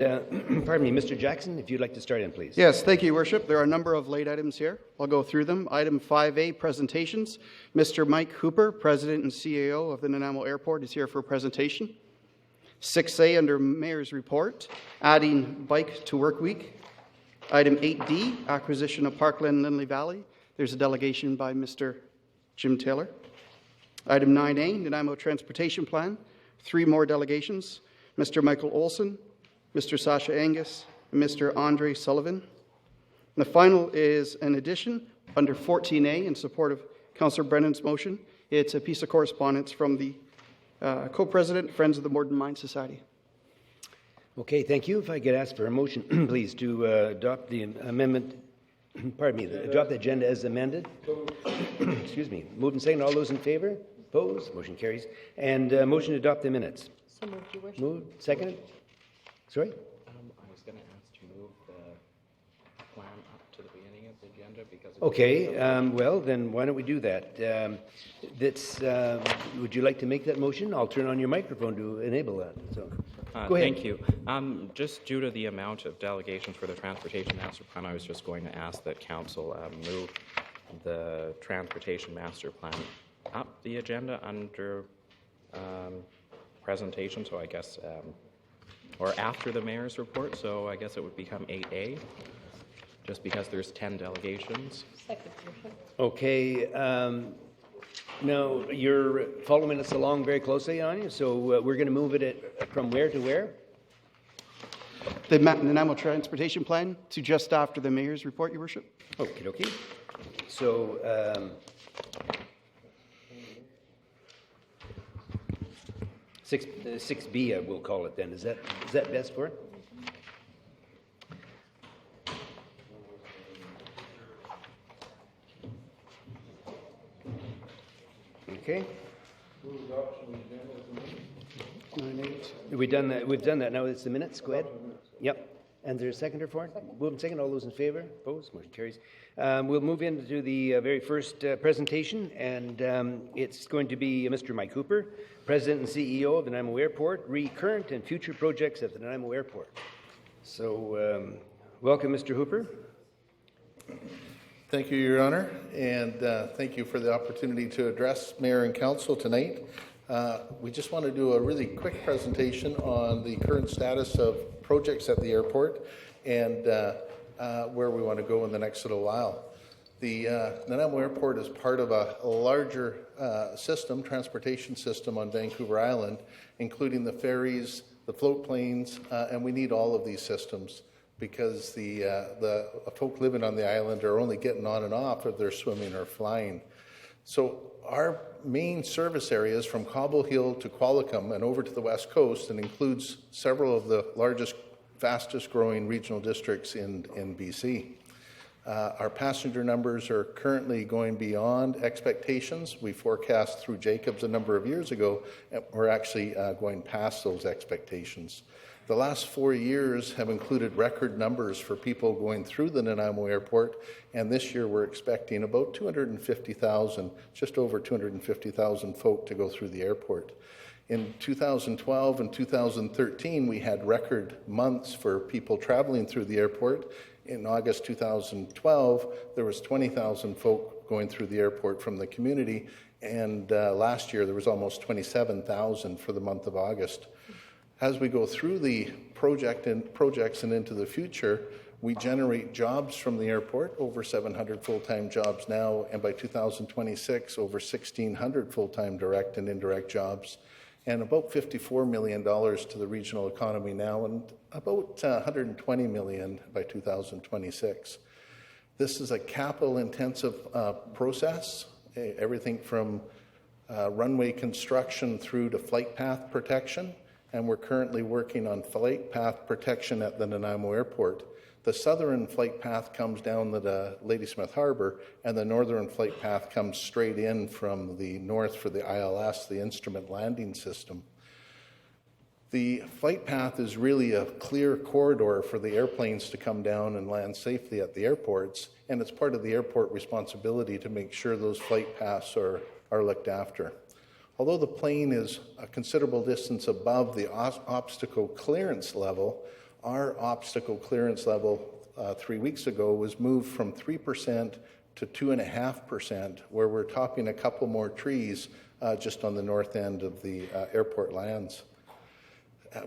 Pardon me, Mr. Jackson, if you'd like to start in, please. Yes, thank you, Your Worship. There are a number of late items here. I'll go through them. Item 5A, presentations. Mr. Mike Hooper, President and CEO of the Nanaimo Airport, is here for a presentation. 6A, under Mayor's Report, adding Bike to Work Week. Item 8D, acquisition of Parkland Lindley Valley. There's a delegation by Mr. Jim Taylor. Item 9A, Nanaimo Transportation Plan. 3 more delegations. Mr. Michael Olson, Mr. Sasha Angus, and Mr. Andre Sullivan. And the final is an addition under 14A in support of Councillor Brennan's motion. It's a piece of correspondence from the co-president, Friends of the Morden Mine Society. Okay, thank you. If I could ask for a motion, please, to adopt the amendment, adopt the agenda as amended. Excuse me. Moved and seconded. All those in favor? Opposed? Motion carries. And motion to adopt the minutes. So moved, Your Worship. Moved, seconded? Sorry? I was going to ask to move the plan up to the beginning of the agenda because... Okay, well, then why don't we do that? Would you like to make that motion? I'll turn on your microphone to enable that. So, go ahead. Thank you. Just due to the amount of delegations for the Transportation Master Plan, I was just going to ask that Council move the Transportation Master Plan up the agenda under presentation, so I guess... or after the Mayor's Report, so I guess it would become 8A, just because there's 10 delegations. Second, Your Worship. Okay, now you're following us along very closely, Anya, so we're going to move it from where to where? The Nanaimo Transportation Plan to just after the Mayor's Report, Your Worship. Okay, okay. So, 6B, we'll call it then. Is that best for it? Okay. We've done that. We've done that. Now it's the minutes. Go ahead. Yep. And there's a seconder for it? Move and second. All those in favor? Opposed? Motion carries. We'll move into the very first presentation, and it's going to be Mr. Mike Hooper, President and CEO of the Nanaimo Airport, current and future projects at the Nanaimo Airport. So, welcome, Mr. Hooper. Thank you, Your Honor, and thank you for the opportunity to address Mayor and Council tonight. We just want to do a really quick presentation on the current status of projects at the airport and where we want to go in the next little while. The Nanaimo Airport is part of a larger transportation system on Vancouver Island, including the ferries, the float planes, and we need all of these systems because the folk living on the island are only getting on and off if they're swimming or flying. So our main service areas from Cobble Hill to Qualicum and over to the west coast, and includes several of the largest, fastest growing regional districts in BC. Our passenger numbers are currently going beyond expectations. We forecast through Jacobs a number of years ago, and we're actually going past those expectations. The last 4 years have included record numbers for people going through the Nanaimo Airport, and this year we're expecting about 250,000, just over 250,000 folk to go through the airport. In 2012 and 2013, we had record months for people traveling through the airport. In August 2012, there was 20,000 folk going through the airport from the community, and last year there was almost 27,000 for the month of August. As we go through the projects and into the future, we generate jobs from the airport, over 700 full-time jobs now, and by 2026, over 1,600 full-time direct and indirect jobs, and about $54 million to the regional economy now, and about $120 million by 2026. This is a capital-intensive process, everything from runway construction through to flight path protection, and we're currently working on flight path protection at the Nanaimo Airport. The southern flight path comes down the Ladysmith Harbour, and the northern flight path comes straight in from the north for the ILS, the Instrument Landing System. The flight path is really a clear corridor for the airplanes to come down and land safely at the airports, and it's part of the airport responsibility to make sure those flight paths are looked after. Although the plane is a considerable distance above the obstacle clearance level, Our obstacle clearance level 3 weeks ago was moved from 3% to 2.5%, where we're topping a couple more trees just on the north end of the airport lands.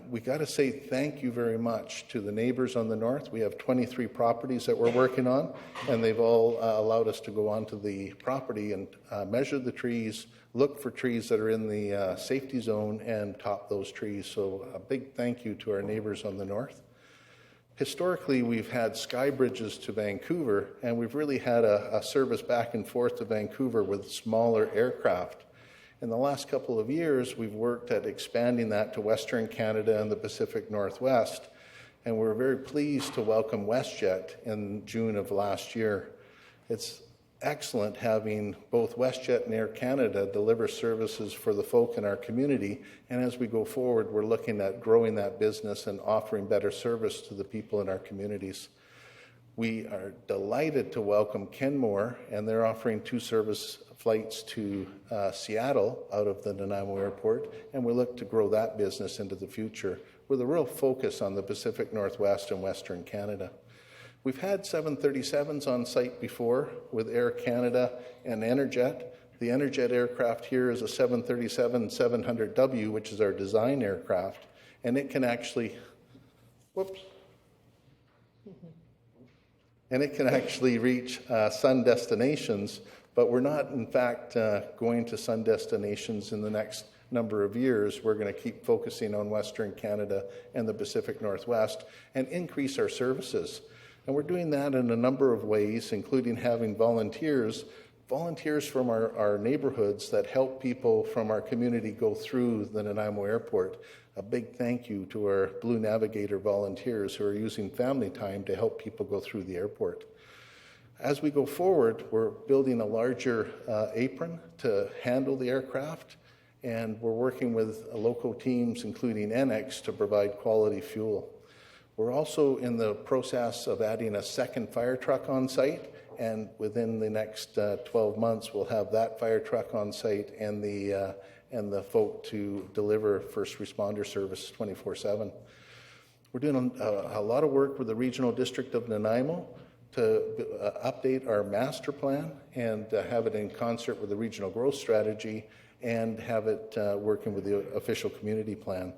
We got to say thank you very much to the neighbors on the north. We have 23 properties that we're working on, and they've all allowed us to go onto the property and measure the trees, look for trees that are in the safety zone, and top those trees. So a big thank you to our neighbors on the north. Historically, we've had sky bridges to Vancouver, and we've really had a service back and forth to Vancouver with smaller aircraft. In the last couple of years, we've worked at expanding that to Western Canada and the Pacific Northwest, and we're very pleased to welcome WestJet in June of last year. It's excellent having both WestJet and Air Canada deliver services for the folk in our community, and as we go forward, we're looking at growing that business and offering better service to the people in our communities. We are delighted to welcome Kenmore, and they're offering 2 service flights to Seattle out of the Nanaimo Airport, and we look to grow that business into the future with a real focus on the Pacific Northwest and Western Canada. We've had 737s on site before with Air Canada and Enerjet. The Enerjet aircraft here is a 737-700W, which is our design aircraft, and it can actually, reach sun destinations, but we're not, in fact, going to sun destinations in the next number of years. We're going to keep focusing on Western Canada and the Pacific Northwest and increase our services. And we're doing that in a number of ways, including having volunteers from our neighborhoods that help people from our community go through the Nanaimo Airport. A big thank you to our Blue Navigator volunteers who are using family time to help people go through the airport. As we go forward, we're building a larger apron to handle the aircraft, and we're working with local teams, including NX, to provide quality fuel. We're also in the process of adding a second fire truck on site, and within the next 12 months, we'll have that fire truck on site and the folk to deliver first responder service 24/7. We're doing a lot of work with the Regional District of Nanaimo to update our master plan and have it in concert with the regional growth strategy and have it working with the official community plan.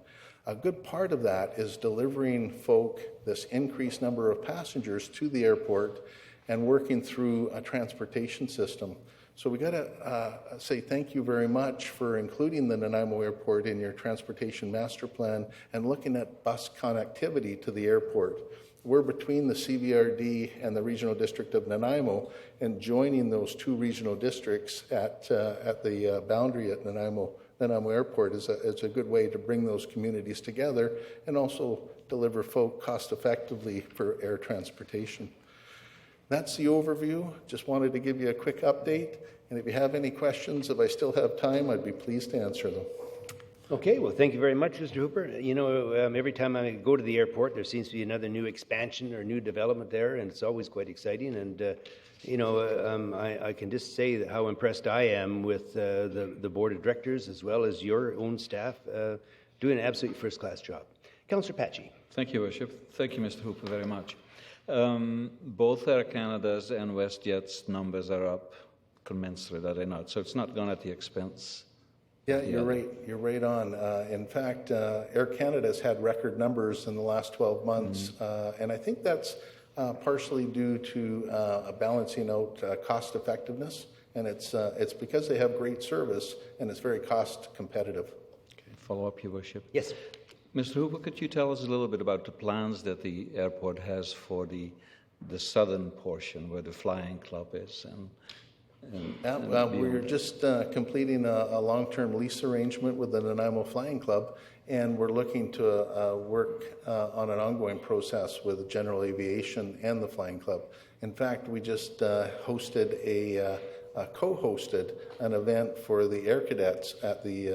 A good part of that is delivering folk this increased number of passengers to the airport and working through a transportation system. So we got to say thank you very much for including the Nanaimo Airport in your transportation master plan and looking at bus connectivity to the airport. We're between the CVRD and the Regional District of Nanaimo, and joining those 2 regional districts at the boundary at Nanaimo Airport is a good way to bring those communities together and also deliver folk cost effectively for air transportation. That's the overview. Just wanted to give you a quick update, and if you have any questions, if I still have time, I'd be pleased to answer them. Okay, well, thank you very much, Mr. Hooper. You know, every time I go to the airport, there seems to be another new expansion or new development there, and it's always quite exciting. And, I can just say that how impressed I am with the board of directors as well as your own staff doing an absolutely first-class job. Councillor Patchy. Thank you, Worship. Thank you, Mr. Hooper, very much. Both Air Canada's and WestJet's numbers are up commensurate, are they not? So it's not gone at the expense. Yeah, you're right. You're right on. In fact, Air Canada has had record numbers in the last 12 months, and I think that's partially due to balancing out cost effectiveness, and it's because they have great service and it's very cost competitive. Okay, follow up, Your Worship. Yes. Mr. Hooper, could you tell us a little bit about the plans that the airport has for the southern portion where the flying club is? We're just completing a long-term lease arrangement with the Nanaimo Flying Club, and we're looking to work on an ongoing process with General Aviation and the Flying Club. In fact, we just co-hosted an event for the Air Cadets at the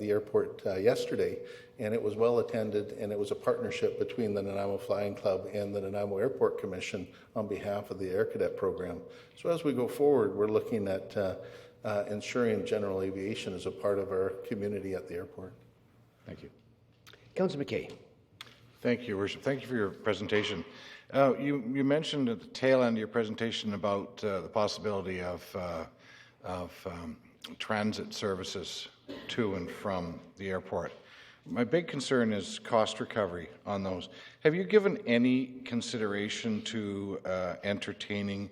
airport yesterday, and it was well attended, and it was a partnership between the Nanaimo Flying Club and the Nanaimo Airport Commission on behalf of the Air Cadet program. So as we go forward, we're looking at ensuring General Aviation is a part of our community at the airport. Thank you. Councillor McKay. Thank you, Your Worship. Thank you for your presentation. You mentioned at the tail end of your presentation about the possibility of transit services to and from the airport. My big concern is cost recovery on those. Have you given any consideration to entertaining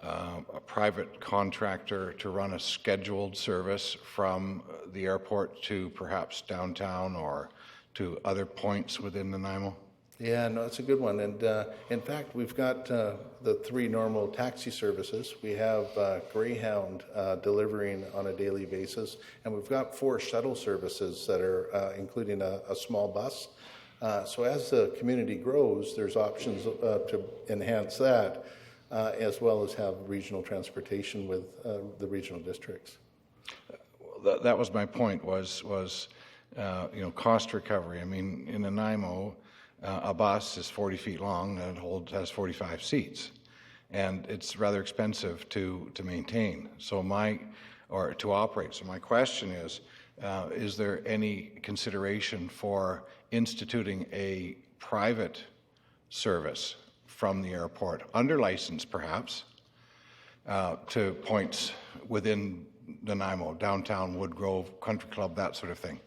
a private contractor to run a scheduled service from the airport to perhaps downtown or to other points within Nanaimo? Yeah, no, it's a good one. And in fact, we've got the 3 normal taxi services. We have Greyhound delivering on a daily basis, and we've got 4 shuttle services that are including a small bus. So as the community grows, there's options to enhance that, as well as have regional transportation with the regional districts. That was my point. Was cost recovery. I mean, in Nanaimo, a bus is 40 feet long and has 45 seats, and it's rather expensive to maintain. Or to operate. So my question is there any consideration for instituting a private service from the airport, under license perhaps, to points within Nanaimo, downtown, Woodgrove, Country Club, that sort of thing?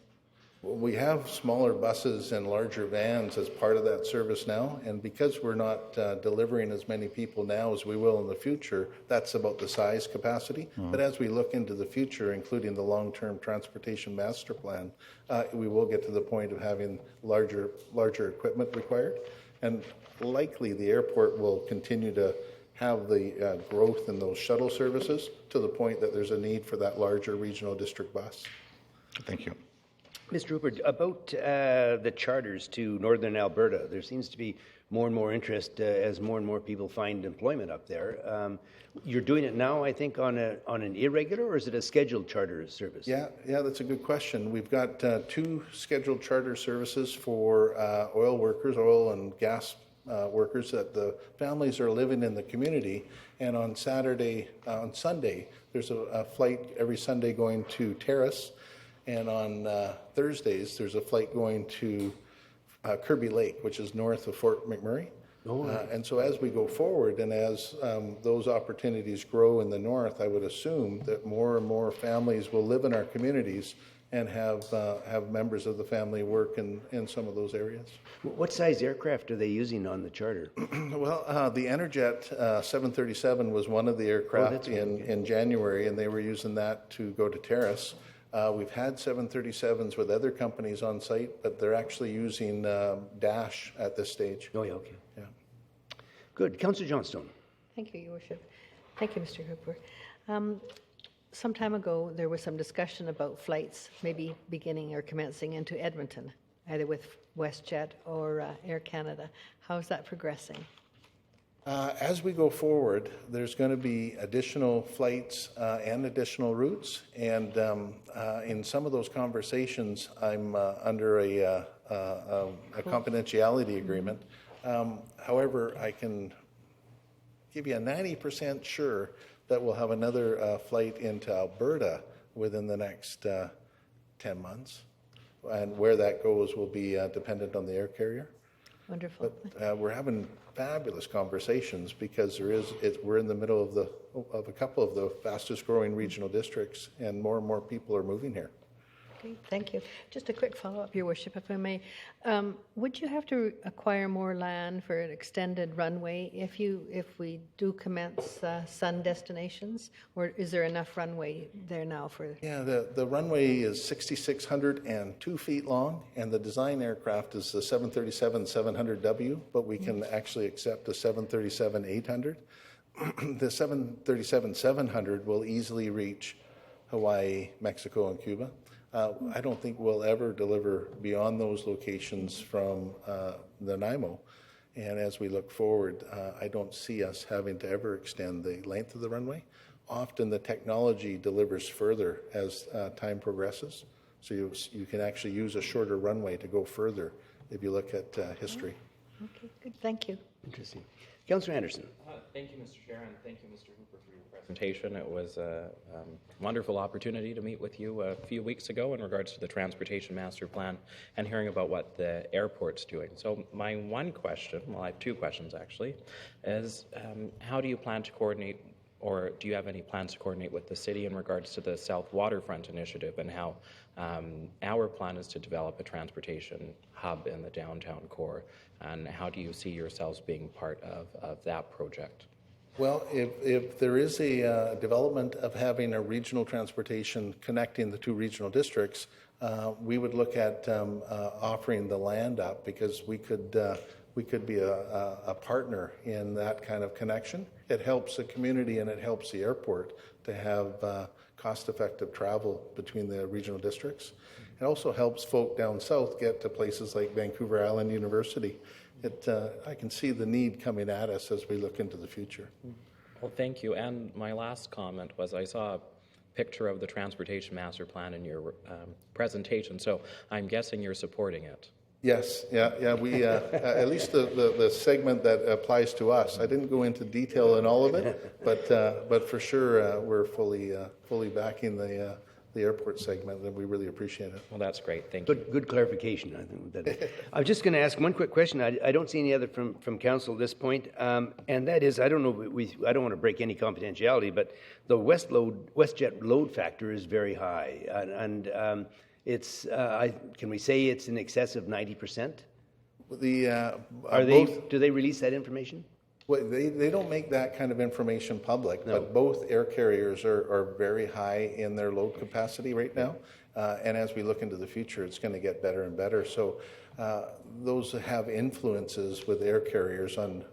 Well, we have smaller buses and larger vans as part of that service now, and because we're not delivering as many people now as we will in the future, that's about the size capacity. But as we look into the future, including the long-term transportation master plan, we will get to the point of having larger equipment required, and likely the airport will continue to have the growth in those shuttle services to the point that there's a need for that larger regional district bus. Thank you. Mr. Hooper, about the charters to Northern Alberta, there seems to be more and more interest as more and more people find employment up there. You're doing it now, I think, on an irregular, or is it a scheduled charter service? Yeah, that's a good question. We've got 2 scheduled charter services for oil and gas workers that the families are living in the community. And on Sunday, there's a flight every Sunday going to Terrace. And on Thursdays, there's a flight going to Kirby Lake, which is north of Fort McMurray. And so as we go forward and as those opportunities grow in the north, I would assume that more and more families will live in our communities and have members of the family work in some of those areas. What size aircraft are they using on the charter? Well, the Enerjet 737 was one of the aircraft in January, and they were using that to go to Terrace. We've had 737s with other companies on site, but they're actually using Dash at this stage. Oh, yeah, okay. Yeah. Good. Councillor Johnstone. Thank you, Your Worship. Thank you, Mr. Hooper. Some time ago, there was some discussion about flights maybe beginning or commencing into Edmonton, either with WestJet or Air Canada. How is that progressing? As we go forward, there's going to be additional flights and additional routes, and in some of those conversations, I'm under a confidentiality agreement. However, I can give you a 90% sure that we'll have another flight into Alberta within the next 10 months, and where that goes will be dependent on the air carrier. Wonderful. But we're having fabulous conversations because we're in the middle of a couple of the fastest growing regional districts, and more people are moving here. Okay, thank you. Just a quick follow-up, Your Worship, if I may. Would you have to acquire more land for an extended runway if we do commence sun destinations, or is there enough runway there now for? Yeah, the runway is 6,602 feet long, and the design aircraft is the 737-700W, but we can actually accept a 737-800. The 737-700 will easily reach Hawaii, Mexico, and Cuba. I don't think we'll ever deliver beyond those locations from Nanaimo. And as we look forward, I don't see us having to ever extend the length of the runway. Often the technology delivers further as time progresses. So you can actually use a shorter runway to go further if you look at history. Okay, good. Thank you. Interesting. Councillor Anderson. Thank you, Mr. Chair, and thank you, Mr. Hooper, for your presentation. It was a wonderful opportunity to meet with you a few weeks ago in regards to the Transportation Master Plan and hearing about what the airport's doing. So my one question, well, I have two questions actually, is how do you plan to coordinate, or do you have any plans to coordinate with the city in regards to the South Waterfront Initiative and how our plan is to develop a transportation hub in the downtown core, and how do you see yourselves being part of that project? Well, if there is a development of having a regional transportation connecting the two regional districts, we would look at offering the land up, because we could be a partner in that kind of connection. It helps the community and it helps the airport to have cost-effective travel between the regional districts. It also helps folk down south get to places like Vancouver Island University. I can see the need coming at us as we look into the future. Well, thank you. And my last comment was I saw a picture of the Transportation Master Plan in your presentation, so I'm guessing you're supporting it. Yes, yeah. We at least the segment that applies to us. I didn't go into detail in all of it, but for sure we're fully backing the airport segment, and we really appreciate it. Well, that's great. Thank you. Good clarification. I think that I was just going to ask one quick question. I don't see any other from council at this point, and that is, I don't know. I don't want to break any confidentiality, but the WestJet load factor is very high, and it's. Can we say it's in excess of 90%? Do they release that information? Well, they don't make that kind of information public, but both air carriers are very high in their load capacity right now. And as we look into the future, it's going to get better and better. So those have influences with air carriers on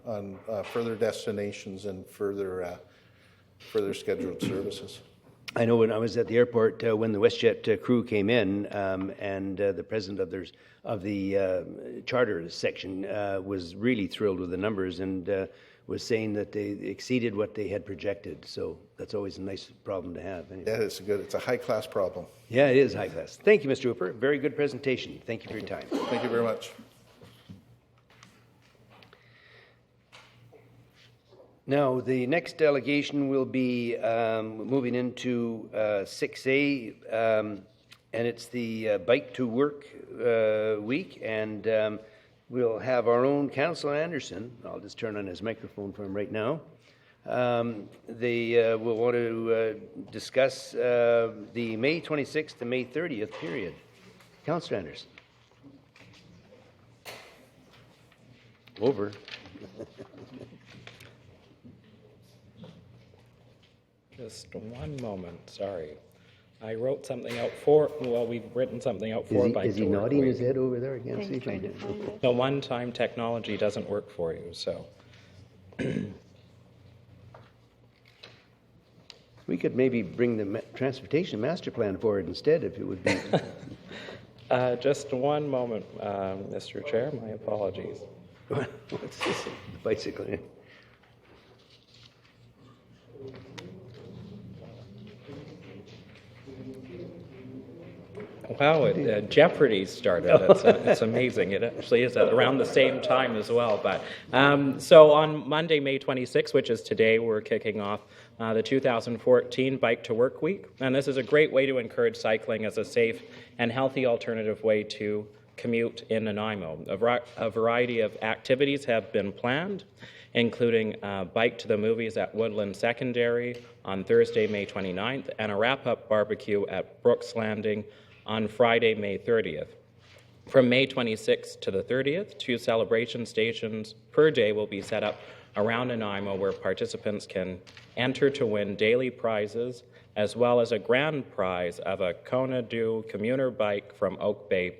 further destinations and further scheduled services. I know when I was at the airport, when the WestJet crew came in, and the president of the charter section was really thrilled with the numbers and was saying that they exceeded what they had projected. So that's always a nice problem to have. Anyway. Yeah, it's a high-class problem. Yeah, it is high class. Thank you, Mr. Hooper. Very good presentation. Thank you for your time. Thank you very much. Now, the next delegation will be moving into 6A, and it's the Bike to Work week, and we'll have our own Councillor Anderson. I'll just turn on his microphone for him right now. They will want to discuss the May 26th to May 30th period. Councillor Anderson. Over. Just one moment, sorry. I wrote something out for, well, we've written something out for Bike to Work. Is he nodding his head over there? I can't see trying to him. find it. The one-time technology doesn't work for you, so. We could maybe bring the transportation master plan forward instead, if it would be. Just one moment, Mr. Chair, my apologies. What's this? Bicycle. Wow, Jeopardy started. It's amazing. It actually is at around the same time as well. But so on Monday, May 26th, which is today, we're kicking off the 2014 Bike to Work Week. And this is a great way to encourage cycling as a safe and healthy alternative way to commute in Nanaimo. A variety of activities have been planned, including Bike to the Movies at Woodland Secondary on Thursday, May 29th, and a wrap-up barbecue at Brooks Landing on Friday, May 30th. From May 26th to the 30th, 2 celebration stations per day will be set up around Nanaimo where participants can enter to win daily prizes as well as a grand prize of a Kona-Do commuter bike from Oak Bay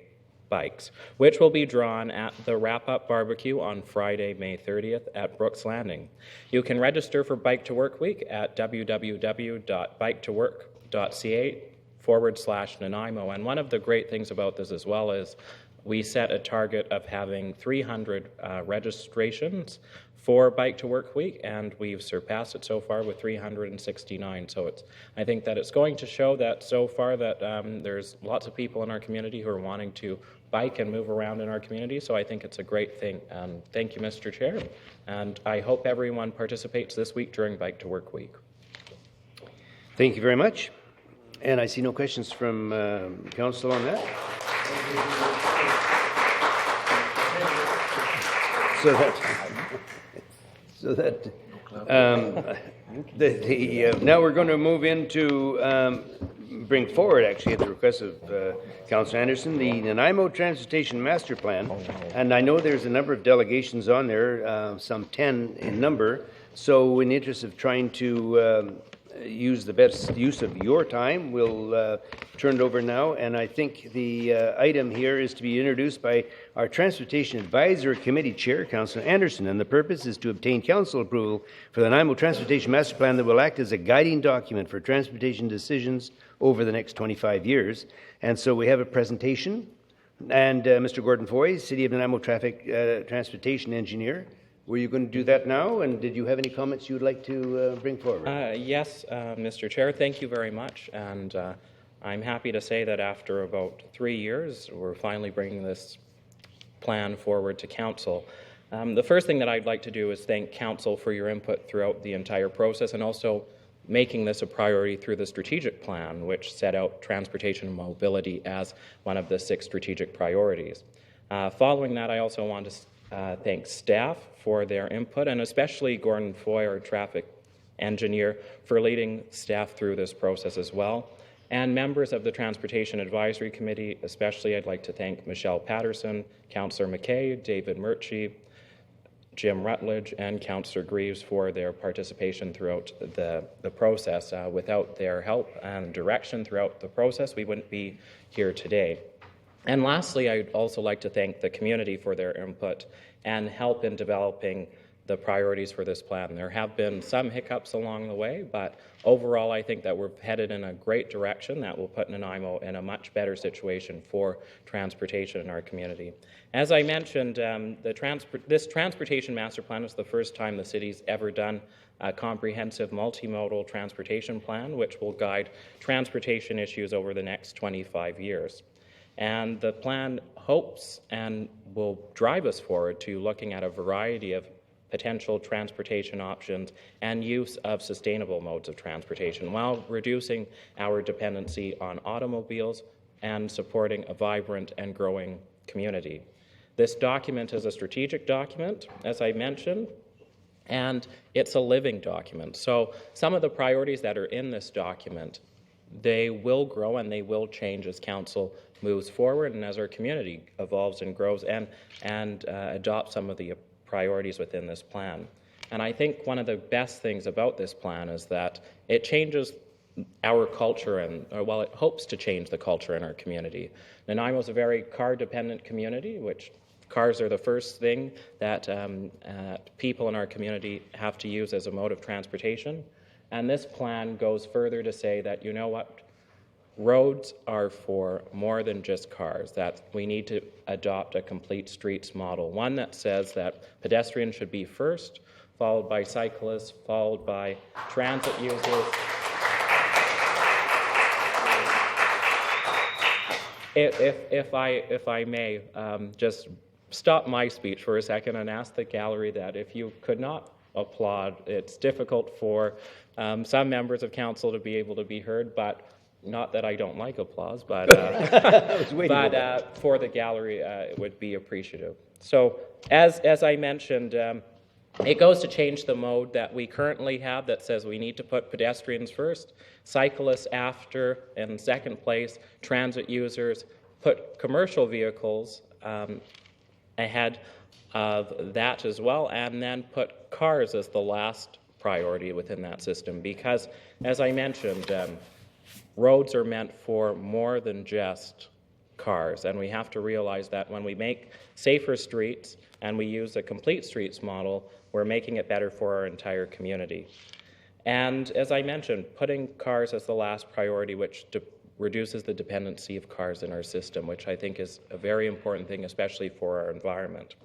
Bikes, which will be drawn at the wrap-up barbecue on Friday, May 30th at Brooks Landing. You can register for Bike to Work Week at www.biketowork.ca/Nanaimo. And one of the great things about this as well is we set a target of having 300 registrations for Bike to Work Week, and we've surpassed it so far with 369. So I think that it's going to show that so far that there's lots of people in our community who are wanting to bike and move around in our community. So I think it's a great thing. Thank you, Mr. Chair. And I hope everyone participates this week during Bike to Work Week. Thank you very much. And I see no questions from council on that. Now we're going to move into bring forward, actually, at the request of Councillor Anderson, the Nanaimo Transportation Master Plan. And I know there's a number of delegations on there, some 10 in number. So in the interest of trying to use the best use of your time, we'll turn it over now. And I think the item here is to be introduced by our Transportation Advisory Committee Chair, Councillor Anderson. And the purpose is to obtain council approval for the Nanaimo Transportation Master Plan that will act as a guiding document for transportation decisions over the next 25 years. And so we have a presentation. And Mr. Gordon Foy, City of Nanaimo Traffic Transportation Engineer. Were you going to do that now? And did you have any comments you would like to bring forward? Yes, Mr. Chair, thank you very much. And I'm happy to say that after about 3 years, we're finally bringing this plan forward to Council. The first thing that I'd like to do is thank Council for your input throughout the entire process, and also making this a priority through the strategic plan, which set out transportation and mobility as one of the 6 strategic priorities. Following that, I also want to thank staff for their input, and especially Gordon Foy, our traffic engineer, for leading staff through this process as well. And members of the Transportation Advisory Committee, especially I'd like to thank Michelle Patterson, Councillor McKay, David Murchie, Jim Rutledge, and Councillor Greaves for their participation throughout the process. Without their help and direction throughout the process, we wouldn't be here today. And lastly, I'd also like to thank the community for their input and help in developing the priorities for this plan. There have been some hiccups along the way, but overall I think that we're headed in a great direction that will put Nanaimo in a much better situation for transportation in our community. As I mentioned, this Transportation Master Plan is the first time the city's ever done a comprehensive multimodal transportation plan, which will guide transportation issues over the next 25 years. And the plan hopes and will drive us forward to looking at a variety of potential transportation options and use of sustainable modes of transportation while reducing our dependency on automobiles and supporting a vibrant and growing community. This document is a strategic document, as I mentioned, and it's a living document. So some of the priorities that are in this document, they will grow and they will change as Council moves forward and as our community evolves and grows and adopts some of the priorities within this plan. And I think one of the best things about this plan is that it changes our culture and, well, it hopes to change the culture in our community. Nanaimo is a very car-dependent community, which cars are the first thing that people in our community have to use as a mode of transportation. And this plan goes further to say that, you know what, roads are for more than just cars, that we need to adopt a complete streets model, one that says that pedestrians should be first, followed by cyclists, followed by transit users. If I may, just stop my speech for a second and ask the gallery that if you could not applaud, it's difficult for some members of council to be able to be heard, but not that I don't like applause, but for the gallery, it would be appreciative. So, as I mentioned, it goes to change the mode that we currently have that says we need to put pedestrians first, cyclists after, in second place, transit users, put commercial vehicles ahead of that as well, and then put cars as the last priority within that system. Because, as I mentioned, roads are meant for more than just cars, and we have to realize that when we make safer streets and we use a complete streets model, we're making it better for our entire community. And as I mentioned, putting cars as the last priority, which reduces the dependency of cars in our system, which I think is a very important thing, especially for our environment.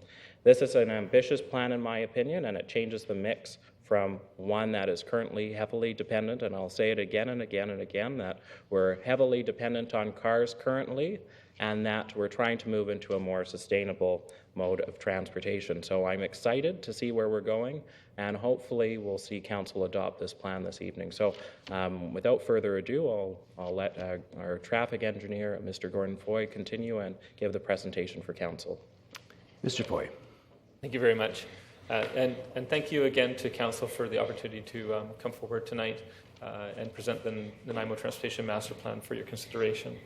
This is an ambitious plan, in my opinion, and it changes the mix from one that is currently heavily dependent, and I'll say it again and again and again, that we're heavily dependent on cars currently, and that we're trying to move into a more sustainable mode of transportation. So I'm excited to see where we're going, and hopefully we'll see Council adopt this plan this evening. So without further ado, I'll let our traffic engineer, Mr. Gordon Foy, continue and give the presentation for Council. Mr. Foy. Thank you very much. And thank you again to Council for the opportunity to come forward tonight and present the Nanaimo Transportation Master Plan for your consideration.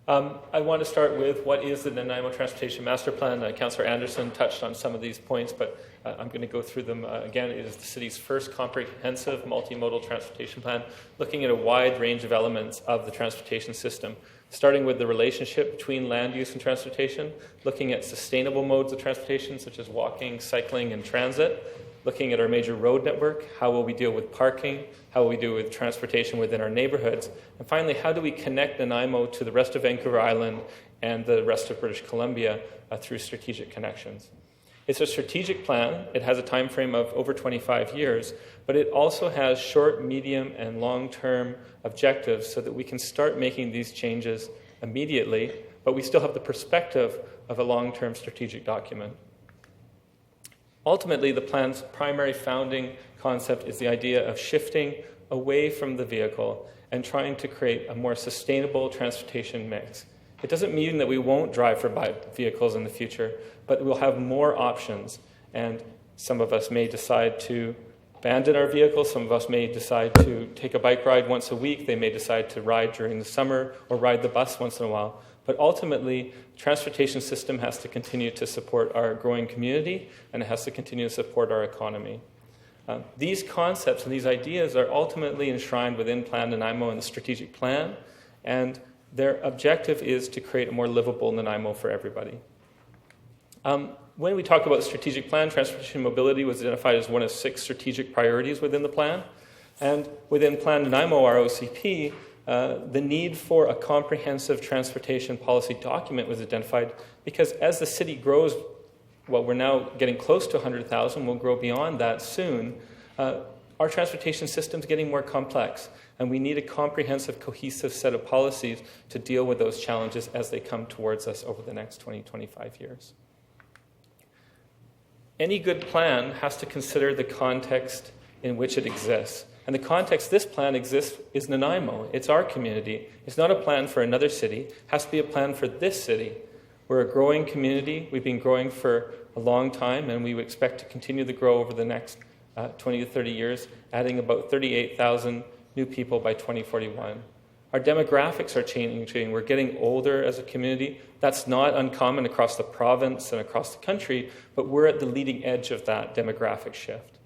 I want to start with what is the Nanaimo Transportation Master Plan. Councillor Anderson touched on some of these points, but I'm going to go through them again. It is the city's first comprehensive multimodal transportation plan, looking at a wide range of elements of the transportation system, starting with the relationship between land use and transportation, looking at sustainable modes of transportation such as walking, cycling, and transit, looking at our major road network, how will we deal with parking, how will we deal with transportation within our neighborhoods, and finally, how do we connect Nanaimo to the rest of Vancouver Island and the rest of British Columbia through strategic connections. It's a strategic plan. It has a time frame of over 25 years, but it also has short, medium, and long-term objectives so that we can start making these changes immediately, but we still have the perspective of a long-term strategic document. Ultimately, the plan's primary founding concept is the idea of shifting away from the vehicle and trying to create a more sustainable transportation mix. It doesn't mean that we won't drive for vehicles in the future, but we'll have more options, and some of us may decide to abandon our vehicles, some of us may decide to take a bike ride once a week, they may decide to ride during the summer or ride the bus once in a while. But ultimately, the transportation system has to continue to support our growing community, and it has to continue to support our economy. These concepts and these ideas are ultimately enshrined within Plan Nanaimo and the strategic plan, and their objective is to create a more livable Nanaimo for everybody. When we talk about the strategic plan, transportation mobility was identified as one of 6 strategic priorities within the plan. And within Plan Nanaimo, our OCP, the need for a comprehensive transportation policy document was identified because as the city grows, well, we're now getting close to 100,000, we'll grow beyond that soon, our transportation system's getting more complex, and we need a comprehensive, cohesive set of policies to deal with those challenges as they come towards us over the next 20, 25 years. Any good plan has to consider the context in which it exists. And the context this plan exists is Nanaimo. It's our community. It's not a plan for another city. It has to be a plan for this city. We're a growing community. We've been growing for a long time, and we expect to continue to grow over the next 20 to 30 years, adding about 38,000 new people by 2041. Our demographics are changing. We're getting older as a community. That's not uncommon across the province and across the country, but we're at the leading edge of that demographic shift.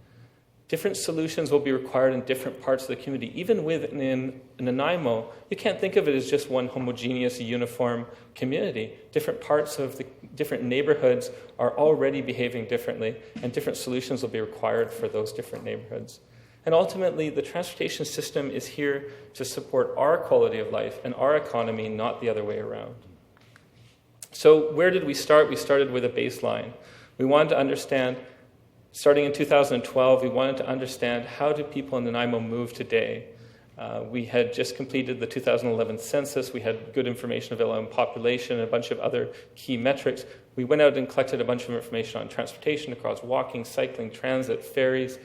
Different solutions will be required in different parts of the community. Even within Nanaimo, you can't think of it as just one homogeneous, uniform community. Different parts of the different neighborhoods are already behaving differently, and different solutions will be required for those different neighborhoods. And ultimately, the transportation system is here to support our quality of life and our economy, not the other way around. So where did we start? We started with a baseline. We wanted to understand, starting in 2012, we wanted to understand how do people in Nanaimo move today. We had just completed the 2011 census. We had good information available on population and a bunch of other key metrics. We went out and collected a bunch of information on transportation across walking, cycling, transit, ferries,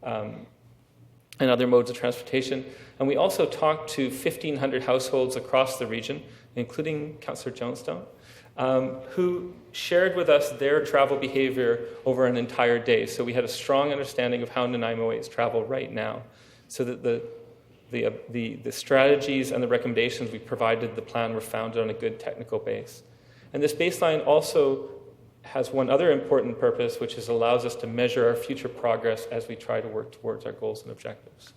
and other modes of transportation. And we also talked to 1,500 households across the region, including Councillor Jonestown, who shared with us their travel behavior over an entire day. So we had a strong understanding of how Nanaimoites travel right now, so that the strategies and the recommendations we provided the plan were founded on a good technical base. And this baseline also has one other important purpose, which is allows us to measure our future progress as we try to work towards our goals and objectives.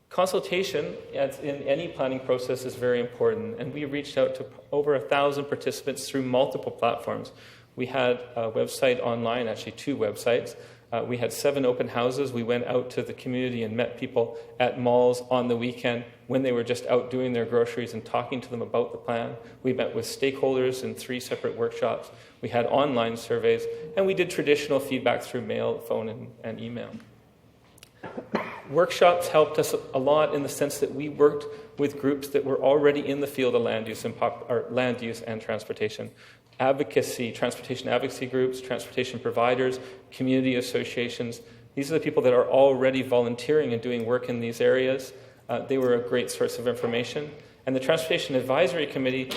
Consultation, as in any planning process, is very important, and we reached out to over 1,000 participants through multiple platforms. We had a website online, actually 2 websites. We had 7 open houses. We went out to the community and met people at malls on the weekend when they were just out doing their groceries and talking to them about the plan. We met with stakeholders in 3 separate workshops. We had online surveys, and we did traditional feedback through mail, phone, and email. Workshops helped us a lot in the sense that we worked with groups that were already in the field of land use and transportation. Advocacy, transportation advocacy groups, transportation providers, community associations. These are the people that are already volunteering and doing work in these areas. They were a great source of information. And the Transportation Advisory Committee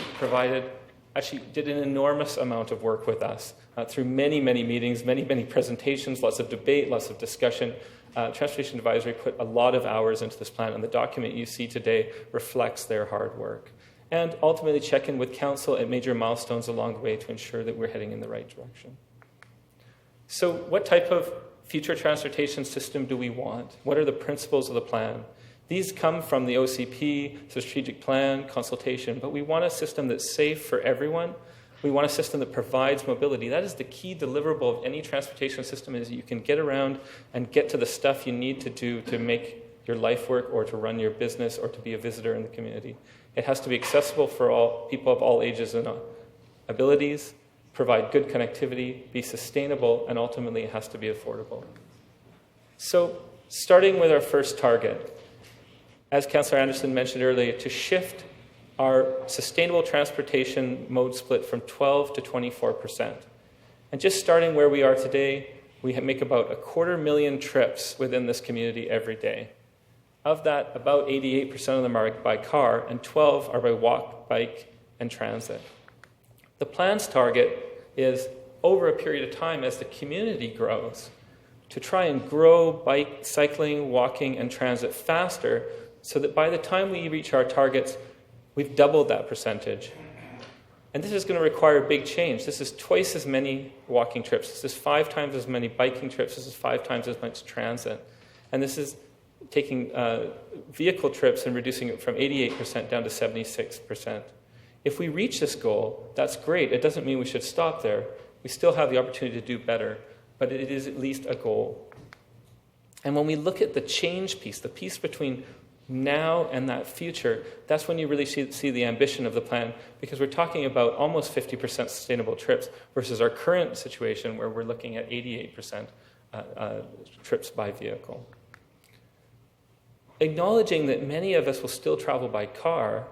actually did an enormous amount of work with us through many, many meetings, many, many presentations, lots of debate, lots of discussion. Transportation Advisory put a lot of hours into this plan, and the document you see today reflects their hard work. And ultimately check in with Council at major milestones along the way to ensure that we're heading in the right direction. So what type of future transportation system do we want? What are the principles of the plan? These come from the OCP, strategic plan, consultation, but we want a system that's safe for everyone. We want a system that provides mobility. That is the key deliverable of any transportation system, is you can get around and get to the stuff you need to do to make your life work or to run your business or to be a visitor in the community. It has to be accessible for all people of all ages and abilities, provide good connectivity, be sustainable, and ultimately it has to be affordable. So starting with our first target, as Councillor Anderson mentioned earlier, to shift our sustainable transportation mode split from 12 to 24%. And just starting where we are today, we make about 250,000 trips within this community every day. Of that, about 88% of them are by car, and 12 are by walk, bike, and transit. The plan's target is, over a period of time, as the community grows, to try and grow bike, cycling, walking, and transit faster, so that by the time we reach our targets, we've doubled that percentage. And this is going to require a big change. This is twice as many walking trips. This is 5 times as many biking trips. This is 5 times as much transit. And this is taking vehicle trips and reducing it from 88% down to 76%. If we reach this goal, that's great. It doesn't mean we should stop there. We still have the opportunity to do better, but it is at least a goal. And when we look at the change piece, the piece between now and that future, that's when you really see the ambition of the plan, because we're talking about almost 50% sustainable trips versus our current situation where we're looking at 88% trips by vehicle. Acknowledging that many of us will still travel by car,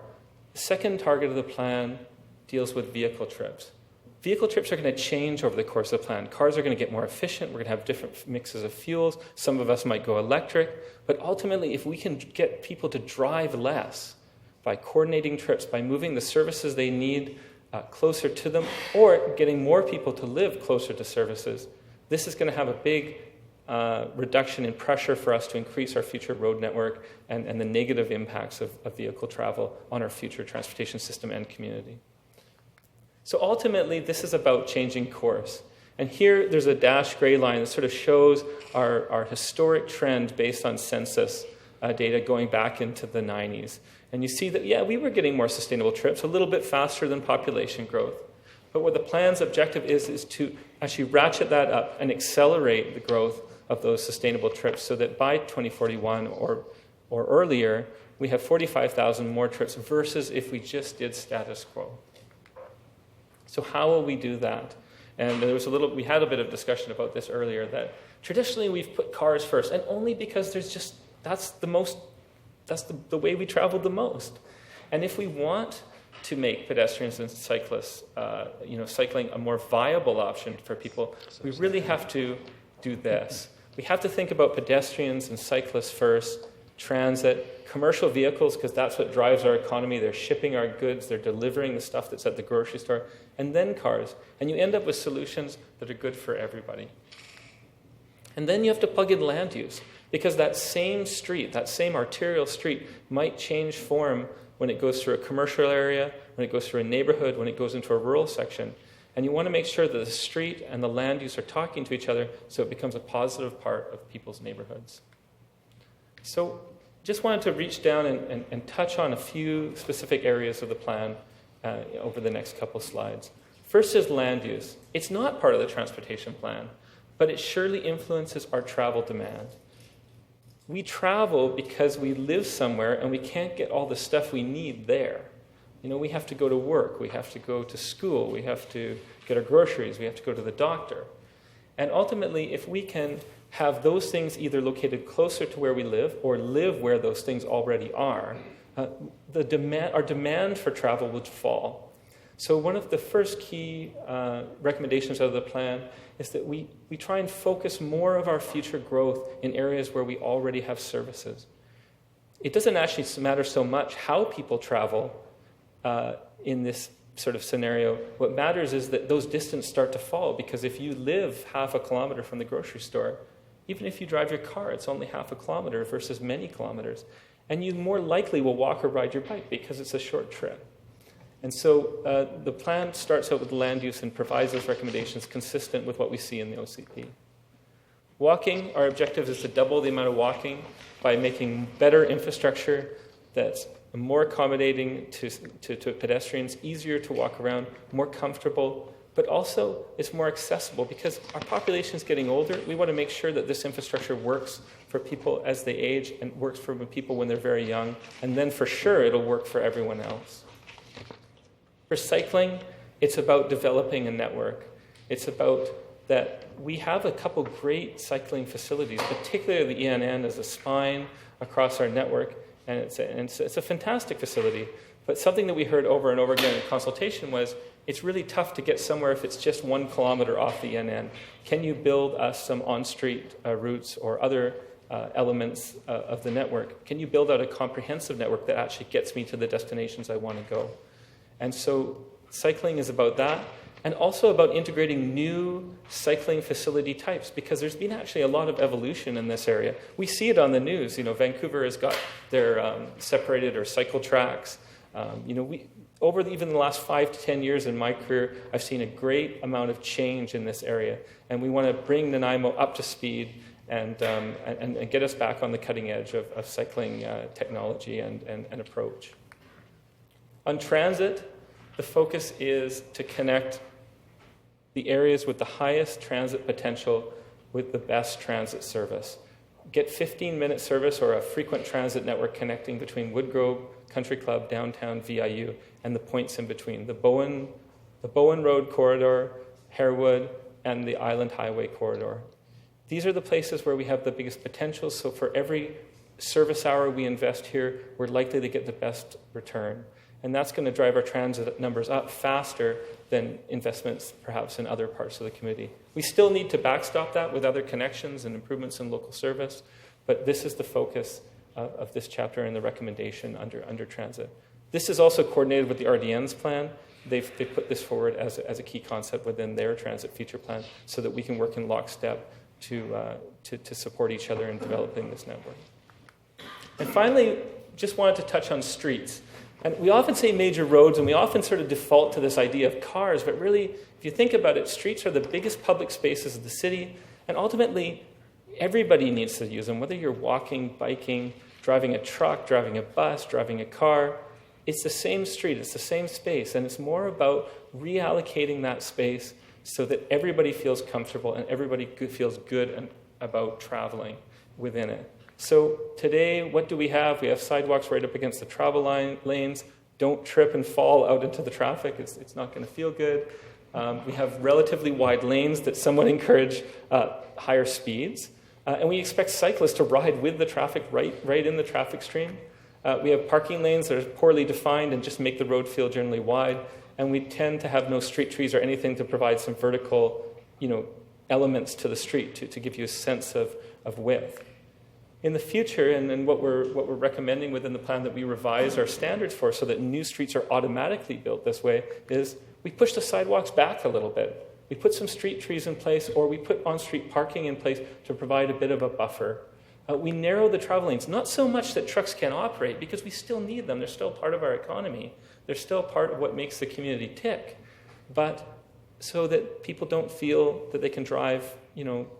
the second target of the plan deals with vehicle trips. Vehicle trips are going to change over the course of the plan. Cars are going to get more efficient. We're going to have different mixes of fuels. Some of us might go electric. But ultimately, if we can get people to drive less by coordinating trips, by moving the services they need closer to them, or getting more people to live closer to services, this is going to have a big reduction in pressure for us to increase our future road network and the negative impacts of vehicle travel on our future transportation system and community. So ultimately, this is about changing course. And here, there's a dashed gray line that sort of shows our historic trend based on census data going back into the 90s. And you see that, yeah, we were getting more sustainable trips, a little bit faster than population growth. But what the plan's objective is to actually ratchet that up and accelerate the growth of those sustainable trips so that by 2041 or earlier, we have 45,000 more trips versus if we just did status quo. So how will we do that? And we had a bit of discussion about this earlier, that traditionally we've put cars first, and only because that's the way we traveled the most. And if we want to make pedestrians and cyclists, cycling a more viable option for people, we really have to do this. We have to think about pedestrians and cyclists first, transit, commercial vehicles, because that's what drives our economy. They're shipping our goods, they're delivering the stuff that's at the grocery store, and then cars. And you end up with solutions that are good for everybody. And then you have to plug in land use, because that same street, that same arterial street, might change form when it goes through a commercial area, when it goes through a neighborhood, when it goes into a rural section. And you want to make sure that the street and the land use are talking to each other so it becomes a positive part of people's neighborhoods. So just wanted to reach down and touch on a few specific areas of the plan over the next couple slides. First is land use. It's not part of the transportation plan, but it surely influences our travel demand. We travel because we live somewhere and we can't get all the stuff we need there. We have to go to work, we have to go to school, we have to get our groceries, we have to go to the doctor. And ultimately, if we can have those things either located closer to where we live or live where those things already are, our demand for travel would fall. So one of the first key recommendations out of the plan is that we try and focus more of our future growth in areas where we already have services. It doesn't actually matter so much how people travel in this sort of scenario. What matters is that those distances start to fall, because if you live half a kilometer from the grocery store, even if you drive your car, it's only half a kilometer versus many kilometers. And you more likely will walk or ride your bike because it's a short trip. And so the plan starts out with land use and provides those recommendations consistent with what we see in the OCP. Walking, our objective is to double the amount of walking by making better infrastructure that's more accommodating to pedestrians, easier to walk around, more comfortable, but also it's more accessible because our population is getting older. We want to make sure that this infrastructure works for people as they age and works for people when they're very young, and then for sure it'll work for everyone else. For cycling, it's about developing a network. It's about that we have a couple great cycling facilities, particularly the ENN as a spine across our network, and it's a fantastic facility. But something that we heard over and over again in consultation was, it's really tough to get somewhere if it's just 1 kilometer off the ENN. Can you build us some on-street routes or other elements of the network? Can you build out a comprehensive network that actually gets me to the destinations I want to go? And so cycling is about that, and also about integrating new cycling facility types, because there's been actually a lot of evolution in this area. We see it on the news. Vancouver has got their separated or cycle tracks. Over even the last 5 to 10 years in my career, I've seen a great amount of change in this area, and we want to bring Nanaimo up to speed and get us back on the cutting edge of cycling technology and approach. On transit, the focus is to connect the areas with the highest transit potential with the best transit service. Get 15-minute service or a frequent transit network connecting between Woodgrove, Country Club, downtown, VIU, and the points in between, the Bowen Road corridor, Harewood, and the Island Highway corridor. These are the places where we have the biggest potential, so for every service hour we invest here, we're likely to get the best return. And that's going to drive our transit numbers up faster than investments perhaps in other parts of the community. We still need to backstop that with other connections and improvements in local service, but this is the focus of this chapter and the recommendation under transit. This is also coordinated with the RDN's plan. They've put this forward as a key concept within their transit feature plan so that we can work in lockstep to support each other in developing this network. And finally, just wanted to touch on streets. And we often say major roads, and we often sort of default to this idea of cars, but really, if you think about it, streets are the biggest public spaces of the city, and ultimately, everybody needs to use them, whether you're walking, biking, driving a truck, driving a bus, driving a car. It's the same street, it's the same space, and it's more about reallocating that space so that everybody feels comfortable and everybody feels good about traveling within it. So today, what do we have? We have sidewalks right up against the travel lanes. Don't trip and fall out into the traffic. It's not going to feel good. We have relatively wide lanes that somewhat encourage higher speeds. And we expect cyclists to ride with the traffic right in the traffic stream. We have parking lanes that are poorly defined and just make the road feel generally wide. And we tend to have no street trees or anything to provide some vertical elements to the street to give you a sense of width. In the future, and what we're recommending within the plan that we revise our standards for so that new streets are automatically built this way, is we push the sidewalks back a little bit. We put some street trees in place, or we put on-street parking in place to provide a bit of a buffer. We narrow the travel lanes, not so much that trucks can't operate, because we still need them. They're still part of our economy. They're still part of what makes the community tick. But so that people don't feel that they can drive,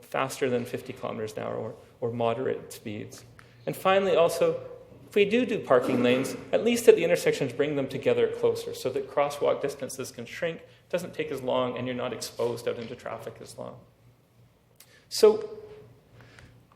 faster than 50 kilometers an hour or moderate speeds. And finally, also, if we do parking lanes, at least at the intersections, bring them together closer so that crosswalk distances can shrink, doesn't take as long, and you're not exposed out into traffic as long. So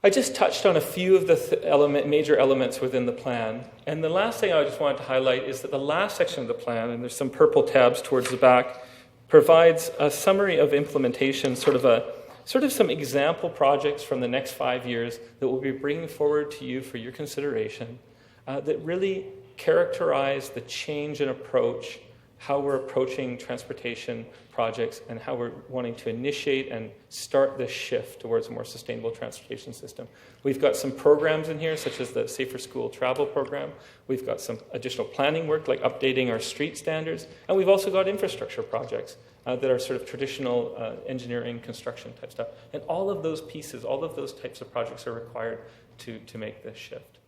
I just touched on a few of the major elements within the plan. And the last thing I just wanted to highlight is that the last section of the plan, and there's some purple tabs towards the back, provides a summary of implementation, sort of a sort of some example projects from the next 5 years that we'll be bringing forward to you for your consideration that really characterize the change in approach, how we're approaching transportation projects, and how we're wanting to initiate and start this shift towards a more sustainable transportation system. We've got some programs in here, such as the Safer School Travel Program. We've got some additional planning work, like updating our street standards. And we've also got infrastructure projects that are sort of traditional engineering, construction type stuff. And all of those pieces, all of those types of projects are required to make this shift.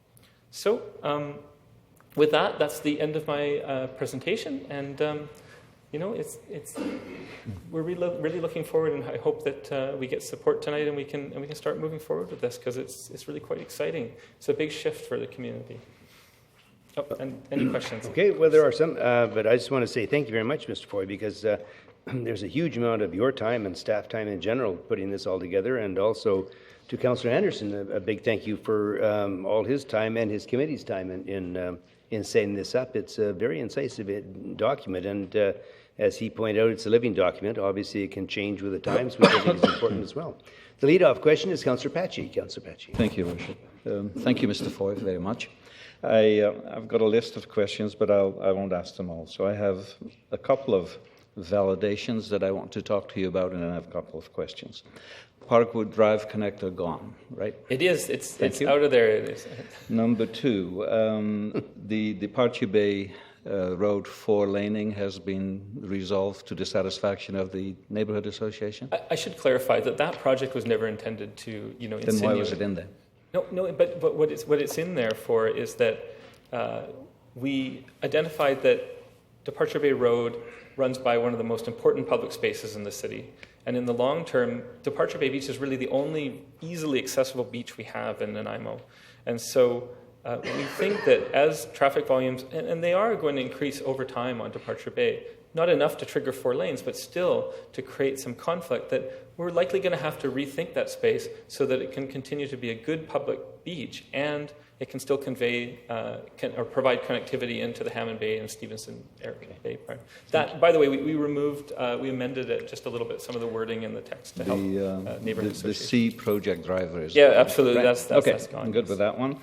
So with that, that's the end of my presentation. And we're really looking forward, and I hope that we get support tonight and we can start moving forward with this, because it's really quite exciting. It's a big shift for the community. Oh, and any questions? Okay, well, there are some, but I just want to say thank you very much, Mr. Foy, because there's a huge amount of your time and staff time in general putting this all together, and also to Councillor Anderson, a big thank you for all his time and his committee's time in setting this up. It's a very incisive document, and as he pointed out, it's a living document. Obviously, it can change with the times, which I think is important as well. The lead-off question is Councillor Patchy. Councillor Patchy. Thank you, Worship. Thank you, Mr. Foy, very much. I've got a list of questions, but I won't ask them all. So I have a couple of validations that I want to talk to you about, and then I have a couple of questions. Parkwood Drive connector gone, right? It is. It's out of there. It is. Number two, the Departure Bay Road 4-laning has been resolved to the satisfaction of the neighborhood association? I should clarify that project was never intended to, insinuate. Then why was it in there? No. But what it's in there for is that we identified that Departure Bay Road runs by one of the most important public spaces in the city. And in the long term, Departure Bay Beach is really the only easily accessible beach we have in Nanaimo. And so we think that as traffic volumes, and they are going to increase over time on Departure Bay, not enough to trigger 4 lanes, but still to create some conflict, that we're likely going to have to rethink that space so that it can continue to be a good public beach and it can still convey or provide connectivity into the Hammond Bay and Stevenson Bay part. That, by the way, we removed, we amended it just a little bit, some of the wording in the text to help neighborhood associations. The C project driver is... Yeah, absolutely. Right. That's gone. I'm good with that one.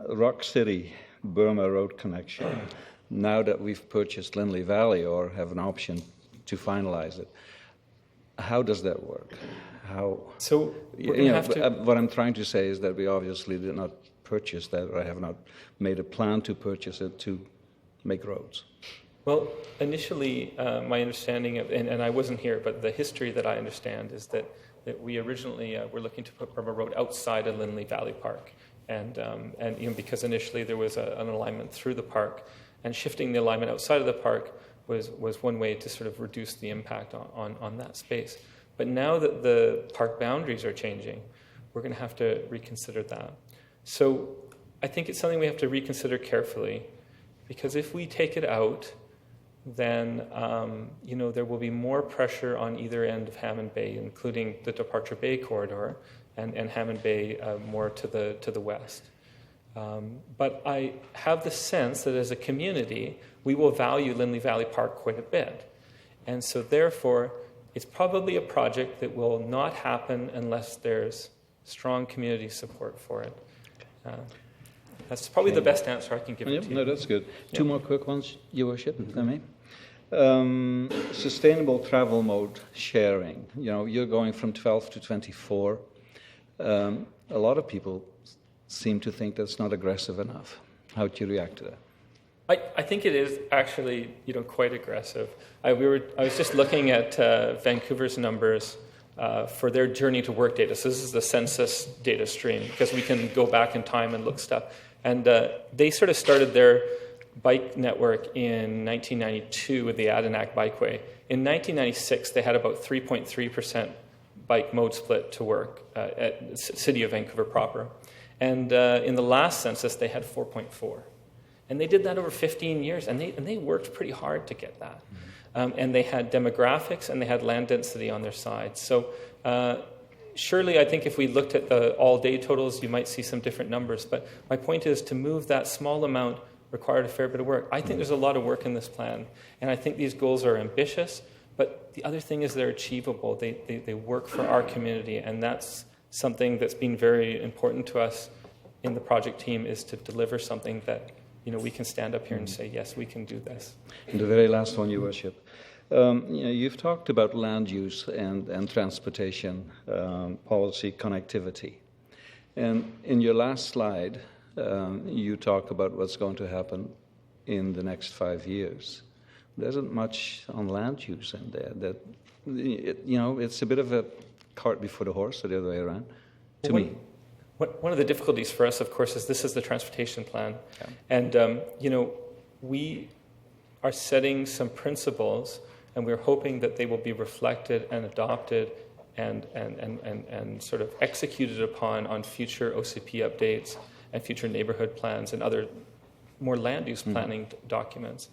Rock City, Burma Road connection. Now that we've purchased Lindley Valley or have an option to finalize it, how does that work? So we're going to have to... What I'm trying to say is that we obviously did not purchase that, or I have not made a plan to purchase it to make roads. Well, initially, my understanding of, and I wasn't here, but the history that I understand is that we originally were looking to put Burma Road outside of Lindley Valley Park, and because initially there was an alignment through the park, and shifting the alignment outside of the park was one way to sort of reduce the impact on that space. But now that the park boundaries are changing, we're going to have to reconsider that. So I think it's something we have to reconsider carefully, because if we take it out, then there will be more pressure on either end of Hammond Bay, including the Departure Bay corridor and Hammond Bay more to the west. But I have the sense that as a community, we will value Lindley Valley Park quite a bit. And so therefore, it's probably a project that will not happen unless there's strong community support for it. That's probably the best answer I can give it to you. No, that's good. Two more quick ones, Your Worship, if I may. Sustainable travel mode sharing. You're going from 12 to 24. A lot of people seem to think that's not aggressive enough. How do you react to that? I think it is actually, quite aggressive. I was just looking at Vancouver's numbers for their journey to work data. So this is the census data stream, because we can go back in time and look stuff. And they sort of started their bike network in 1992 with the Adinak Bikeway. In 1996, they had about 3.3% bike mode split to work at City of Vancouver proper. And in the last census, they had 4.4. And they did that over 15 years, and they worked pretty hard to get that. And they had demographics, and they had land density on their side. So surely I think if we looked at the all-day totals, you might see some different numbers. But my point is, to move that small amount required a fair bit of work. I think there's a lot of work in this plan, and I think these goals are ambitious, But the other thing is they're achievable. They work for our community, and that's something that's been very important to us in the project team, is to deliver something that we can stand up here and say, yes, we can do this. And the very last one, Your Worship. You've talked about land use and transportation policy connectivity. And in your last slide, you talk about what's going to happen in the next 5 years. There isn't much on land use in there. It's a bit of a cart before the horse, or the other way around, to me. One of the difficulties for us, of course, is this is the transportation plan. Yeah. And, we are setting some principles, and we're hoping that they will be reflected and adopted and sort of executed upon on future OCP updates and future neighborhood plans and other more land use planning documents.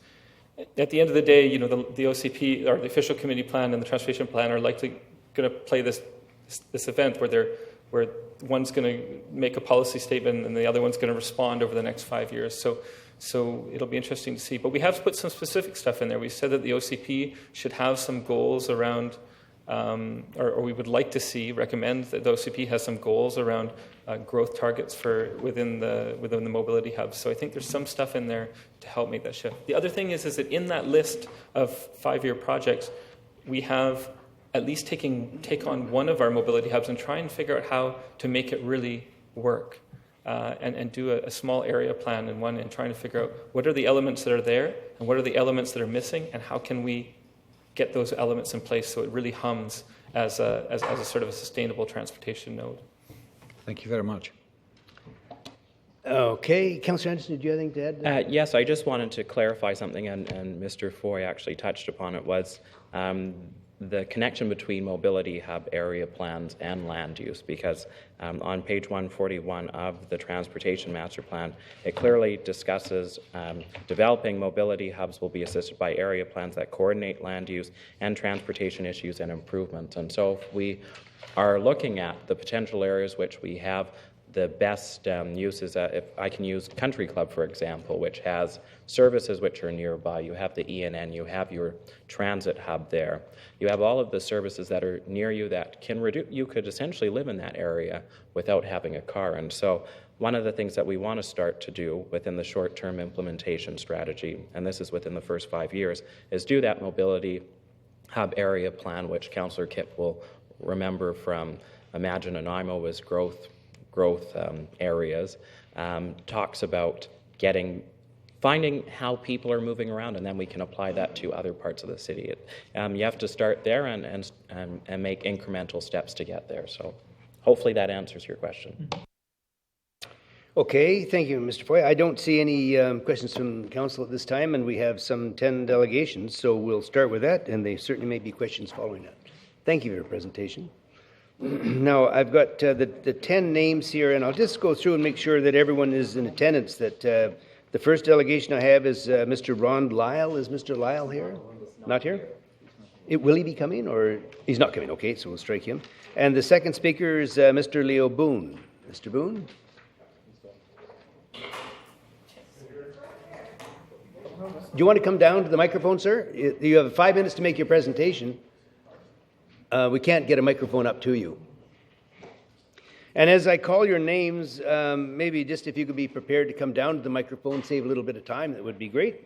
At the end of the day, the OCP, or the official community plan and the transportation plan, are likely going to play this event where one's going to make a policy statement and the other one's going to respond over the next 5 years. So it'll be interesting to see. But we have put some specific stuff in there. We said that the OCP should have some goals around, or we would like to recommend that the OCP has some goals around growth targets within the mobility hubs. So I think there's some stuff in there to help make that shift. The other thing is that in that list of 5-year projects, we have at least take on one of our mobility hubs and try and figure out how to make it really work. And do a small area plan in one, and trying to figure out what are the elements that are there and what are the elements that are missing, and how can we get those elements in place so it really hums as a sort of a sustainable transportation node. Thank you very much. Okay, Councillor Anderson, did you have anything to add? Yes, I just wanted to clarify something, and Mr. Foy actually touched upon it, was the connection between mobility hub area plans and land use, because on page 141 of the Transportation Master Plan, it clearly discusses developing mobility hubs will be assisted by area plans that coordinate land use and transportation issues and improvements. And so if we are looking at the potential areas which we have the best uses, if I can use Country Club, for example, which has services which are nearby. You have the ENN, you have your transit hub there. You have all of the services that are near you that can reduce, you could essentially live in that area without having a car. And so one of the things that we want to start to do within the short-term implementation strategy, and this is within the first 5 years, is do that mobility hub area plan, which Councillor Kipp will remember from Imagine Nanaimo as growth areas, talks about finding how people are moving around, and then we can apply that to other parts of the city. You have to start there and make incremental steps to get there. So hopefully that answers your question. Okay, thank you, Mr. Foy. I don't see any questions from council at this time, and we have some 10 delegations, so we'll start with that, and there certainly may be questions following that. Thank you for your presentation. Now, I've got the 10 names here, and I'll just go through and make sure that everyone is in attendance. That the first delegation I have is Mr. Ron Lyle. Is Mr. Lyle here? Not here? Will he be coming, or he's not coming? Okay, so we'll strike him. And the second speaker is Mr. Leo Boone. Mr. Boone? Do you want to come down to the microphone, sir? You have 5 minutes to make your presentation. We can't get a microphone up to you. And as I call your names, maybe just if you could be prepared to come down to the microphone, save a little bit of time, that would be great.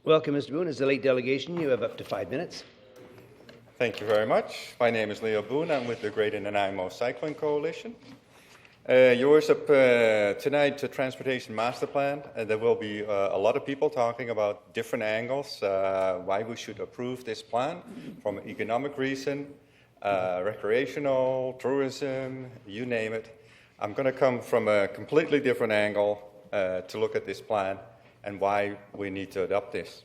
Welcome, Mr. Boone. As a late delegation, you have up to 5 minutes. Thank you very much. My name is Leo Boone. I'm with the Greater Nanaimo Cycling Coalition. Your Worship, tonight, the Transportation Master Plan, there will be a lot of people talking about different angles, why we should approve this plan from an economic reason, recreational, tourism, you name it. I'm going to come from a completely different angle to look at this plan and why we need to adopt this.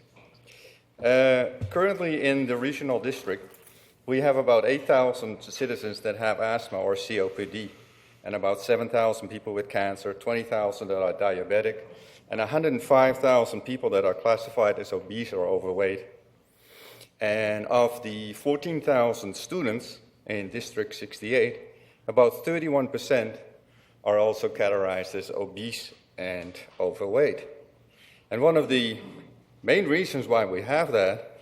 Currently in the regional district, we have about 8,000 citizens that have asthma or COPD, and about 7,000 people with cancer, 20,000 that are diabetic, and 105,000 people that are classified as obese or overweight. And of the 14,000 students in District 68, about 31% are also categorized as obese and overweight. And one of the main reasons why we have that,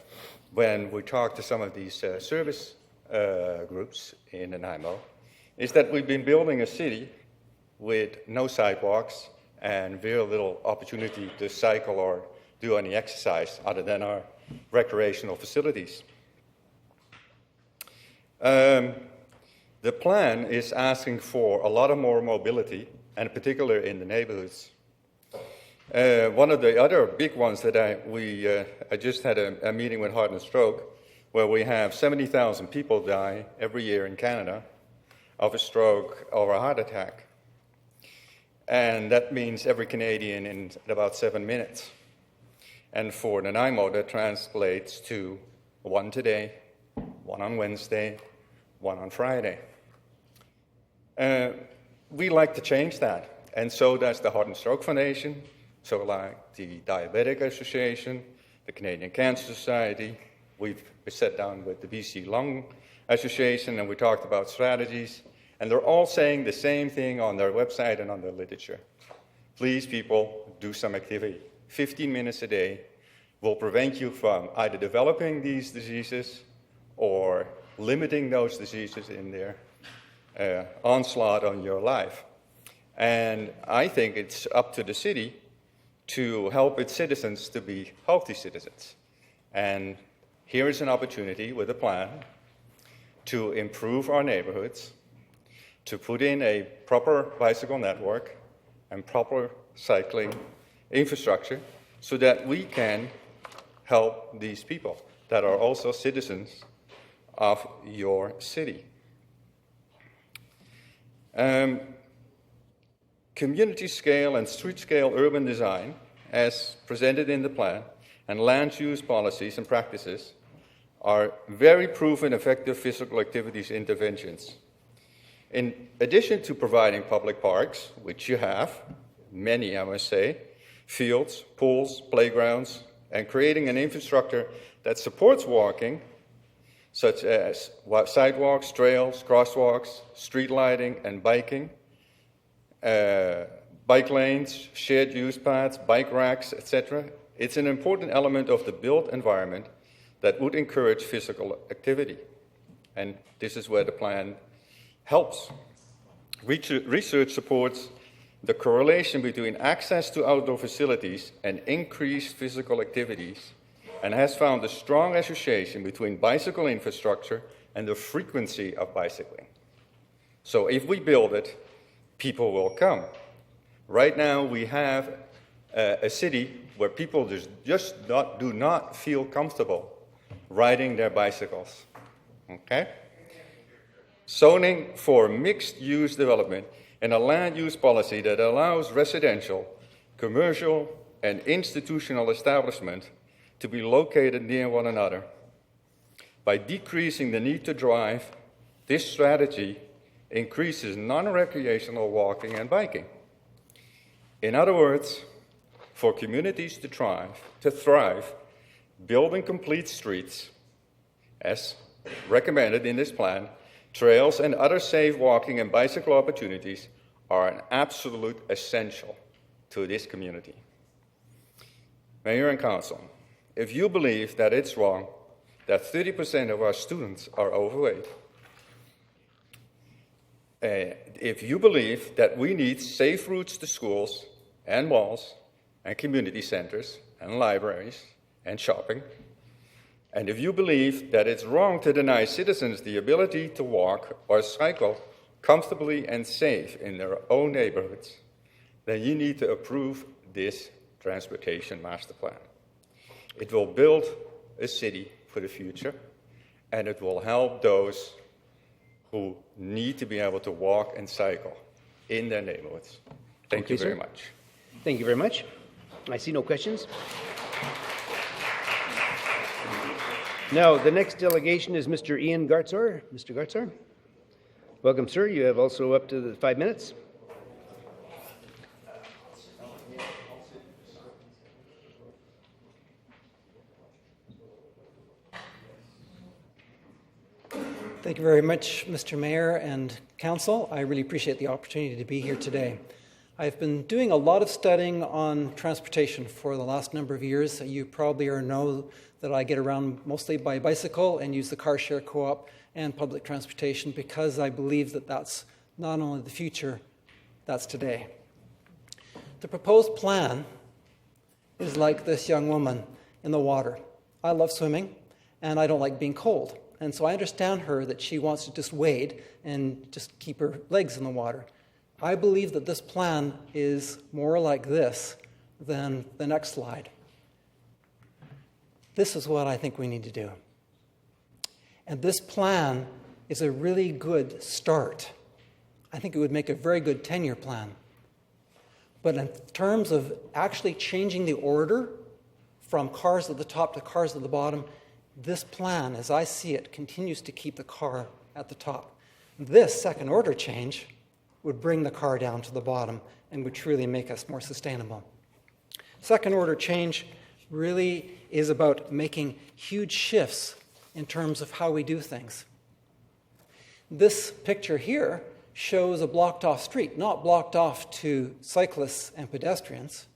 when we talk to some of these service groups in Nanaimo, is that we've been building a city with no sidewalks and very little opportunity to cycle or do any exercise other than our recreational facilities. The plan is asking for a lot of more mobility, and in particular in the neighborhoods. One of the other big ones that I just had a meeting with Heart and Stroke, where we have 70,000 people die every year in Canada of a stroke or a heart attack. And that means every Canadian in about 7 minutes. And for Nanaimo, that translates to 1 today, 1 on Wednesday, 1 on Friday. We like to change that, and so does the Heart and Stroke Foundation, so like the Diabetic Association, the Canadian Cancer Society. We've sat down with the BC Lung Association, and we talked about strategies, and they're all saying the same thing on their website and on their literature. Please, people, do some activity. 15 minutes a day will prevent you from either developing these diseases or limiting those diseases in their onslaught on your life. And I think it's up to the city to help its citizens to be healthy citizens. And here is an opportunity with a plan to improve our neighborhoods, to put in a proper bicycle network and proper cycling infrastructure so that we can help these people that are also citizens of your city. Community scale and street scale urban design, as presented in the plan, and land use policies and practices are very proven effective physical activities interventions. In addition to providing public parks, which you have, many I must say, fields, pools, playgrounds, and creating an infrastructure that supports walking, such as sidewalks, trails, crosswalks, street lighting, and biking, bike lanes, shared use paths, bike racks, etc. It's an important element of the built environment that would encourage physical activity. And this is where the plan helps. Research supports the correlation between access to outdoor facilities and increased physical activities, and has found a strong association between bicycle infrastructure and the frequency of bicycling. So if we build it, people will come. Right now we have a city where people just do not feel comfortable riding their bicycles. Okay? Zoning for mixed-use development and a land use policy that allows residential, commercial, and institutional establishment to be located near one another. By decreasing the need to drive, this strategy increases non-recreational walking and biking. In other words, for communities to thrive, building complete streets, as recommended in this plan, trails and other safe walking and bicycle opportunities are an absolute essential to this community. Mayor and Council, if you believe that it's wrong that 30% of our students are overweight, if you believe that we need safe routes to schools and malls and community centers and libraries and shopping, and if you believe that it's wrong to deny citizens the ability to walk or cycle comfortably and safe in their own neighborhoods, then you need to approve this transportation master plan. It will build a city for the future, and it will help those who need to be able to walk and cycle in their neighborhoods. Thank you very much. Thank you very much. I see no questions. Now, the next delegation is Mr. Ian Gartzor. Mr. Gartzor. Welcome, sir. You have also up to the 5 minutes. Thank you very much, Mr. Mayor and Council. I really appreciate the opportunity to be here today. I've been doing a lot of studying on transportation for the last number of years. You probably know that I get around mostly by bicycle and use the car share co-op and public transportation because I believe that that's not only the future, that's today. The proposed plan is like this young woman in the water. I love swimming, and I don't like being cold. And so I understand her that she wants to just wade and just keep her legs in the water. I believe that this plan is more like this than the next slide. This is what I think we need to do. And this plan is a really good start. I think it would make a very good 10-year plan. But in terms of actually changing the order from cars at the top to cars at the bottom, this plan, as I see it, continues to keep the car at the top. This second order change would bring the car down to the bottom and would truly make us more sustainable. Second order change really is about making huge shifts in terms of how we do things. This picture here shows a blocked off street, not blocked off to cyclists and pedestrians,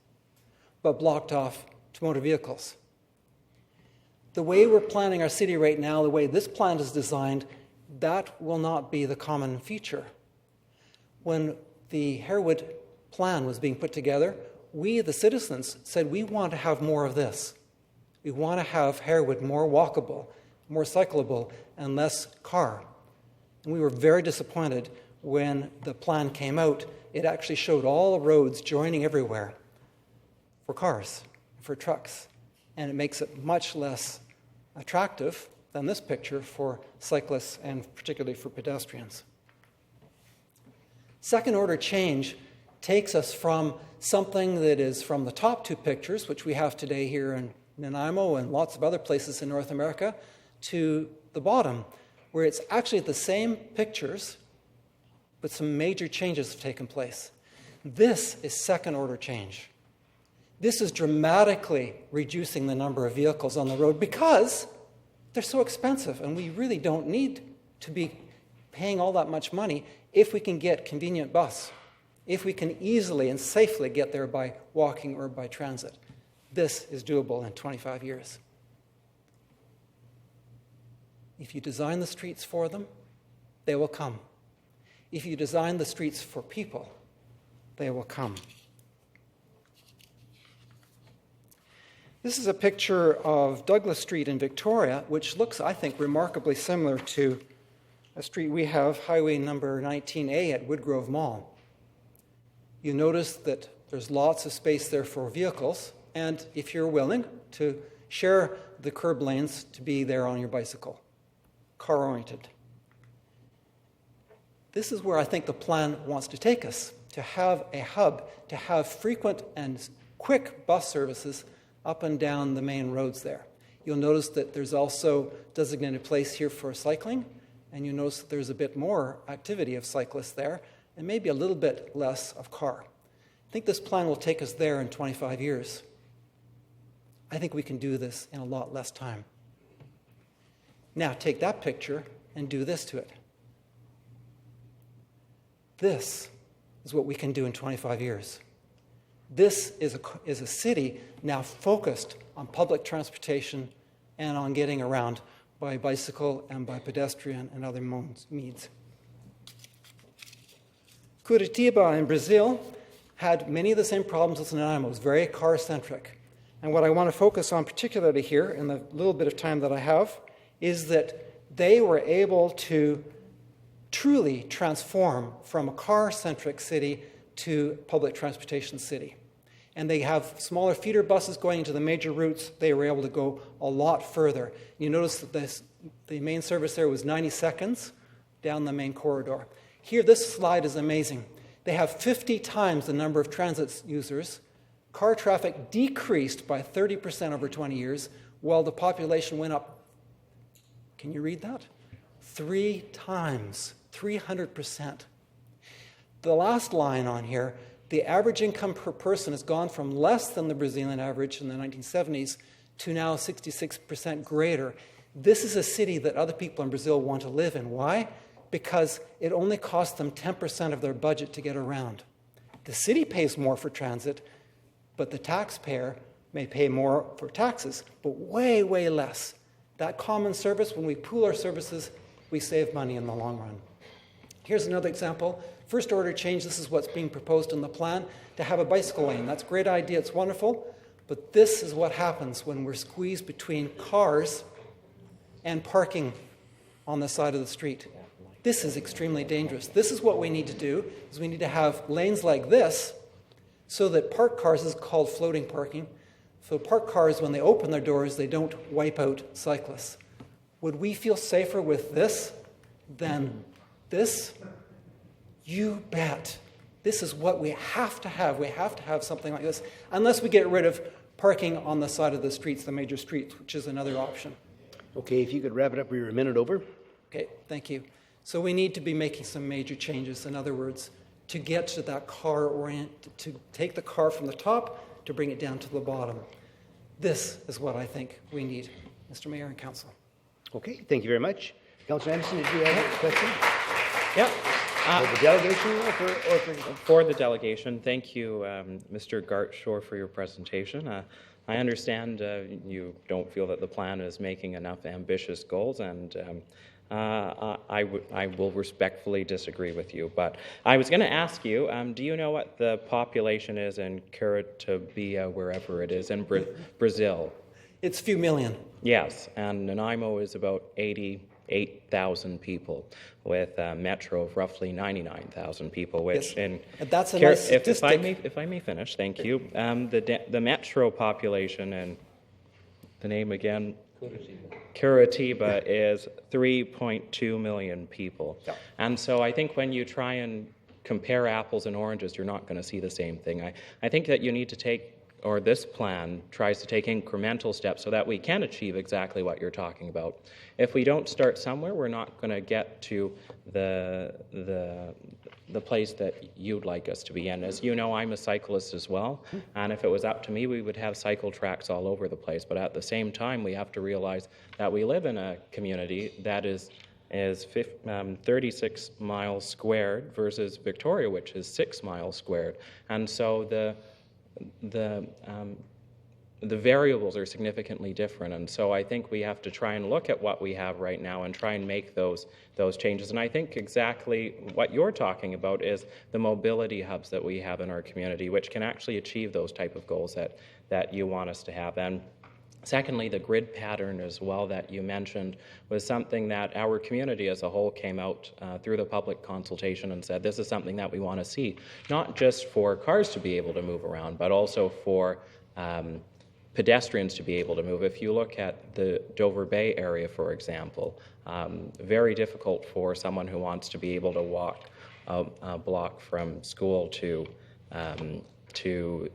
but blocked off to motor vehicles. The way we're planning our city right now, the way this plan is designed, that will not be the common feature. When the Harewood plan was being put together, we, the citizens, said we want to have more of this. We want to have Harewood more walkable, more cyclable, and less car. And we were very disappointed when the plan came out. It actually showed all the roads joining everywhere for cars, for trucks, and it makes it much less attractive than this picture for cyclists and particularly for pedestrians. Second order change takes us from something that is from the top two pictures, which we have today here in Nanaimo and lots of other places in North America, to the bottom, where it's actually the same pictures, but some major changes have taken place. This is second order change. This is dramatically reducing the number of vehicles on the road because they're so expensive, and we really don't need to be paying all that much money if we can get convenient bus, if we can easily and safely get there by walking or by transit. This is doable in 25 years. If you design the streets for them, they will come. If you design the streets for people, they will come. This is a picture of Douglas Street in Victoria, which looks, I think, remarkably similar to a street we have, highway number 19A at Woodgrove Mall. You notice that there's lots of space there for vehicles, and if you're willing to share the curb lanes to be there on your bicycle, car-oriented. This is where I think the plan wants to take us, to have a hub, to have frequent and quick bus services up and down the main roads there. You'll notice that there's also designated place here for cycling, and you notice that there's a bit more activity of cyclists there, and maybe a little bit less of car. I think this plan will take us there in 25 years. I think we can do this in a lot less time. Now take that picture and do this to it. This is what we can do in 25 years. This is a city now focused on public transportation and on getting around by bicycle and by pedestrian and other means. Curitiba in Brazil had many of the same problems as Nanaimo. It was very car-centric. And what I want to focus on particularly here in the little bit of time that I have is that they were able to truly transform from a car-centric city to public transportation city. And they have smaller feeder buses going into the major routes. They were able to go a lot further. You notice that the main service there was 90 seconds down the main corridor. Here, this slide is amazing. They have 50 times the number of transit users. Car traffic decreased by 30% over 20 years, while the population went up. Can you read that? 3 times, 300%. The last line on here, the average income per person has gone from less than the Brazilian average in the 1970s to now 66% greater. This is a city that other people in Brazil want to live in. Why? Because it only costs them 10% of their budget to get around. The city pays more for transit, but the taxpayer may pay more for taxes, but way, way less. That common service, when we pool our services, we save money in the long run. Here's another example. First order change, this is what's being proposed in the plan, to have a bicycle lane. That's a great idea, it's wonderful, but this is what happens when we're squeezed between cars and parking on the side of the street. This is extremely dangerous. This is what we need to do, is we need to have lanes like this so that parked cars is called floating parking. So parked cars, when they open their doors, they don't wipe out cyclists. Would we feel safer with this than this? You bet. This is what we have to have. We have to have something like this, unless we get rid of parking on the side of the streets, the major streets, which is another option. Okay, if you could wrap it up, we're a minute over. Okay, thank you. So we need to be making some major changes. In other words, to get to that car to take the car from the top to bring it down to the bottom. This is what I think we need, Mr. Mayor and Council. Okay, thank you very much. Councillor Anderson, did you have a question? Yeah. For the delegation or for For the delegation, thank you, Mr. Gartshore, for your presentation. I understand you don't feel that the plan is making enough ambitious goals, and I will respectfully disagree with you. But I was going to ask you, do you know what the population is in Curitiba, wherever it is, in Brazil? It's a few million. Yes, and Nanaimo is about 88,000 people, with a metro of roughly 99,000 people, which yes. That's a nice statistic. If I may finish, thank you. The metro population, and the name again, Curitiba, is 3.2 million people. Yeah. And so I think when you try and compare apples and oranges, you're not going to see the same thing. I think that you need to take, or this plan tries to take incremental steps so that we can achieve exactly what you're talking about. If we don't start somewhere, we're not going to get to the place that you'd like us to be in. As you know, I'm a cyclist as well, and if it was up to me, we would have cycle tracks all over the place. But at the same time, we have to realize that we live in a community that is 36 miles squared versus Victoria, which is 6 miles squared. And so the variables are significantly different, and so I think we have to try and look at what we have right now and try and make those changes. And I think exactly what you're talking about is the mobility hubs that we have in our community, which can actually achieve those type of goals that you want us to have. And secondly, the grid pattern as well that you mentioned was something that our community as a whole came out through the public consultation and said this is something that we want to see, not just for cars to be able to move around, but also for pedestrians to be able to move. If you look at the Dover Bay area, for example, very difficult for someone who wants to be able to walk a block from school to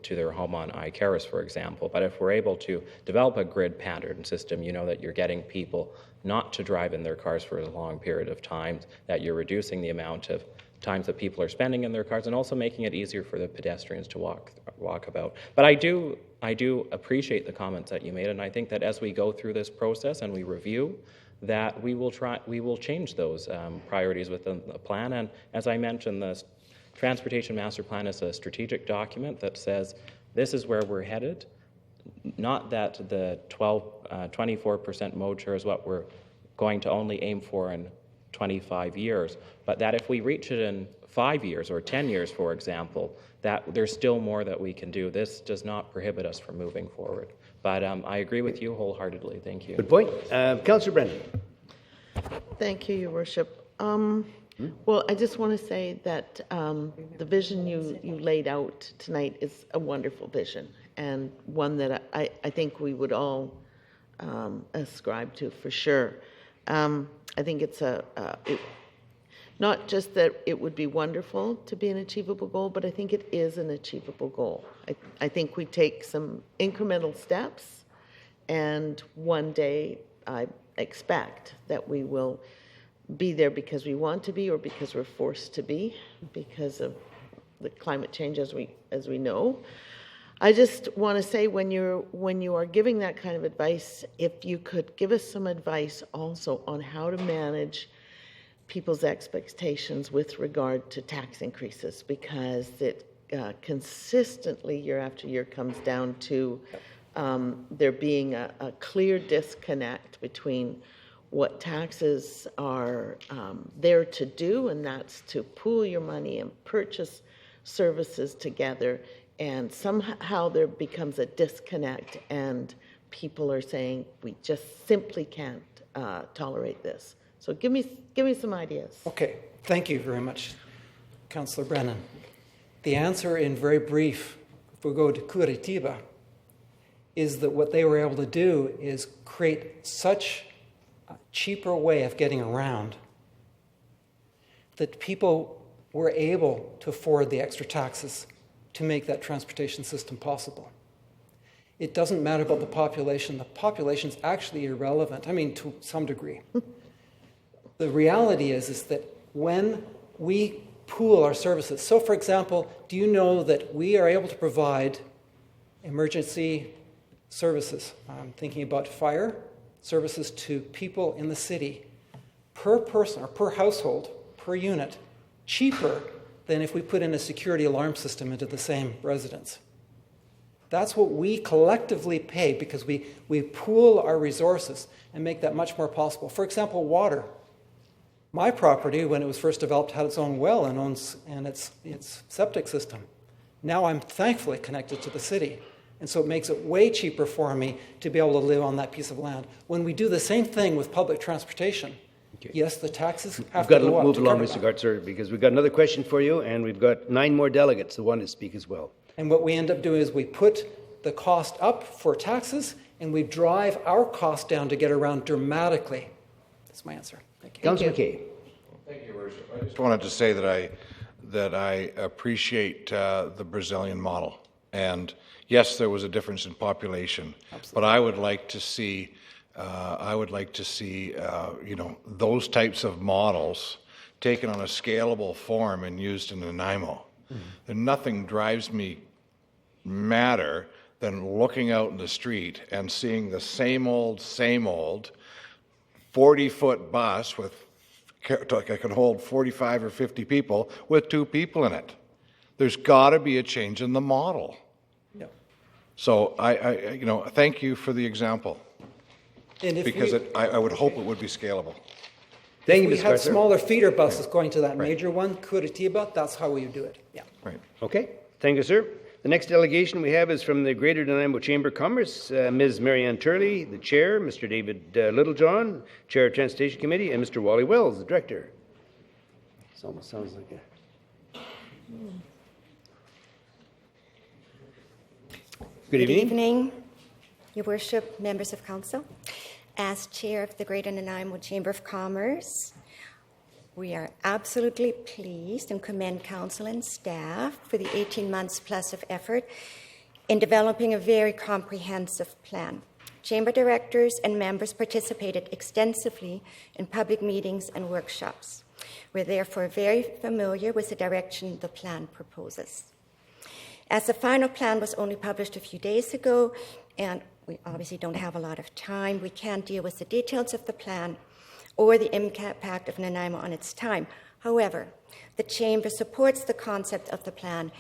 their home on Icarus, for example. But if we're able to develop a grid pattern system, you know that you're getting people not to drive in their cars for a long period of time, that you're reducing the amount of times that people are spending in their cars, and also making it easier for the pedestrians to walk about. But I do appreciate the comments that you made, and I think that as we go through this process and we review, that we will change those priorities within the plan. And as I mentioned, the Transportation Master Plan is a strategic document that says this is where we're headed, not that the 24% mode share is what we're going to only aim for in 25 years, but that if we reach it in 5 years or 10 years, for example, that there's still more that we can do. This does not prohibit us from moving forward. But I agree with you wholeheartedly. Thank you. Good point. Councillor Brennan. Thank you, Your Worship. Well, I just want to say that the vision you laid out tonight is a wonderful vision, and one that I think we would all ascribe to for sure. I think it's not just that it would be wonderful to be an achievable goal, but I think it is an achievable goal. I think we take some incremental steps, and one day I expect that we will be there because we want to be, or because we're forced to be because of the climate change as we know. I just want to say, when you are giving that kind of advice, if you could give us some advice also on how to manage people's expectations with regard to tax increases, because consistently, year after year, comes down to there being a clear disconnect between what taxes are there to do, and that's to pool your money and purchase services together, and somehow there becomes a disconnect, and people are saying, we just simply can't tolerate this. So give me some ideas. Okay, thank you very much, Councillor Brennan. The answer in very brief, if we go to Curitiba, is that what they were able to do is create such a cheaper way of getting around that people were able to afford the extra taxes to make that transportation system possible. It doesn't matter about the population. The population's actually irrelevant, I mean, to some degree. The reality is that when we pool our services, so for example, do you know that we are able to provide emergency services? I'm thinking about fire services to people in the city per person or per household, per unit, cheaper than if we put in a security alarm system into the same residence. That's what we collectively pay because we pool our resources and make that much more possible. For example, water. My property, when it was first developed, had its own well and its septic system. Now I'm thankfully connected to the city. And so it makes it way cheaper for me to be able to live on that piece of land. When we do the same thing with public transportation, yes, the taxes have to go up. We've got to move along, Mr. that. Gartzer, because we've got another question for you, and we've got 9 more delegates that want to speak as well. And what we end up doing is we put the cost up for taxes, and we drive our cost down to get around dramatically. That's my answer. Thank you. Councillor McKay. Thank you, Your Worship. I just wanted to say that I appreciate the Brazilian model. And yes, there was a difference in population, but I would like to see, those types of models taken on a scalable form and used in Nanaimo. And nothing drives me madder than looking out in the street and seeing the same old 40-foot bus with I can hold 45 or 50 people with 2 people in it. There's got to be a change in the model. Yeah. So I thank you for the example, And because I would hope it would be scalable. Thank you, we Mr. had Gartzer. smaller feeder buses going to that major one, Curitiba, that's how we would do it. Yeah. Right. Okay, thank you, sir. The next delegation we have is from the Greater Nanaimo Chamber of Commerce, Ms. Marianne Turley, the chair, Mr. David Littlejohn, chair of Transportation Committee, and Mr. Wally Wells, the director. This almost sounds like a... Good evening. Good evening, Your Worship, members of council. As chair of the Greater Nanaimo Chamber of Commerce, we are absolutely pleased and commend council and staff for the 18 months plus of effort in developing a very comprehensive plan. Chamber directors and members participated extensively in public meetings and workshops. We're therefore very familiar with the direction the plan proposes. As the final plan was only published a few days ago, and we obviously don't have a lot of time, we can't deal with the details of the plan or the impact of Nanaimo on its time. However, the Chamber supports the concept of the plan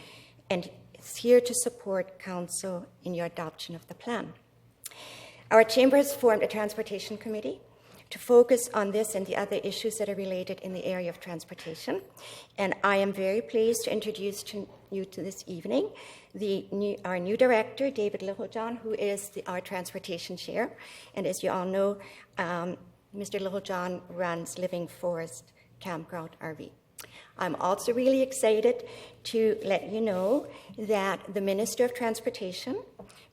and is here to support Council in your adoption of the plan. Our Chamber has formed a Transportation Committee to focus on this and the other issues that are related in the area of transportation. And I am very pleased to introduce you to this evening our new director, David Littlejohn, who is our transportation chair. And as you all know, Mr. Littlejohn runs Living Forest Campground RV. I'm also really excited to let you know that the Minister of Transportation,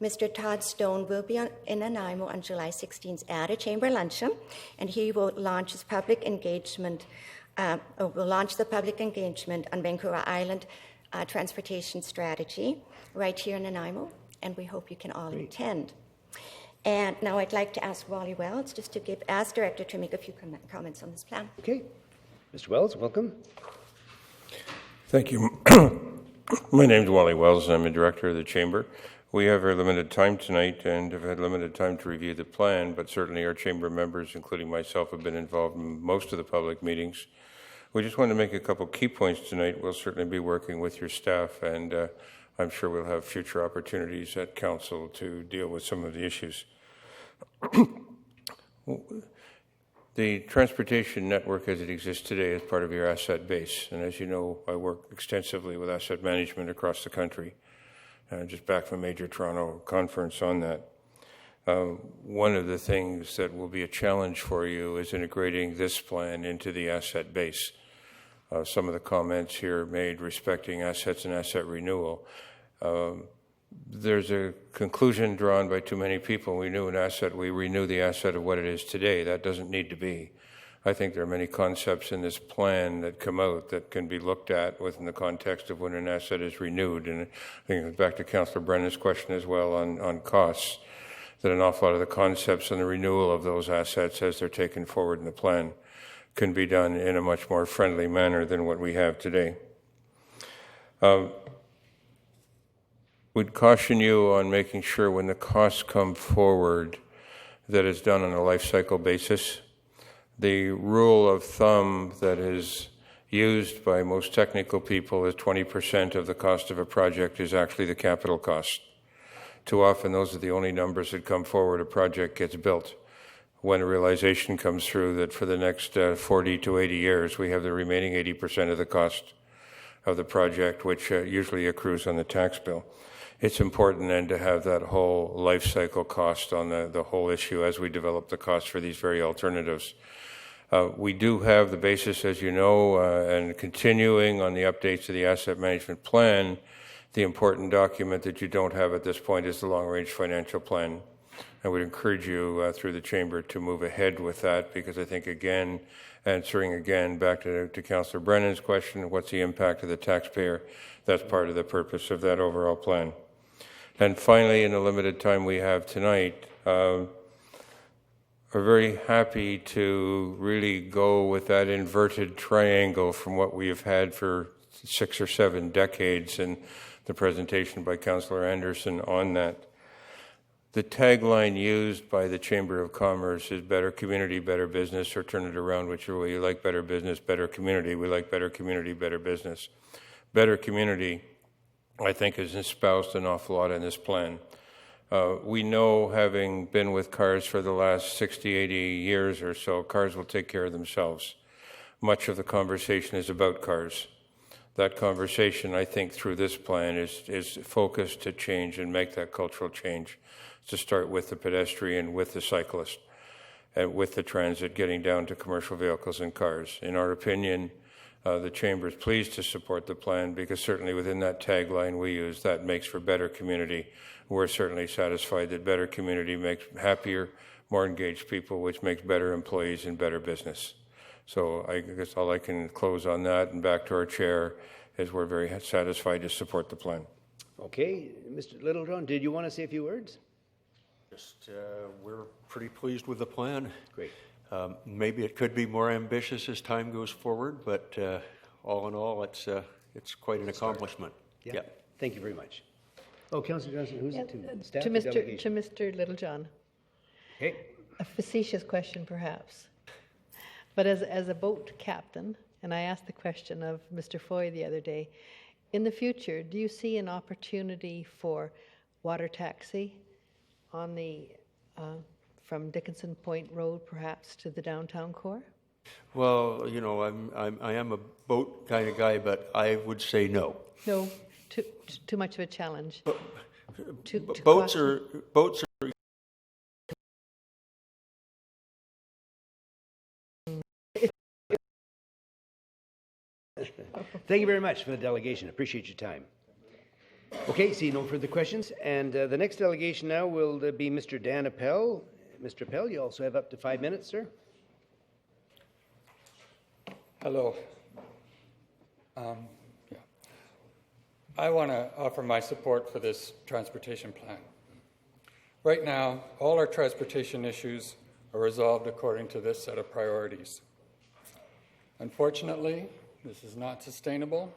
Mr. Todd Stone, will be in Nanaimo on July 16th at a chamber luncheon, and he will launch his public engagement, will launch the public engagement on Vancouver Island transportation strategy right here in Nanaimo, and we hope you can all attend. And now I'd like to ask Wally Wells, just to give, as director, to make a few comments on this plan. Okay. Mr. Wells, welcome. Thank you. My name is Wally Wells. I'm a director of the Chamber. We have very limited time tonight and have had limited time to review the plan, but certainly our Chamber members, including myself, have been involved in most of the public meetings. We just wanted to make a couple key points tonight. We'll certainly be working with your staff, and I'm sure we'll have future opportunities at Council to deal with some of the issues. The transportation network as it exists today is part of your asset base. And as you know, I work extensively with asset management across the country. Just back from a major Toronto conference on that. One of the things that will be a challenge for you is integrating this plan into the asset base. Some of the comments here made respecting assets and asset renewal. There's a conclusion drawn by too many people. We renew the asset of what it is today. That doesn't need to be. I think there are many concepts in this plan that come out that can be looked at within the context of when an asset is renewed. And I think it goes back to Councillor Brennan's question as well on costs, that an awful lot of the concepts and the renewal of those assets as they're taken forward in the plan can be done in a much more friendly manner than what we have today. We'd caution you on making sure when the costs come forward that it's done on a life cycle basis. The rule of thumb that is used by most technical people is 20% of the cost of a project is actually the capital cost. Too often those are the only numbers that come forward. A project gets built. When a realization comes through that for the next 40 to 80 years we have the remaining 80% of the cost of the project, which usually accrues on the tax bill. It's important then to have that whole life cycle cost on the whole issue as we develop the cost for these very alternatives. We do have the basis, as you know, and continuing on the updates to the asset management plan. The important document that you don't have at this point is the long-range financial plan. I would encourage you through the Chamber to move ahead with that, because I think, again, answering again back to Councillor Brennan's question, what's the impact of the taxpayer? That's part of the purpose of that overall plan. And finally, in the limited time we have tonight, we're very happy to really go with that inverted triangle from what we have had for 6 or 7 decades, and the presentation by Councillor Anderson on that. The tagline used by the Chamber of Commerce is better community, better business, or turn it around, whichever way you like, better business, better community. We like better community, better business. Better community, I think, is espoused an awful lot in this plan. We know, having been with cars for the last 60, 80 years or so, cars will take care of themselves. Much of the conversation is about cars. That conversation, I think, through this plan is focused to change and make that cultural change, to start with the pedestrian, with the cyclist, and with the transit, getting down to commercial vehicles and cars. In our opinion, the Chamber is pleased to support the plan, because certainly within that tagline we use, that makes for better community. We're certainly satisfied that better community makes happier, more engaged people, which makes better employees and better business. So I guess all I can close on that, and back to our chair, is we're very satisfied to support the plan. Okay, Mr. Littlejohn, did you want to say a few words? Just, we're pretty pleased with the plan. Great. Maybe it could be more ambitious as time goes forward, but all in all, it's quite an accomplishment. Yeah. Yeah. Thank you very much. Oh, Councillor Johnson, who's it to? Staff To or delegation? Mr. Littlejohn. Okay. A facetious question, perhaps. But as a boat captain, and I asked the question of Mr. Foy the other day, in the future, do you see an opportunity for water taxi on the from Dickinson Point Road, perhaps, to the downtown core? Well, you know, I am a boat kind of guy, but I would say no. No, too much of a challenge. Boats are. Thank you very much for the delegation. Appreciate your time. Okay, see no further questions. And the next delegation now will be Mr. Dan Appel. Mr. Appel, you also have up to 5 minutes, sir. Hello. I want to offer my support for this transportation plan. Right now, all our transportation issues are resolved according to this set of priorities. Unfortunately, this is not sustainable.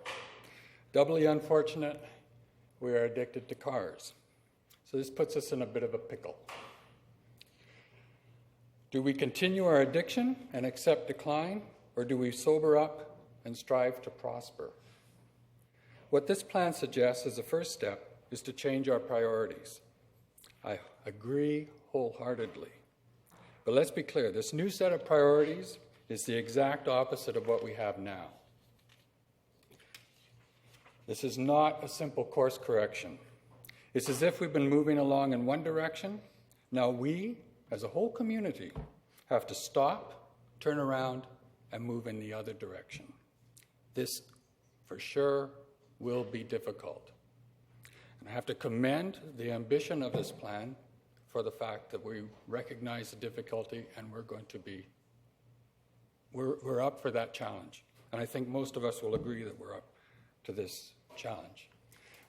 Doubly unfortunate, we are addicted to cars. So this puts us in a bit of a pickle. Do we continue our addiction and accept decline, or do we sober up and strive to prosper. What this plan suggests as a first step is to change our priorities. I agree wholeheartedly. But let's be clear, this new set of priorities is the exact opposite of what we have now. This is not a simple course correction. It's as if we've been moving along in one direction. Now we, as a whole community, have to stop, turn around, and move in the other direction. This, for sure, will be difficult. And I have to commend the ambition of this plan for the fact that we recognize the difficulty and we're up for that challenge. And I think most of us will agree that we're up to this challenge.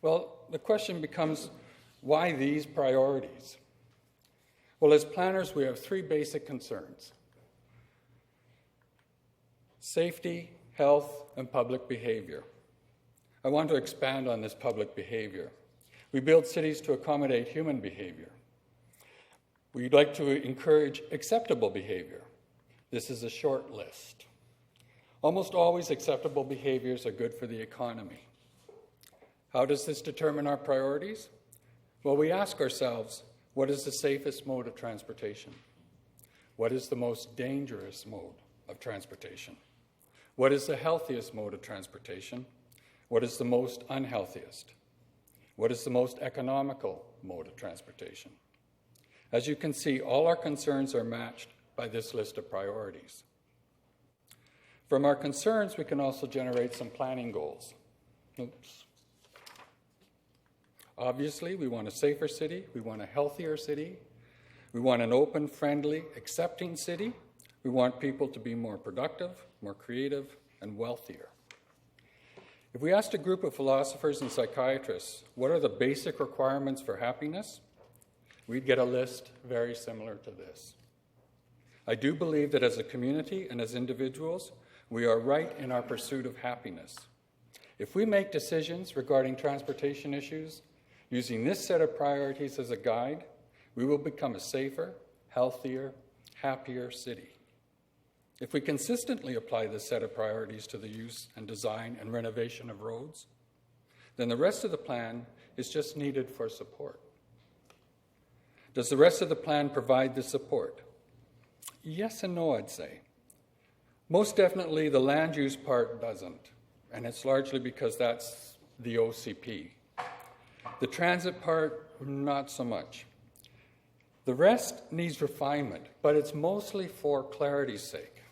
Well, the question becomes, why these priorities? Well, as planners, we have three basic concerns: safety, health, and public behavior. I want to expand on this public behavior. We build cities to accommodate human behavior. We'd like to encourage acceptable behavior. This is a short list. Almost always acceptable behaviors are good for the economy. How does this determine our priorities? Well, we ask ourselves, what is the safest mode of transportation? What is the most dangerous mode of transportation? What is the healthiest mode of transportation? What is the most unhealthiest? What is the most economical mode of transportation? As you can see, all our concerns are matched by this list of priorities. From our concerns, we can also generate some planning goals. Oops. Obviously, we want a safer city, we want a healthier city, we want an open, friendly, accepting city, we want people to be more productive, more creative, and wealthier. If we asked a group of philosophers and psychiatrists, what are the basic requirements for happiness? We'd get a list very similar to this. I do believe that as a community and as individuals, we are right in our pursuit of happiness. If we make decisions regarding transportation issues, using this set of priorities as a guide, we will become a safer, healthier, happier city. If we consistently apply this set of priorities to the use and design and renovation of roads, then the rest of the plan is just needed for support. Does the rest of the plan provide the support? Yes and no, I'd say. Most definitely, the land use part doesn't, and it's largely because that's the OCP. The transit part, not so much. The rest needs refinement, but it's mostly for clarity's sake.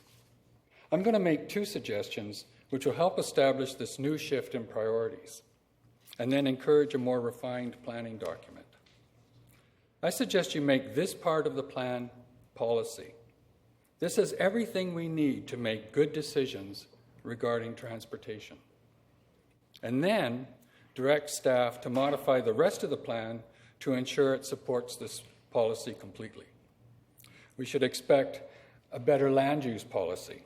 I'm going to make two suggestions which will help establish this new shift in priorities, and then encourage a more refined planning document. I suggest you make this part of the plan policy. This is everything we need to make good decisions regarding transportation. And then direct staff to modify the rest of the plan to ensure it supports this policy completely. We should expect a better land use policy.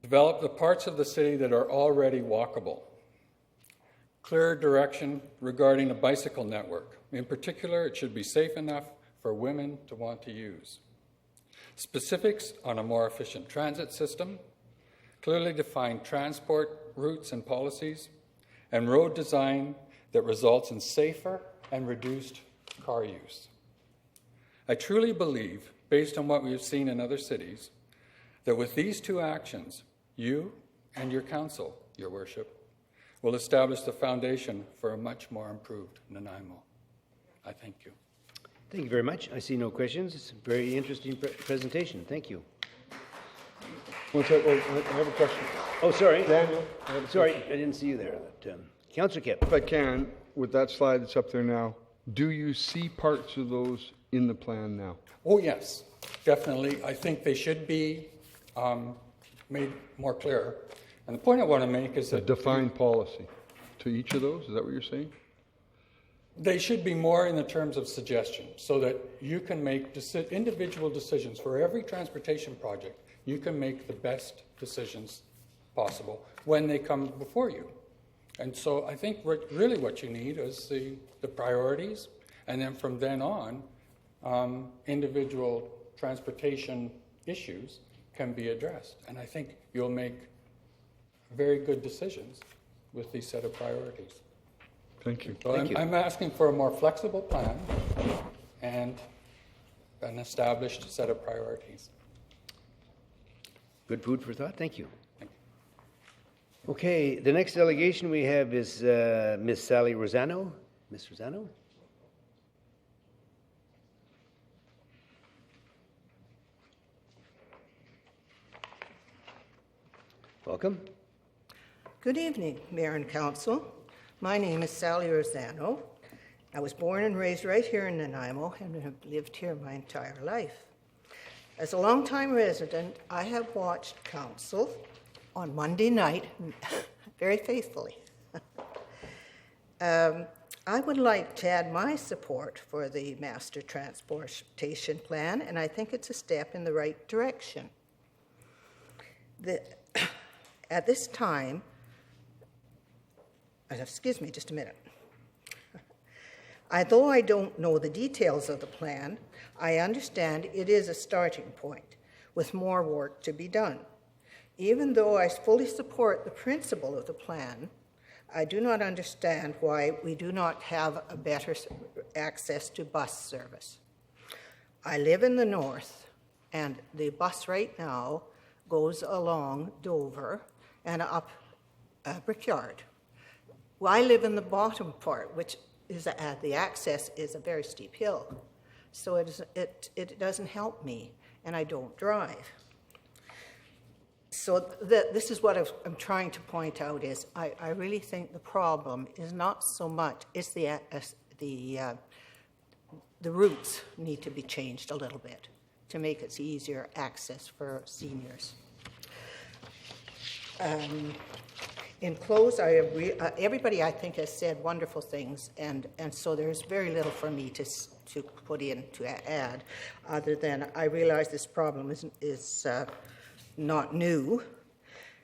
Develop the parts of the city that are already walkable. Clear direction regarding a bicycle network. In particular, it should be safe enough for women to want to use. Specifics on a more efficient transit system, clearly defined transport routes and policies, and road design that results in safer and reduced car use. I truly believe, based on what we have seen in other cities, that with these two actions, you and your council, Your Worship, will establish the foundation for a much more improved Nanaimo. I thank you. Thank you very much. I see no questions. It's a very interesting presentation. Thank you. I have a question. Oh, sorry. Daniel. Sorry, I didn't see you there. Councillor Kipp. If I can, with that slide that's up there now, do you see parts of those in the plan now? Oh, yes, definitely. I think they should be made more clear. And the point I want to make is that... A defined policy to each of those? Is that what you're saying? They should be more in the terms of suggestion, so that you can make individual decisions for every transportation project. You can make the best decisions possible when they come before you. And so I think really what you need is the priorities, and then from then on, individual transportation issues can be addressed. And I think you'll make very good decisions with these set of priorities. Thank you. So I'm asking for a more flexible plan and an established set of priorities. Good food for thought. Thank you. Okay, the next delegation we have is Ms. Sally Rosano. Ms. Rosano? Welcome. Good evening, Mayor and Council. My name is Sally Rosano. I was born and raised right here in Nanaimo and have lived here my entire life. As a longtime resident, I have watched Council on Monday night very faithfully. I would like to add my support for the Master Transportation Plan, and I think it's a step in the right direction. At this time, excuse me just a minute. Although I don't know the details of the plan, I understand it is a starting point with more work to be done. Even though I fully support the principle of the plan, I do not understand why we do not have a better access to bus service. I live in the north, and the bus right now goes along Dover and up Brickyard. Well, I live in the bottom part, which is the access is a very steep hill, so it doesn't help me, and I don't drive. So this is what I'm trying to point out is I really think the problem is not so much, it's the routes need to be changed a little bit to make it easier access for seniors. In close, everybody I think has said wonderful things, and so there's very little for me to put in to add, other than I realize this problem is not new,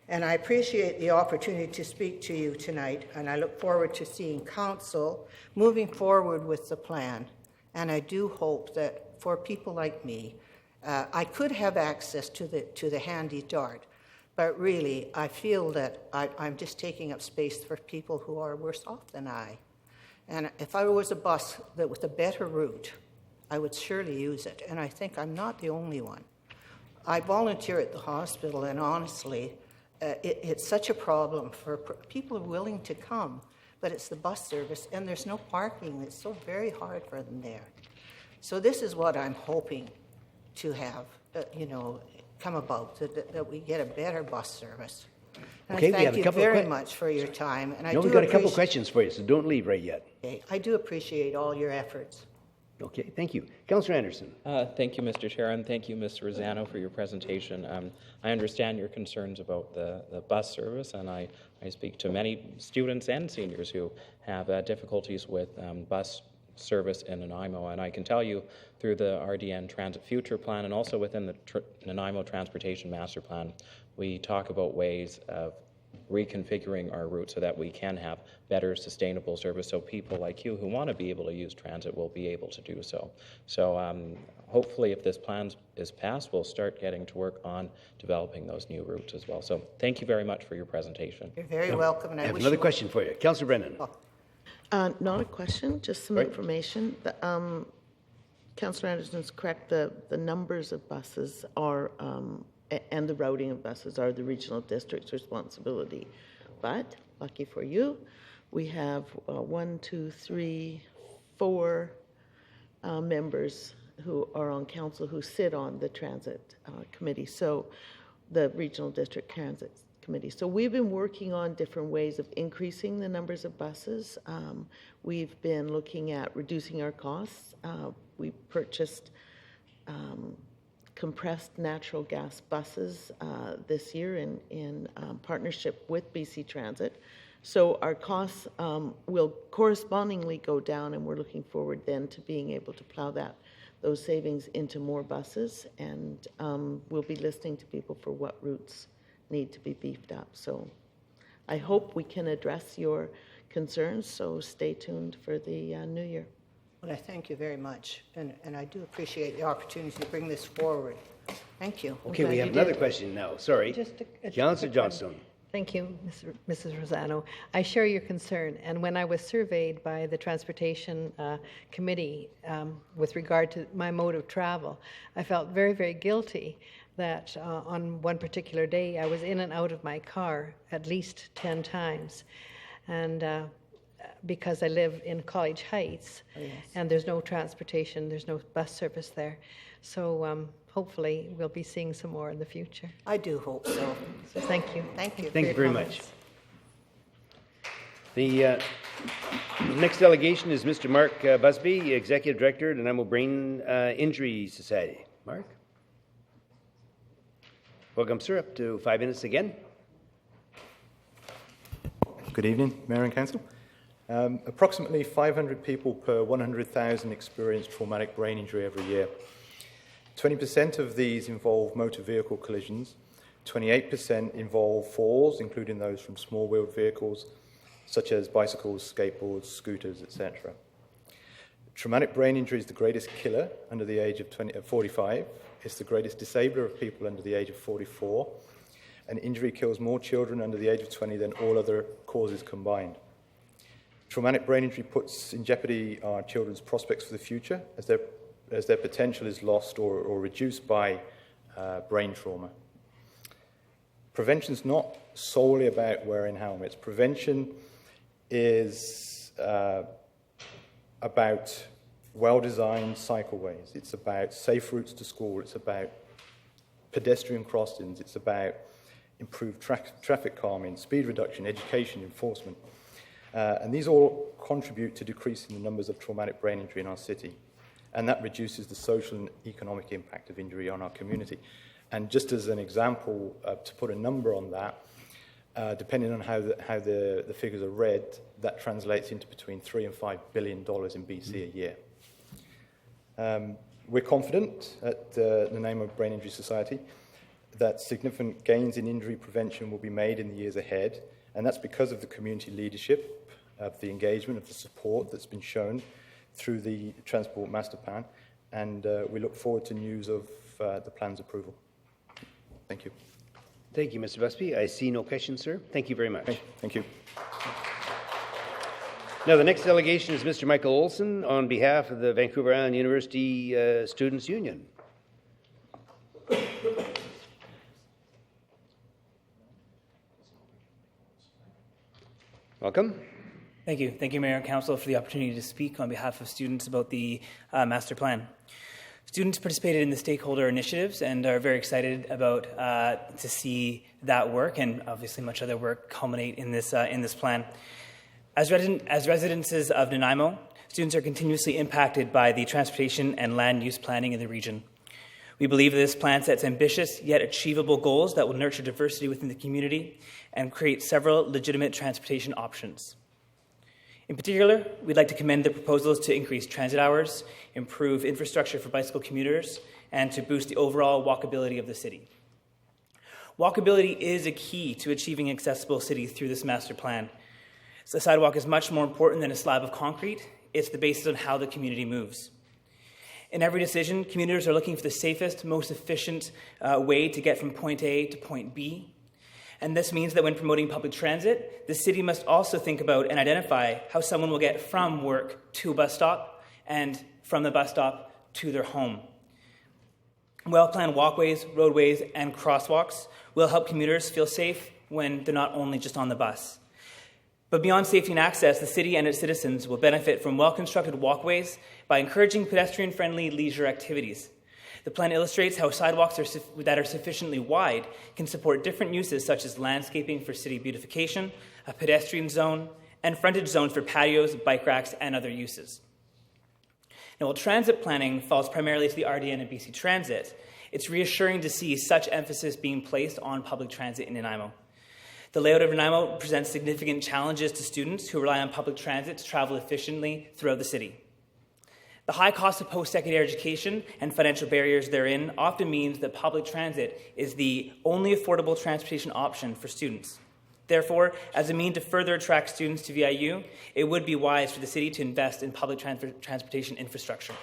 and I appreciate the opportunity to speak to you tonight, and I look forward to seeing Council moving forward with the plan, and I do hope that for people like me, I could have access to the handy DART. But really, I feel that I'm just taking up space for people who are worse off than I. And if I was a bus that with a better route, I would surely use it. And I think I'm not the only one. I volunteer at the hospital, and honestly, it's such a problem for people who are willing to come, but it's the bus service, and there's no parking. It's so very hard for them there. So this is what I'm hoping to have, come about, that we get a better bus service. And Okay, I we have thank a you couple of very much for your time. And We've got a couple of questions for you, so don't leave right yet. Okay, I do appreciate all your efforts. Okay, thank you. Councillor Anderson. Thank you, Mr. Chair, and thank you, Ms. Rosano, for your presentation. I understand your concerns about the bus service, and I speak to many students and seniors who have difficulties with bus service in Nanaimo, and I can tell you through the RDN Transit Future Plan and also within the Nanaimo Transportation Master Plan, we talk about ways of reconfiguring our route so that we can have better sustainable service, so people like you who want to be able to use transit will be able to do so. So hopefully if this plan is passed, we'll start getting to work on developing those new routes as well. So thank you very much for your presentation. You're very welcome. And I have another question for you. Councillor Brennan. Not a question, just some information. Councillor Anderson is correct. The numbers of buses are, and the routing of buses are the regional district's responsibility. But, lucky for you, we have 4 members who are on council who sit on the transit committee, so the regional district transit committee. So we've been working on different ways of increasing the numbers of buses. We've been looking at reducing our costs. We purchased compressed natural gas buses this year in partnership with BC Transit. So our costs will correspondingly go down, and we're looking forward then to being able to plow those savings into more buses, and we'll be listening to people for what routes need to be beefed up. So I hope we can address your concerns, so stay tuned for the new year. Well, I thank you very much, and I do appreciate the opportunity to bring this forward. Thank you. I'm Okay, glad we you have another did. question now. Sorry. Just a Councillor quick one. Johnstone. Thank you, Mrs. Rosano. I share your concern, and when I was surveyed by the Transportation Committee with regard to my mode of travel, I felt very, very guilty that on one particular day I was in and out of my car at least 10 times. And because I live in College Heights, and there's no transportation, there's no bus service there. So hopefully we'll be seeing some more in the future. I do hope so. So thank you. Thank you. Thank you for very your much. comments. The next delegation is Mr. Mark Busby, Executive Director, Nanaimo Brain Injury Society. Mark? Welcome, sir. Up to 5 minutes again. Good evening, Mayor and Council. Approximately 500 people per 100,000 experience traumatic brain injury every year. 20% of these involve motor vehicle collisions, 28% involve falls, including those from small-wheeled vehicles, such as bicycles, skateboards, scooters, etc. Traumatic brain injury is the greatest killer under the age of 45. It's the greatest disabler of people under the age of 44. And injury kills more children under the age of 20 than all other causes combined. Traumatic brain injury puts in jeopardy our children's prospects for the future as their potential is lost or reduced by brain trauma. Prevention is not solely about wearing helmets. Prevention is about well-designed cycleways. It's about safe routes to school. It's about pedestrian crossings. It's about improved traffic calming, speed reduction, education, enforcement. And these all contribute to decreasing the numbers of traumatic brain injury in our city. And that reduces the social and economic impact of injury on our community. And just as an example, to put a number on that, depending on how the figures are read, that translates into between $3 and $5 billion in BC a year. We're confident at the Nanaimo Brain Injury Society that significant gains in injury prevention will be made in the years ahead, and that's because of the community leadership, of the engagement, of the support that's been shown through the Transport Master Plan, and we look forward to news of the plan's approval. Thank you. Thank you, Mr. Busby. I see no questions, sir. Thank you very much. Okay, thank you. Now, the next delegation is Mr. Michael Olson on behalf of the Vancouver Island University Students' Union. Welcome. Thank you. Thank you, Mayor and Council, for the opportunity to speak on behalf of students about the master plan. Students participated in the stakeholder initiatives and are very excited about to see that work and obviously much other work culminate in this plan. As residences of Nanaimo, students are continuously impacted by the transportation and land use planning in the region. We believe this plan sets ambitious yet achievable goals that will nurture diversity within the community and create several legitimate transportation options. In particular, we'd like to commend the proposals to increase transit hours, improve infrastructure for bicycle commuters, and to boost the overall walkability of the city. Walkability is a key to achieving an accessible city through this master plan. So the sidewalk is much more important than a slab of concrete. It's the basis on how the community moves. In every decision, commuters are looking for the safest, most efficient way to get from point A to point B. And this means that when promoting public transit, the city must also think about and identify how someone will get from work to a bus stop and from the bus stop to their home. Well-planned walkways, roadways, and crosswalks will help commuters feel safe when they're not only just on the bus. But beyond safety and access, the city and its citizens will benefit from well-constructed walkways by encouraging pedestrian-friendly leisure activities. The plan illustrates how sidewalks that are sufficiently wide can support different uses such as landscaping for city beautification, a pedestrian zone, and frontage zones for patios, bike racks, and other uses. Now, while transit planning falls primarily to the RDN and BC Transit, it's reassuring to see such emphasis being placed on public transit in Nanaimo. The layout of Nanaimo presents significant challenges to students who rely on public transit to travel efficiently throughout the city. The high cost of post-secondary education and financial barriers therein often means that public transit is the only affordable transportation option for students. Therefore, as a means to further attract students to VIU, it would be wise for the city to invest in public transportation infrastructure.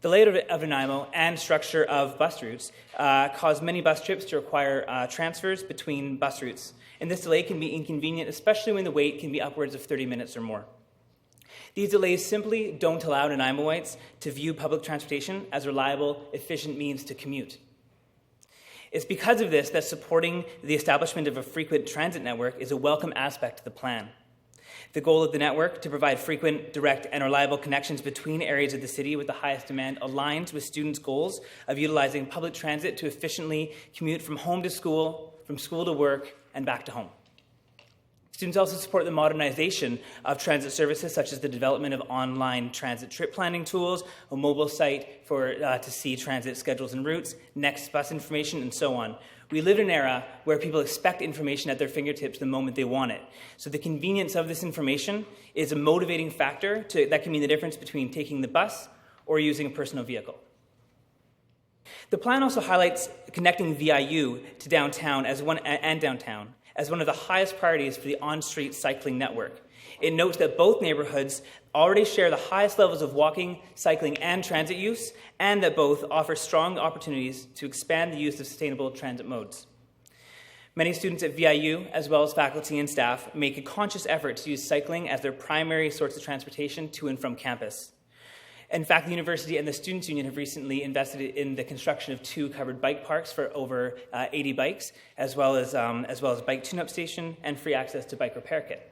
The layout of Nanaimo and structure of bus routes cause many bus trips to require transfers between bus routes, and this delay can be inconvenient, especially when the wait can be upwards of 30 minutes or more. These delays simply don't allow Nanaimoites to view public transportation as a reliable, efficient means to commute. It's because of this that supporting the establishment of a frequent transit network is a welcome aspect of the plan. The goal of the network, to provide frequent, direct, and reliable connections between areas of the city with the highest demand, aligns with students' goals of utilizing public transit to efficiently commute from home to school, from school to work, and back to home. Students also support the modernization of transit services, such as the development of online transit trip planning tools, a mobile site to see transit schedules and routes, next bus information, and so on. We live in an era where people expect information at their fingertips the moment they want it. So the convenience of this information is a motivating factor that can mean the difference between taking the bus or using a personal vehicle. The plan also highlights connecting VIU to downtown and downtown as one of the highest priorities for the on-street cycling network. It notes that both neighborhoods already share the highest levels of walking, cycling, and transit use, and that both offer strong opportunities to expand the use of sustainable transit modes. Many students at VIU, as well as faculty and staff, make a conscious effort to use cycling as their primary source of transportation to and from campus. In fact, the university and the Students' Union have recently invested in the construction of 2 covered bike parks for over 80 bikes, as well as bike tune-up station and free access to bike repair kit.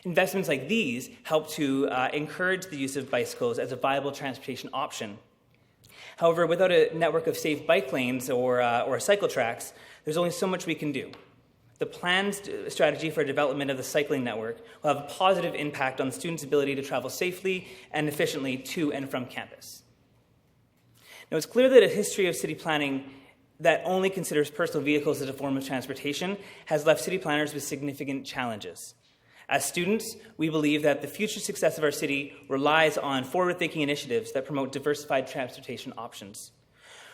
Investments like these help to encourage the use of bicycles as a viable transportation option. However, without a network of safe bike lanes or cycle tracks, there's only so much we can do. The planned strategy for development of the cycling network will have a positive impact on students' ability to travel safely and efficiently to and from campus. Now, it's clear that a history of city planning that only considers personal vehicles as a form of transportation has left city planners with significant challenges. As students, we believe that the future success of our city relies on forward-thinking initiatives that promote diversified transportation options.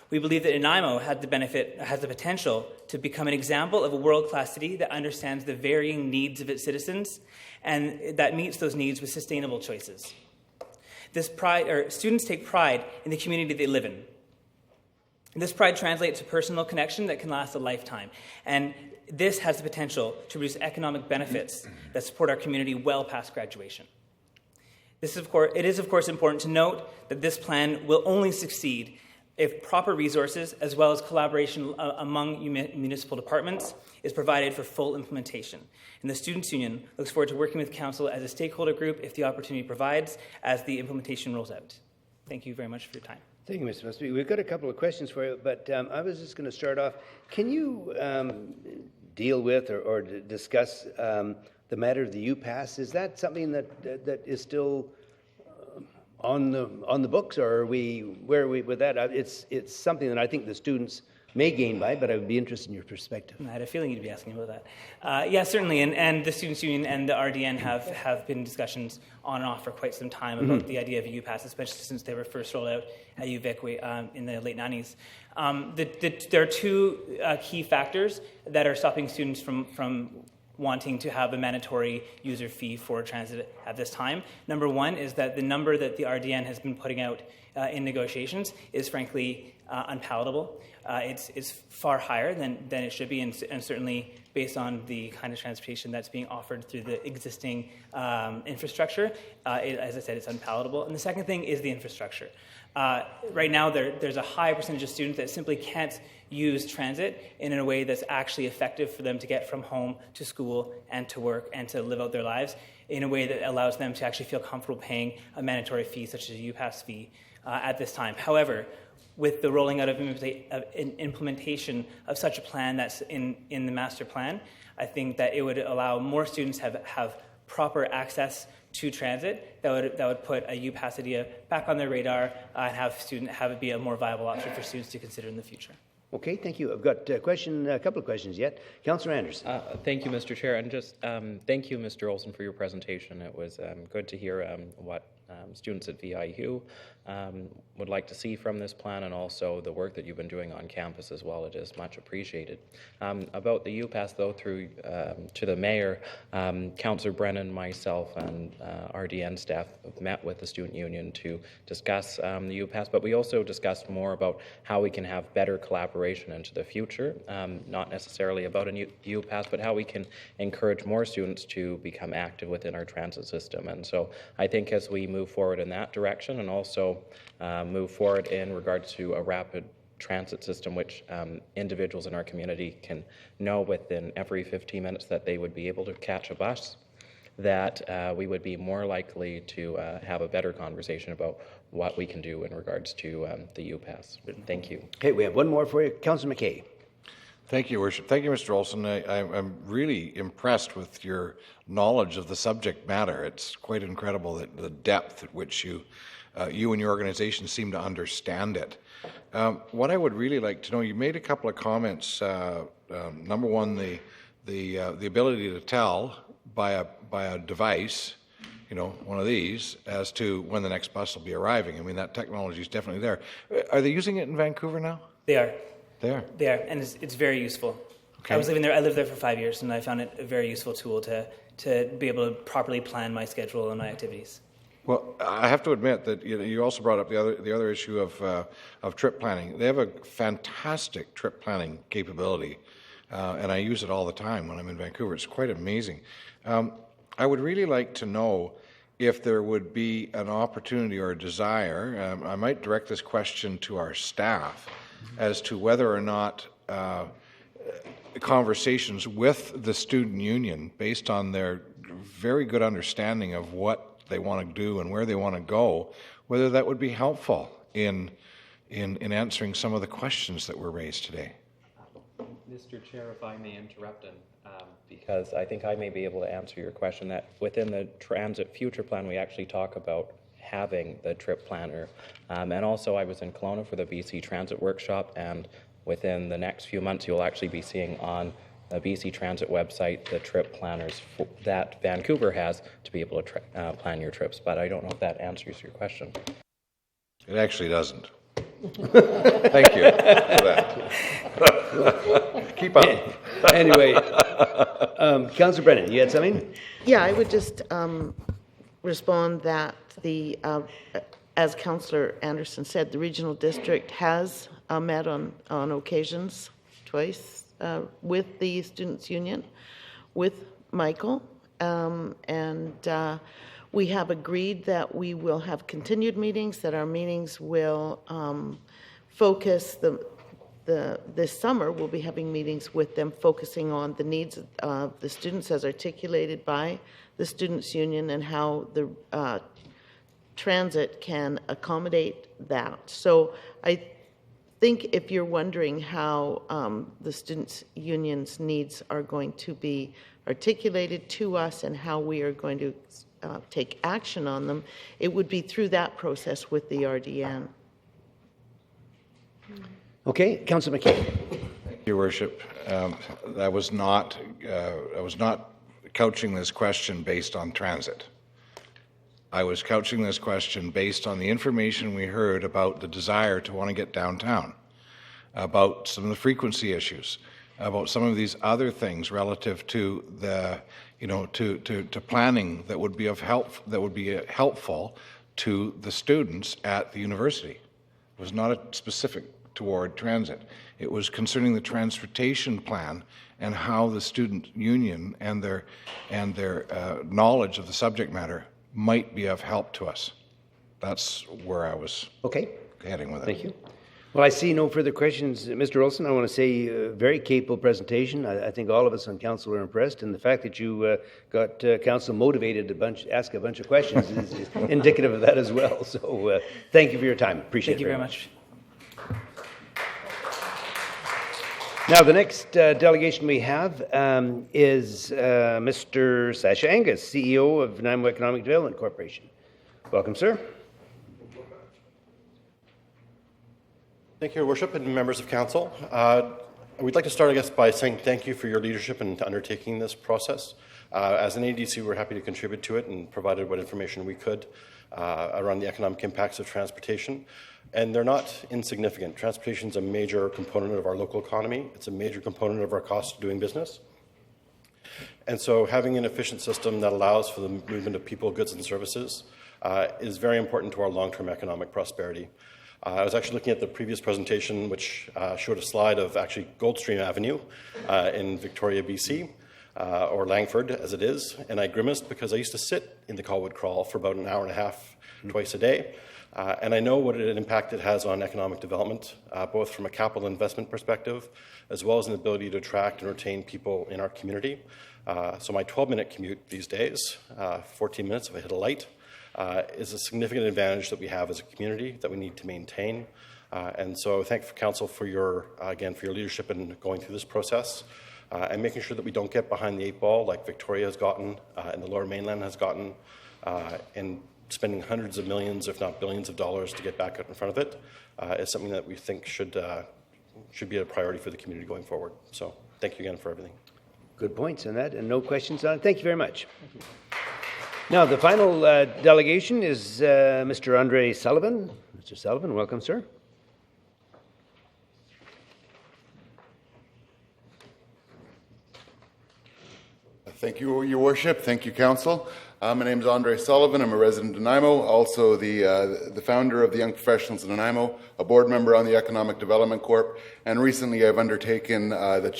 We believe that Nanaimo has the potential to become an example of a world-class city that understands the varying needs of its citizens and that meets those needs with sustainable choices. Students take pride in the community they live in. This pride translates to personal connection that can last a lifetime, and this has the potential to produce economic benefits that support our community well past graduation. It is, of course, important to note that this plan will only succeed if proper resources, as well as collaboration among municipal departments, is provided for full implementation. And the Students' Union looks forward to working with Council as a stakeholder group if the opportunity provides as the implementation rolls out. Thank you very much for your time. Thank you, Mr. Musby. We've got a couple of questions for you, but I was just going to start off. Can you deal with or discuss the matter of the UPass? Is that something that is still on the books, or where are we with that? It's something that I think the students may gain by, but I would be interested in your perspective. I had a feeling you'd be asking about that. Yeah, certainly, and the Students' Union and the RDN have been in discussions on and off for quite some time about the idea of a UPass, especially since they were first rolled out at UVic in the late 90s. There are 2 key factors that are stopping students from wanting to have a mandatory user fee for transit at this time. Number 1 is that the number that the RDN has been putting out in negotiations is frankly unpalatable. It's far higher than it should be, and certainly based on the kind of transportation that's being offered through the existing infrastructure, as I said, it's unpalatable. And the second thing is the infrastructure. Right now, there's a high percentage of students that simply can't use transit in a way that's actually effective for them to get from home to school and to work and to live out their lives in a way that allows them to actually feel comfortable paying a mandatory fee such as a UPass fee at this time. However, with the rolling out of implementation of such a plan that's in the master plan, I think that it would allow more students have proper access to transit that would put a UPass idea back on their radar and have it be a more viable option for students to consider in the future. Okay, thank you. I've got a couple of questions yet. Councillor Anderson. Thank you, Mr. Chair, and just thank you, Mr. Olson, for your presentation. It was good to hear what students at VIU would like to see from this plan, and also the work that you've been doing on campus as well. It is much appreciated. About the UPass, though, through to the mayor, Councillor Brennan, myself, and RDN staff have met with the student union to discuss the UPass, but we also discussed more about how we can have better collaboration into the future, not necessarily about a UPass, but how we can encourage more students to become active within our transit system. And so I think as we move forward in that direction, and also move forward in regards to a rapid transit system, which individuals in our community can know within every 15 minutes that they would be able to catch a bus, that we would be more likely to have a better conversation about what we can do in regards to the UPass. Thank you. Okay, we have one more for you. Councillor McKay. Thank you, Worship. Thank you, Mr. Olson. I'm really impressed with your knowledge of the subject matter. It's quite incredible that the depth at which you and your organization seem to understand it. What I would really like to know, you made a couple of comments. Number one, the ability to tell by a device, one of these, as to when the next bus will be arriving. I mean, that technology is definitely there. Are they using it in Vancouver now? They are. They are? They are, and it's very useful. Okay. I lived there for 5 years, and I found it a very useful tool to be able to properly plan my schedule and my activities. Well, I have to admit that you also brought up the other issue of trip planning. They have a fantastic trip planning capability, and I use it all the time when I'm in Vancouver. It's quite amazing. I would really like to know if there would be an opportunity or a desire. I might direct this question to our staff as to whether or not conversations with the student union, based on their very good understanding of what they want to do and where they want to go, whether that would be helpful in answering some of the questions that were raised today. Mr. Chair, if I may interrupt, because I think I may be able to answer your question, that within the Transit Future Plan, we actually talk about having the trip planner. And also I was in Kelowna for the BC Transit Workshop, and within the next few months, you'll actually be seeing on the BC Transit website the trip planners that Vancouver has to be able to plan your trips. But I don't know if that answers your question. It actually doesn't. Thank you for that. Keep up. Anyway, Councillor Brennan, you had something? Yeah, I would just respond that as Councillor Anderson said, the regional district has met on occasions, twice, with the Students' Union, with Michael, and we have agreed that we will have continued meetings, that our meetings will focus this summer we'll be having meetings with them focusing on the needs of the students as articulated by the Students' Union and how the transit can accommodate that. So I think if you're wondering how the Students' Union's needs are going to be articulated to us and how we are going to take action on them, it would be through that process with the RDN. Okay, Councillor McKay. Thank you, Worship. I was not couching this question based on transit. I was couching this question based on the information we heard about the desire to want to get downtown, about some of the frequency issues, about some of these other things relative to the, to planning that would be helpful to the students at the university. It was not a specific toward transit. It was concerning the transportation plan and how the student union and their knowledge of the subject matter might be of help to us. That's where I was heading with it. Thank you. Well, I see no further questions. Mr. Olson, I want to say a very capable presentation. I think all of us on council are impressed, and the fact that you got council motivated to ask a bunch of questions is indicative of that as well. So thank you for your time. Appreciate it. Thank you very much. Now, the next delegation we have is Mr. Sasha Angus, CEO of Nanaimo Economic Development Corporation. Welcome, sir. Thank you, Your Worship, and members of council. We'd like to start, I guess, by saying thank you for your leadership in undertaking this process. As an ADC, we're happy to contribute to it and provided what information we could. around the economic impacts of transportation. And they're not insignificant. Transportation is a major component of our local economy. It's a major component of our cost of doing business. And so having an efficient system that allows for the movement of people, goods, and services is very important to our long-term economic prosperity. I was actually looking at the previous presentation, which showed a slide of actually Goldstream Avenue in Victoria, BC, or Langford, as it is, and I grimaced because I used to sit in the Colwood Crawl for about an hour and a half twice a day, and I know what an impact it has on economic development, both from a capital investment perspective, as well as an ability to attract and retain people in our community. So my 12-minute commute these days, 14 minutes if I hit a light, is a significant advantage that we have as a community that we need to maintain. And so thank you, Council, for your, again, for your leadership in going through this process and making sure that we don't get behind the 8 ball like Victoria has gotten and the Lower Mainland has gotten, and spending hundreds of millions, if not billions of dollars to get back out in front of it is something that we think should be a priority for the community going forward. So thank you again for everything. Good points on that, and no questions on it. Thank you very much. Now, the final delegation is Mr. Andre Sullivan. Mr. Sullivan, welcome, sir. Thank you, Your Worship. Thank you, Council. My name is Andre Sullivan. I'm a resident of Nanaimo, also the founder of the Young Professionals in Nanaimo, a board member on the Economic Development Corp, and recently I've undertaken the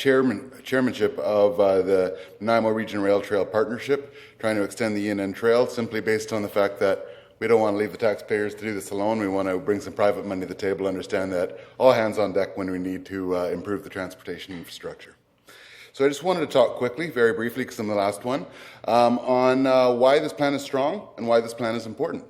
chairmanship of the Nanaimo Region Rail Trail Partnership, trying to extend the ENN Trail, simply based on the fact that we don't want to leave the taxpayers to do this alone. We want to bring some private money to the table, understand that all hands on deck when we need to improve the transportation infrastructure. So I just wanted to talk quickly, very briefly, because I'm the last one, on why this plan is strong and why this plan is important.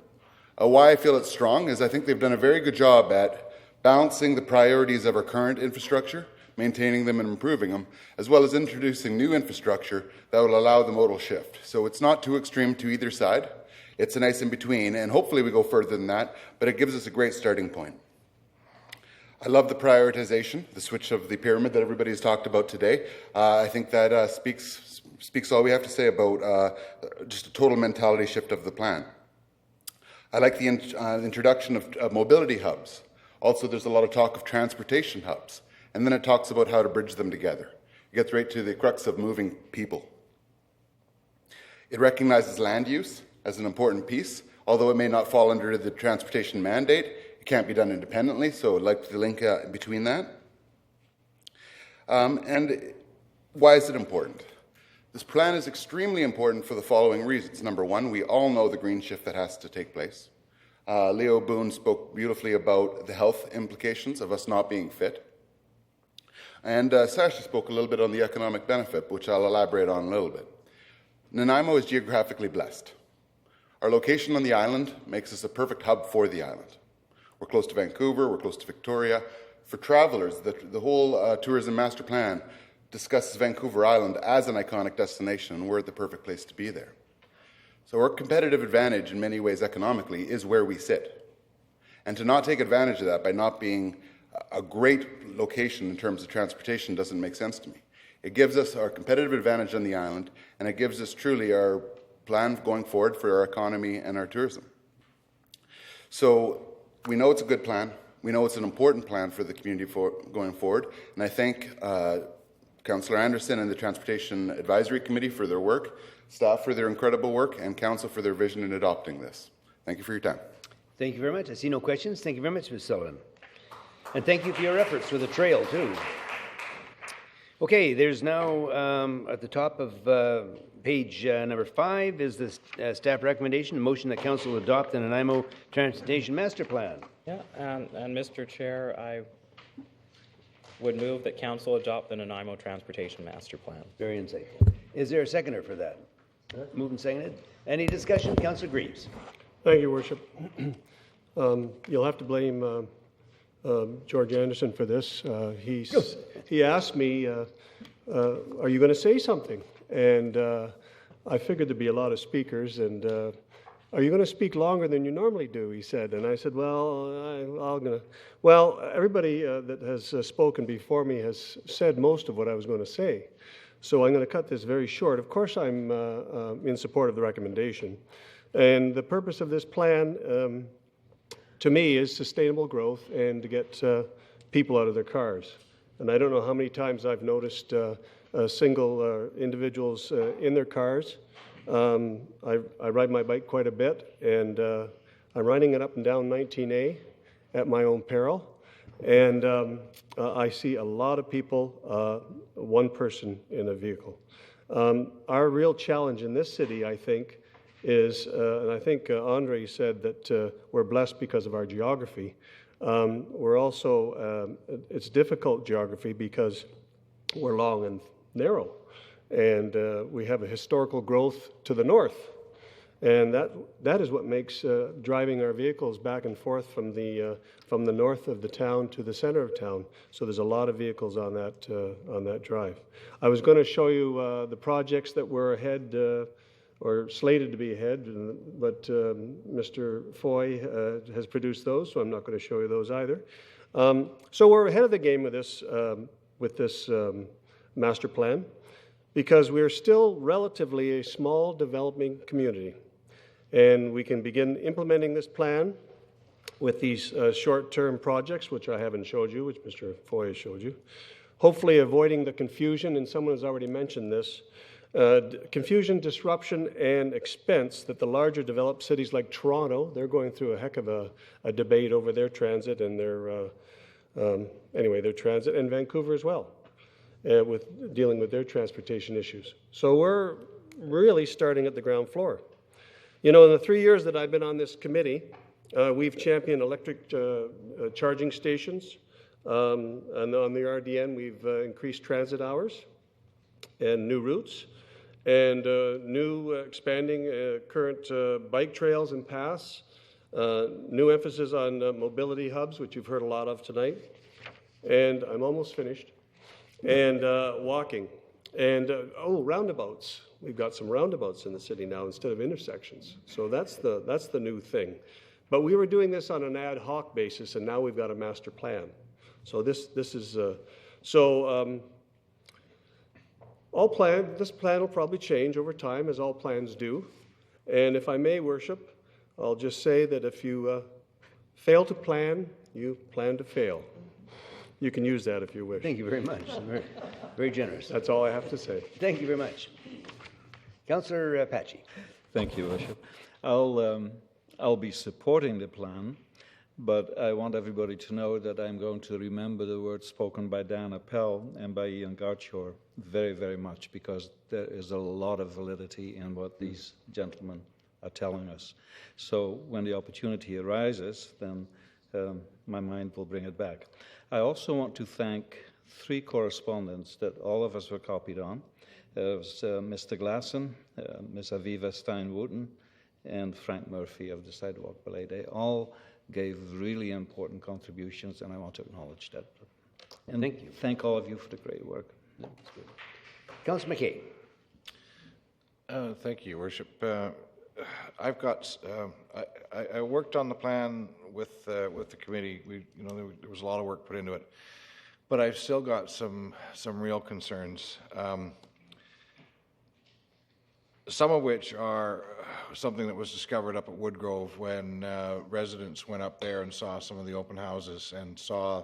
Why I feel it's strong is I think they've done a very good job at balancing the priorities of our current infrastructure, maintaining them and improving them, as well as introducing new infrastructure that will allow the modal shift. So it's not too extreme to either side. It's a nice in between, and hopefully we go further than that, but it gives us a great starting point. I love the prioritization, the switch of the pyramid that everybody's talked about today. I think that speaks all we have to say about just a total mentality shift of the plan. I like the introduction of mobility hubs. Also, there's a lot of talk of transportation hubs, and then it talks about how to bridge them together. It gets right to the crux of moving people. It recognizes land use as an important piece, although it may not fall under the transportation mandate. Can't be done independently, so I'd like to link between that. And why is it important? This plan is extremely important for the following reasons. Number one, we all know the green shift that has to take place. Leo Boone spoke beautifully about the health implications of us not being fit. And Sasha spoke a little bit on the economic benefit, which I'll elaborate on a little bit. Nanaimo is geographically blessed. Our location on the island makes us a perfect hub for the island. We're close to Vancouver, we're close to Victoria. For travelers, the whole tourism master plan discusses Vancouver Island as an iconic destination, and we're the perfect place to be there. So our competitive advantage in many ways economically is where we sit. And to not take advantage of that by not being a great location in terms of transportation doesn't make sense to me. It gives us our competitive advantage on the island, and it gives us truly our plan going forward for our economy and our tourism. So we know it's a good plan. We know it's an important plan for the community going forward. And I thank Councillor Anderson and the Transportation Advisory Committee for their work, staff for their incredible work, and Council for their vision in adopting this. Thank you for your time. Thank you very much. I see no questions. Thank you very much, Ms. Sullivan. And thank you for your efforts with the trail, too. Okay, there's now at the top of page number 5 is the staff recommendation, a motion that Council adopt the Nanaimo Transportation Master Plan. Yeah, and Mr. Chair, I would move that Council adopt the Nanaimo Transportation Master Plan. Very insightful. Is there a seconder for that? Moved and seconded. Any discussion? Councillor Greaves. Thank you, Worship. You'll have to blame George Anderson for this. He asked me, are you going to say something? And I figured there'd be a lot of speakers, and are you going to speak longer than you normally do, he said. And I said, well, everybody that has spoken before me has said most of what I was going to say. So I'm going to cut this very short. Of course, I'm in support of the recommendation. And the purpose of this plan, to me, is sustainable growth and to get people out of their cars. And I don't know how many times I've noticed single individuals in their cars. I ride my bike quite a bit, and I'm riding it up and down 19A at my own peril. And I see a lot of people, one person in a vehicle. Our real challenge in this city, I think, is, and I think Andre said that we're blessed because of our geography. We're also, it's difficult geography because we're long and narrow, and we have a historical growth to the north. And that is what makes driving our vehicles back and forth from the north of the town to the center of town. So there's a lot of vehicles on that drive. I was going to show you the projects that were ahead or slated to be ahead, but Mr. Foy has produced those, so I'm not going to show you those either. So we're ahead of the game with this master plan, because we're still relatively a small developing community. And we can begin implementing this plan with these short-term projects, which I haven't showed you, which Mr. Foy has showed you. Hopefully avoiding the confusion, and someone has already mentioned this, confusion, disruption, and expense that the larger developed cities like Toronto, they're going through a heck of a debate over their transit and their transit, and Vancouver as well, with dealing with their transportation issues. So we're really starting at the ground floor. You know, in the 3 years that I've been on this committee, we've championed electric charging stations, and on the RDN we've increased transit hours and new routes, and new expanding current bike trails and paths, new emphasis on mobility hubs, which you've heard a lot of tonight, and I'm almost finished, and walking, and roundabouts. We've got some roundabouts in the city now instead of intersections, so that's the new thing. But we were doing this on an ad hoc basis, and now we've got a master plan. So this is this plan will probably change over time, as all plans do. And if I may, Worship, I'll just say that if you fail to plan, you plan to fail. You can use that if you wish. Thank you very much. Very, very generous. That's all I have to say. Thank you very much. Councillor Patchy. Thank you, Worship. I'll be supporting the plan, but I want everybody to know that I'm going to remember the words spoken by Dan Appel and by Ian Garchor very, very much, because there is a lot of validity in what these gentlemen are telling us. So when the opportunity arises, then my mind will bring it back. I also want to thank 3 correspondents that all of us were copied on. It was Mr. Glassen, Ms. Aviva Stein-Wooten, and Frank Murphy of the Sidewalk Ballet. They all gave really important contributions, and I want to acknowledge that. And thank you. Thank all of you for the great work. Councillor McKay. Thank you, Worship. I've got. I worked on the plan with the committee. There was a lot of work put into it, but I've still got some real concerns. Some of which are something that was discovered up at Woodgrove when residents went up there and saw some of the open houses and saw,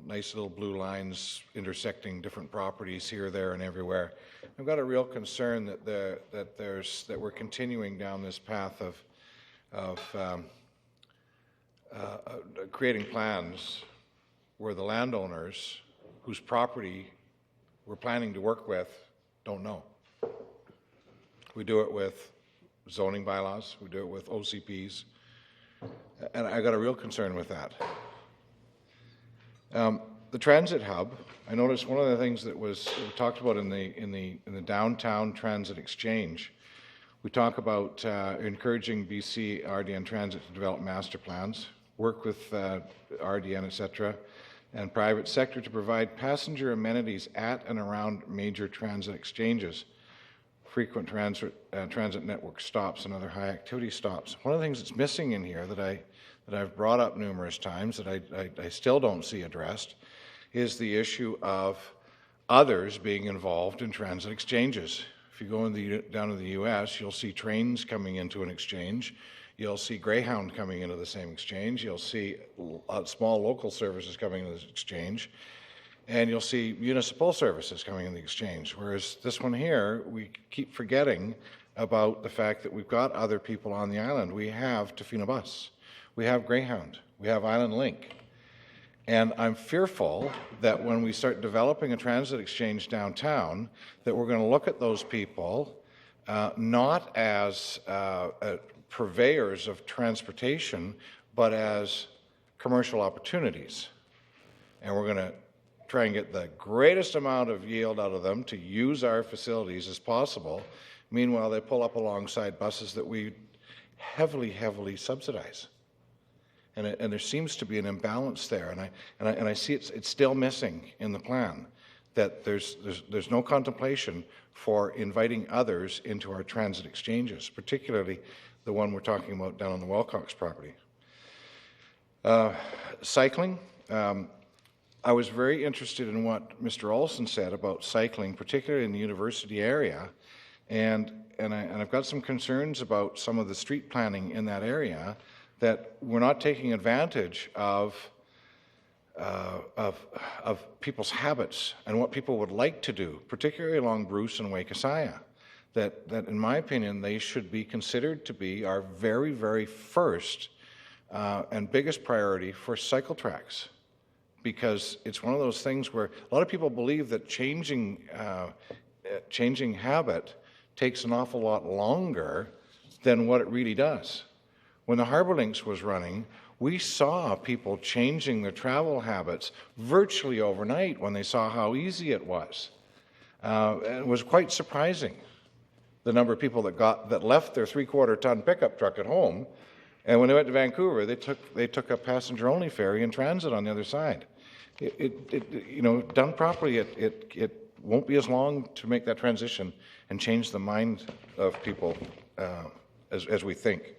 nice little blue lines intersecting different properties here, there, and everywhere. I've got a real concern that we're continuing down this path of creating plans where the landowners whose property we're planning to work with don't know. We do it with zoning bylaws, we do it with OCPs, and I got a real concern with that. The transit hub, I noticed one of the things that was talked about in the downtown transit exchange. We talk about encouraging BC RDN Transit to develop master plans, work with RDN, etc., and private sector to provide passenger amenities at and around major transit exchanges, frequent transit network stops, and other high activity stops. One of the things that's missing in here that I've brought up numerous times that I still don't see addressed is the issue of others being involved in transit exchanges. If you go down to the U.S., you'll see trains coming into an exchange. You'll see Greyhound coming into the same exchange. You'll see small local services coming into this exchange. And you'll see municipal services coming in the exchange. Whereas this one here, we keep forgetting about the fact that we've got other people on the island. We have Tofino Bus. We have Greyhound. We have Island Link. And I'm fearful that when we start developing a transit exchange downtown, that we're going to look at those people not as purveyors of transportation, but as commercial opportunities. And we're going to try and get the greatest amount of yield out of them to use our facilities as possible. Meanwhile, they pull up alongside buses that we heavily, heavily subsidize. And there seems to be an imbalance there, and I see it's still missing in the plan, that there's no contemplation for inviting others into our transit exchanges, particularly the one we're talking about down on the Wilcox property. Cycling. I was very interested in what Mr. Olson said about cycling, particularly in the university area, and I've got some concerns about some of the street planning in that area, that we're not taking advantage of people's habits and what people would like to do, particularly along Bruce and Wakasaya. That in my opinion, they should be considered to be our very, very first and biggest priority for cycle tracks. Because it's one of those things where a lot of people believe that changing habit takes an awful lot longer than what it really does. When the Harbour Links was running, we saw people changing their travel habits virtually overnight when they saw how easy it was. It was quite surprising, the number of people that left their 3/4-ton pickup truck at home, and when they went to Vancouver, they took a passenger-only ferry and transit on the other side. Done properly, it won't be as long to make that transition and change the mind of people as we think.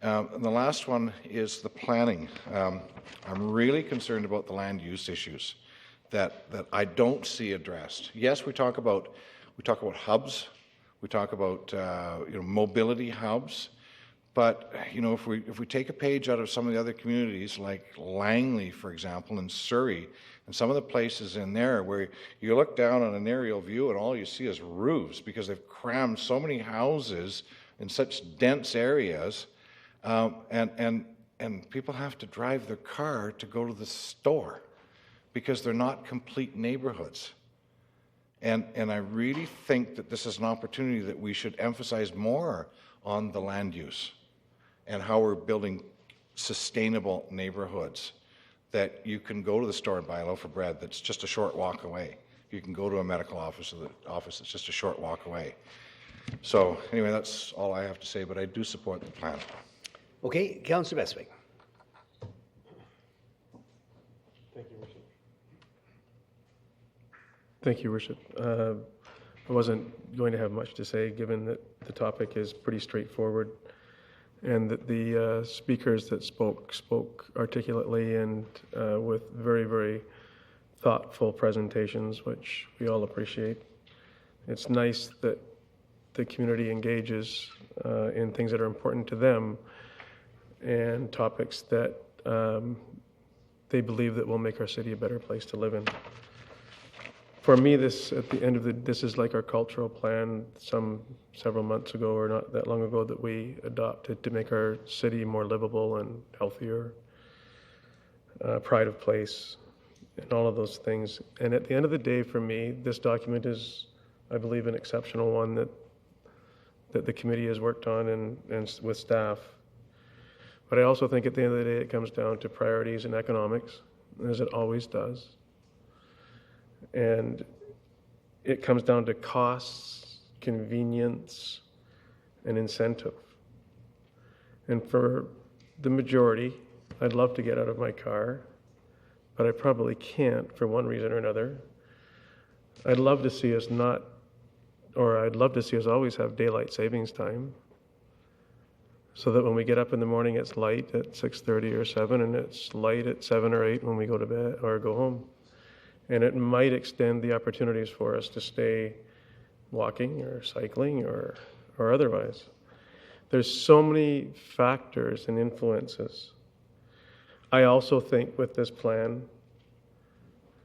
And the last one is the planning. I'm really concerned about the land use issues that I don't see addressed. Yes, we talk about hubs, we talk about mobility hubs, but if we take a page out of some of the other communities like Langley, for example, and Surrey, and some of the places in there where you look down on an aerial view and all you see is roofs because they've crammed so many houses in such dense areas. And people have to drive their car to go to the store because they're not complete neighborhoods. And I really think that this is an opportunity that we should emphasize more on the land use and how we're building sustainable neighborhoods, that you can go to the store and buy a loaf of bread that's just a short walk away. You can go to a medical office that's just a short walk away. So anyway, that's all I have to say, but I do support the plan. Okay, Councillor Bestwick. Thank you, Worship. I wasn't going to have much to say, given that the topic is pretty straightforward, and that the speakers that spoke articulately and with very, very thoughtful presentations, which we all appreciate. It's nice that the community engages in things that are important to them and topics that they believe that will make our city a better place to live in. For me, this is like our cultural plan several months ago, or not that long ago, that we adopted to make our city more livable and healthier, pride of place, and all of those things. And at the end of the day, for me, this document is, I believe, an exceptional one that the committee has worked on and with staff. But I also think at the end of the day, it comes down to priorities and economics, as it always does. And it comes down to costs, convenience, and incentive. And for the majority, I'd love to get out of my car, but I probably can't for one reason or another. I'd love to see us always have daylight savings time, so that when we get up in the morning, it's light at 6:30 or 7, and it's light at 7 or 8 when we go to bed or go home. And it might extend the opportunities for us to stay walking or cycling or otherwise. There's so many factors and influences. I also think with this plan,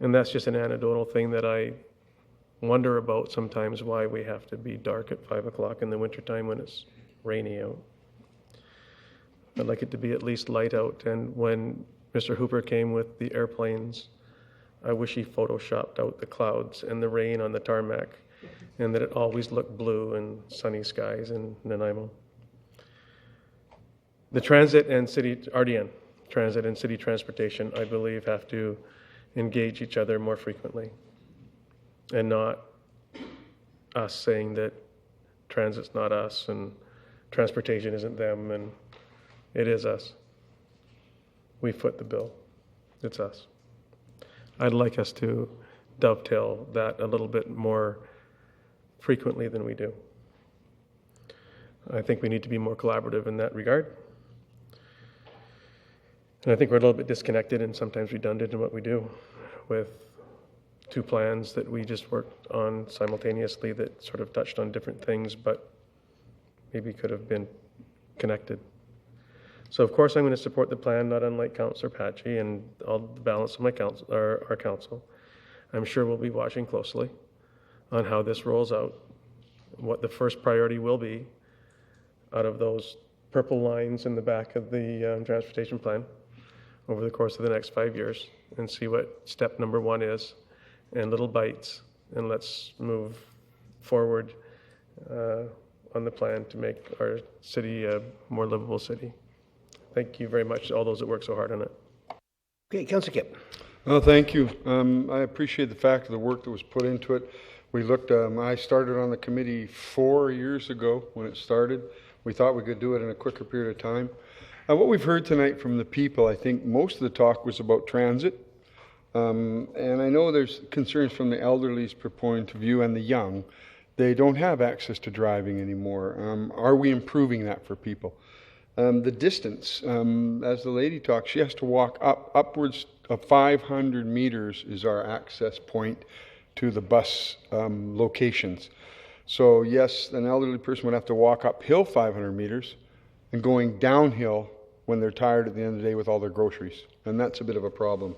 and that's just an anecdotal thing that I wonder about sometimes, why we have to be dark at 5 o'clock in the wintertime when it's rainy out. I'd like it to be at least light out. And when Mr. Hooper came with the airplanes, I wish he photoshopped out the clouds and the rain on the tarmac, and that it always looked blue and sunny skies in Nanaimo. The transit and city, RDN, transit and city transportation, I believe, have to engage each other more frequently, and not us saying that transit's not us and transportation isn't them, and it is us. We foot the bill. It's us. I'd like us to dovetail that a little bit more frequently than we do. I think we need to be more collaborative in that regard. And I think we're a little bit disconnected and sometimes redundant in what we do, with two plans that we just worked on simultaneously that sort of touched on different things, but maybe could have been connected. So of course I'm going to support the plan, not unlike Councillor Patchy and all the balance of my council, our council. I'm sure we'll be watching closely on how this rolls out, what the first priority will be out of those purple lines in the back of the transportation plan over the course of the next 5 years, and see what step number 1 is, and little bites, and let's move forward on the plan to make our city a more livable city. Thank you very much to all those that work so hard on it. Okay, Councillor Kipp. Oh, thank you. I appreciate the fact of the work that was put into it. We looked, I started on the committee 4 years ago when it started. We thought we could do it in a quicker period of time. What we've heard tonight from the people, I think most of the talk was about transit. And I know there's concerns from the elderly's point of view and the young. They don't have access to driving anymore. Are we improving that for people? The distance, as the lady talked, she has to walk upwards of 500 meters is our access point to the bus locations. So yes, an elderly person would have to walk uphill 500 meters and going downhill when they're tired at the end of the day with all their groceries. And that's a bit of a problem.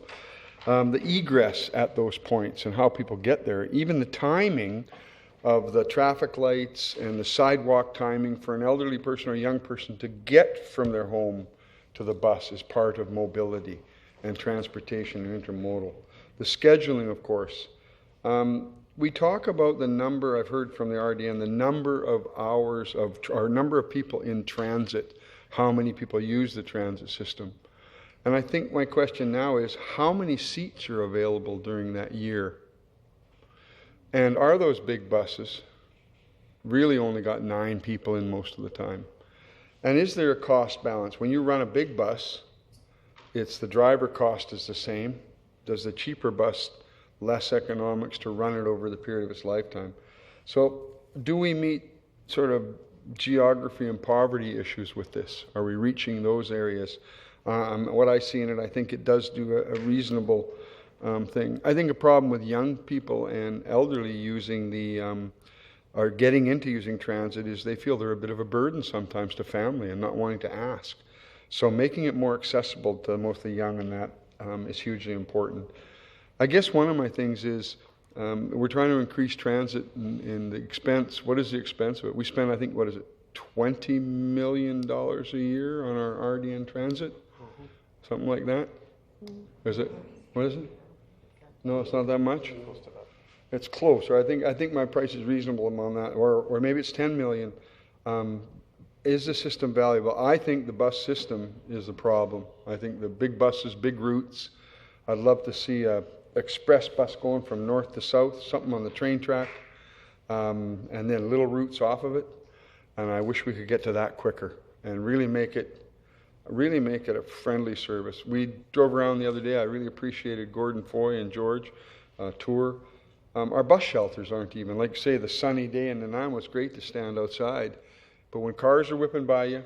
The egress at those points and how people get there, even the timing of the traffic lights and the sidewalk timing for an elderly person or a young person to get from their home to the bus is part of mobility and transportation and intermodal. The scheduling, of course. We talk about the number, I've heard from the RDN, the number of hours of, or number of people in transit, how many people use the transit system. And I think my question now is, how many seats are available during that year? And are those big buses really only got 9 people in most of the time? And is there a cost balance? When you run a big bus, it's the driver cost is the same. Does the cheaper bus less economics to run it over the period of its lifetime? So do we meet sort of geography and poverty issues with this? Are we reaching those areas? What I see in it, I think it does do a reasonable thing. I think a problem with young people and elderly using the, or getting into using transit is they feel they're a bit of a burden sometimes to family and not wanting to ask. So making it more accessible to mostly young and that is hugely important. I guess one of my things is we're trying to increase transit in the expense. What is the expense of it? We spend, I think, what is it, $20 million a year on our RDN transit? Something like that? Is it? What is it? No, it's not that much? It's close. Or I think my price is reasonable on that. Or maybe it's 10 million. Is the system valuable? I think the bus system is the problem. I think the big buses, big routes. I'd love to see a express bus going from north to south, something on the train track, and then little routes off of it. And I wish we could get to that quicker and really make it a friendly service. We drove around the other day. I really appreciated Gordon Foy and George tour. Our bus shelters aren't even, like say the sunny day in Nanaimo, it's great to stand outside. But when cars are whipping by you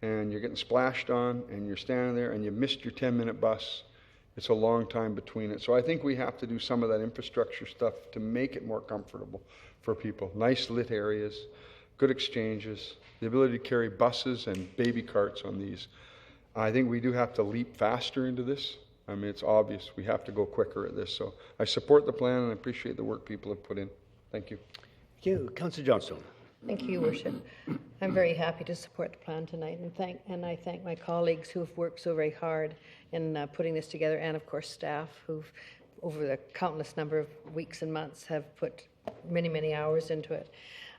and you're getting splashed on and you're standing there and you missed your 10-minute bus, It's a long time between it. So I think we have to do some of that infrastructure stuff to make it more comfortable for people. Nice lit areas, good exchanges, the ability to carry buses and baby carts on these. I think we do have to leap faster into this. I mean, it's obvious we have to go quicker at this. So I support the plan and I appreciate the work people have put in. Thank you. Thank you. Councillor Johnstone. Thank you, Your Worship. I'm very happy to support the plan tonight, and I thank my colleagues who have worked so very hard in putting this together, and of course staff who've, over the countless number of weeks and months, have put many, many hours into it.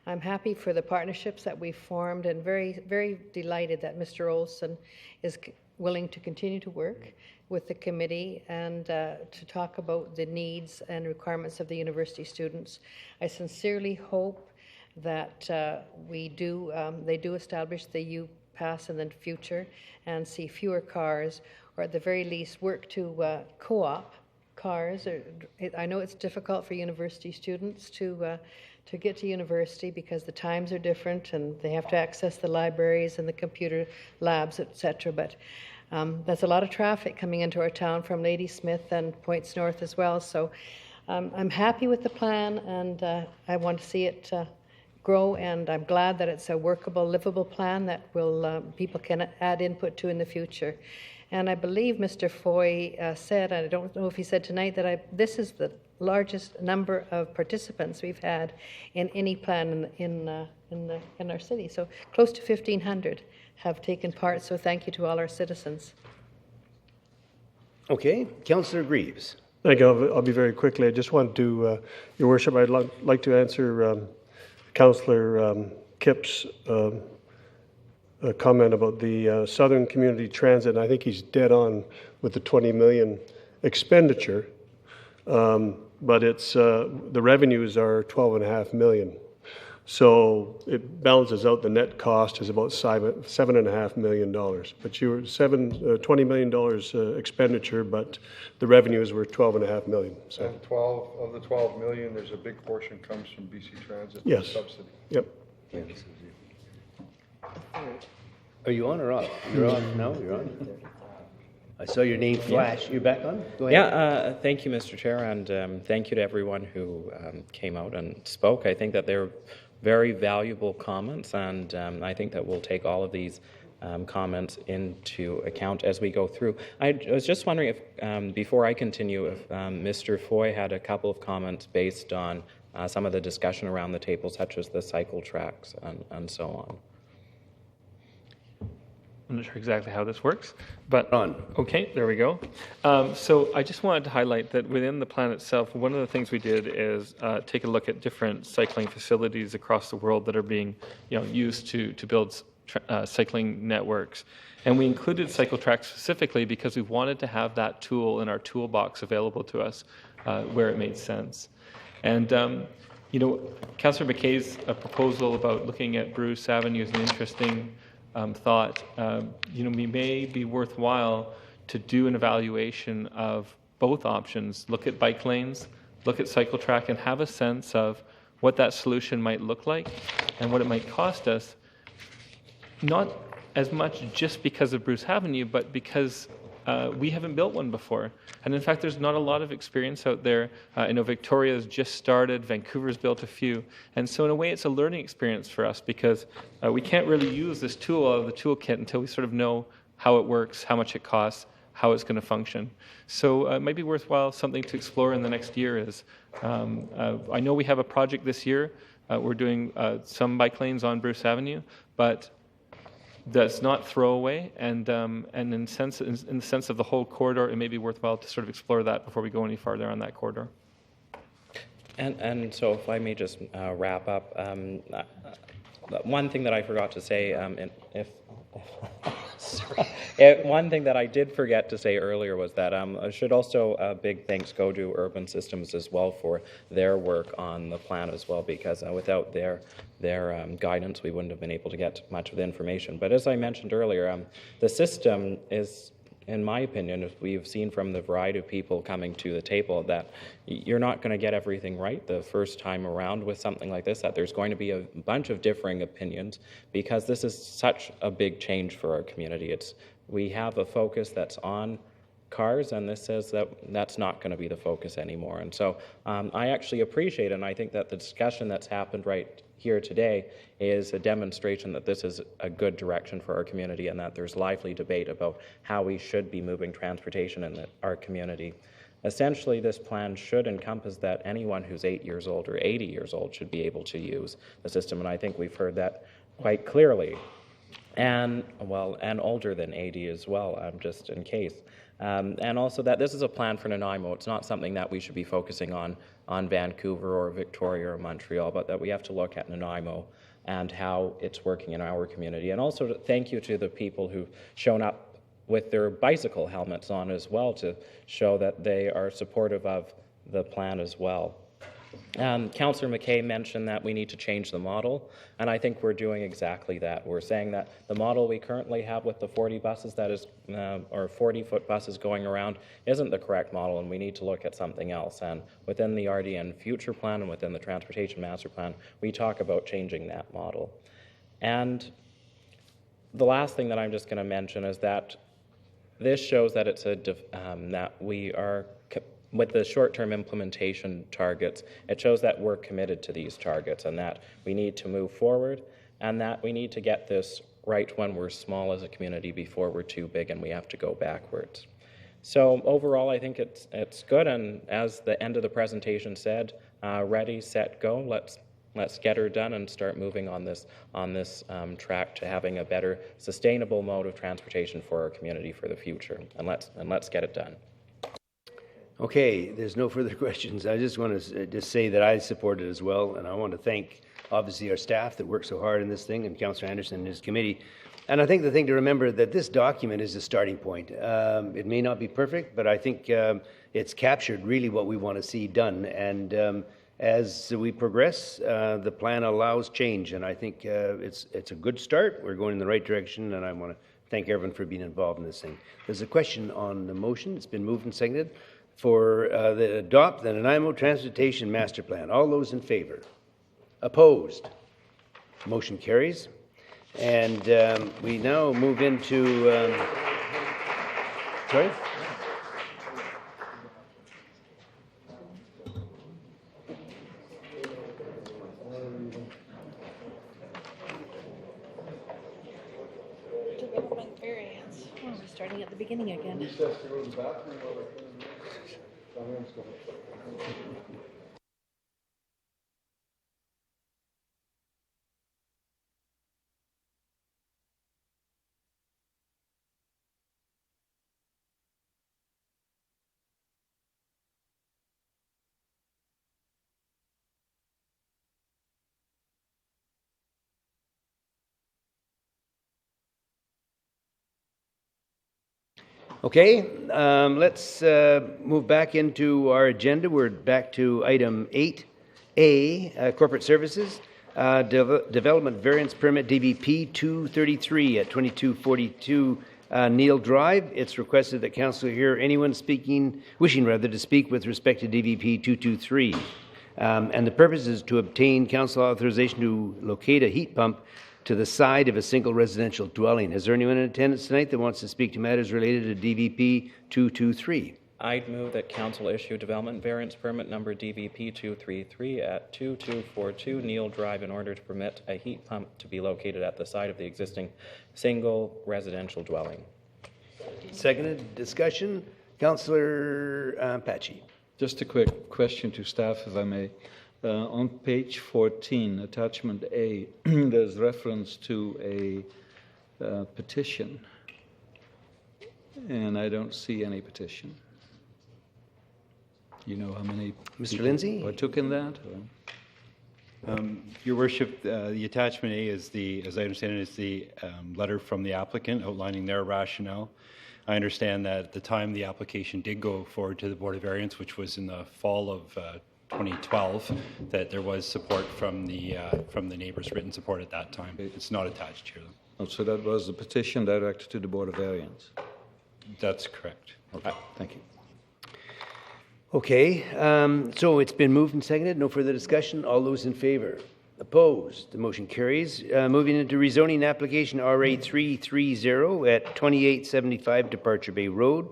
I'm happy for the partnerships that we've formed, and very, very delighted that Mr. Olson is willing to continue to work with the committee and to talk about the needs and requirements of the university students. I sincerely hope that they do establish the U-Pass in the future and see fewer cars, or at the very least work to co-op cars. I know it's difficult for university students to get to university because the times are different and they have to access the libraries and the computer labs, etc. But there's a lot of traffic coming into our town from Ladysmith and Points North as well. So I'm happy with the plan, and I want to see it grow, and I'm glad that it's a workable, livable plan that will people can add input to in the future. And I believe Mr. Foy said, and I don't know if he said tonight, that this is the largest number of participants we've had in any plan in our city. So close to 1,500 have taken part. So thank you to all our citizens. Okay, Councillor Greaves. Thank you. I'll be very quickly. I just want to, Your Worship, I'd like to answer Councillor Kipp's comment about the Southern Community Transit. I think he's dead on with the 20 million expenditure, but it's the revenues are 12.5 million. So it balances out. The net cost is about $7.5 million. But you were $20 million expenditure, but the revenues were 12.5 million. So And 12 of the 12 million, there's a big portion comes from BC Transit yes, subsidy. yep. Are you on or off? You're on? No, you're on. I saw your name flash. You're back on? Go ahead. Yeah, thank you, Mr. Chair, and thank you to everyone who came out and spoke. I think that they're very valuable comments, and I think that we'll take all of these comments into account as we go through. I was just wondering if, before I continue, if Mr. Foy had a couple of comments based on some of the discussion around the table, such as the cycle tracks and so on. I'm not sure exactly how this works, but okay, there we go. So I just wanted to highlight that within the plan itself, one of the things we did is take a look at different cycling facilities across the world that are being used to build cycling networks. And we included cycle tracks specifically because we wanted to have that tool in our toolbox available to us where it made sense. And Councillor McKay's proposal about looking at Bruce Avenue is an interesting thought. We may be worthwhile to do an evaluation of both options, look at bike lanes, look at cycle track, and have a sense of what that solution might look like and what it might cost us, not as much just because of Bruce Avenue, but because we haven't built one before. And in fact, there's not a lot of experience out there. I know Victoria's just started, Vancouver's built a few. And so in a way, it's a learning experience for us because we can't really use this tool out of the toolkit until we sort of know how it works, how much it costs, how it's going to function. So it might be worthwhile something to explore in the next year is, I know we have a project this year. We're doing some bike lanes on Bruce Avenue, but that's not throwaway, and in the sense of the whole corridor, it may be worthwhile to sort of explore that before we go any farther on that corridor. And so if I may just wrap up, one thing that I forgot to say, one thing that I did forget to say earlier was that I should also big thanks go to Urban Systems as well for their work on the plan as well, because without their guidance, we wouldn't have been able to get much of the information. But as I mentioned earlier, the system is, in my opinion, as we've seen from the variety of people coming to the table, that you're not going to get everything right the first time around with something like this, that there's going to be a bunch of differing opinions, because this is such a big change for our community. We have a focus that's on cars, and this says that that's not going to be the focus anymore. And so I actually appreciate, and I think that the discussion that's happened right here today is a demonstration that this is a good direction for our community, and that there's lively debate about how we should be moving transportation in our community. Essentially, this plan should encompass that anyone who's 8 years old or 80 years old should be able to use the system, and I think we've heard that quite clearly. And older than 80 as well, just in case. And also that this is a plan for Nanaimo. It's not something that we should be focusing on Vancouver or Victoria or Montreal, but that we have to look at Nanaimo and how it's working in our community. And also thank you to the people who've shown up with their bicycle helmets on as well to show that they are supportive of the plan as well. Councillor McKay mentioned that we need to change the model, and I think we're doing exactly that. We're saying that the model we currently have with the 40 buses that is, or 40-foot buses going around isn't the correct model, and we need to look at something else. And within the RDN future plan and within the transportation master plan, we talk about changing that model. And the last thing that I'm just going to mention is that this shows that it's that we are with the short-term implementation targets, it shows that we're committed to these targets and that we need to move forward and that we need to get this right when we're small as a community before we're too big and we have to go backwards. So overall, I think it's good, and as the end of the presentation said, ready, set, go. Let's get her done and start moving on this track to having a better, sustainable mode of transportation for our community for the future. And let's get it done. Okay, there's no further questions. I just want to just say that I support it as well, and I want to thank, obviously, our staff that worked so hard in this thing, and Councillor Anderson and his committee. And I think the thing to remember that this document is a starting point. It may not be perfect, but I think it's captured really what we want to see done. And as we progress, the plan allows change, and I think it's a good start. We're going in the right direction, and I want to thank everyone for being involved in this thing. There's a question on the motion. It's been moved and seconded for the adopt the Nanaimo Transportation Master Plan. All those in favor? Opposed? Motion carries. And we now move into... sorry? Development variance. Oh, we're starting at the beginning again. Okay, let's move back into our agenda. We're back to item 8A, Corporate Services, Development Variance Permit DVP 233 at 2242 Neil Drive. It's requested that Council hear anyone wishing to speak with respect to DVP 223. And the purpose is to obtain Council authorization to locate a heat pump to the side of a single residential dwelling. Is there anyone in attendance tonight that wants to speak to matters related to DVP 223? I'd move that Council issue development variance permit number DVP 233 at 2242 Neil Drive in order to permit a heat pump to be located at the side of the existing single residential dwelling. Seconded. Discussion. Councillor Patchy. Just a quick question to staff, if I may. On page 14, attachment A, there's reference to a petition, and I don't see any petition. You know how many Mr. Lindsay partook in that? Your Worship, the attachment A is as I understand it, is the letter from the applicant outlining their rationale. I understand that at the time the application did go forward to the Board of Variance, which was in the fall of 2012, that there was support from the neighbors, written support at that time. It's not attached here, though. Oh, so that was a petition directed to the Board of Variance? That's correct. Okay, thank you. Okay, so it's been moved and seconded. No further discussion. All those in favor? Opposed? The motion carries. Moving into rezoning application RA 330 at 2875 Departure Bay Road.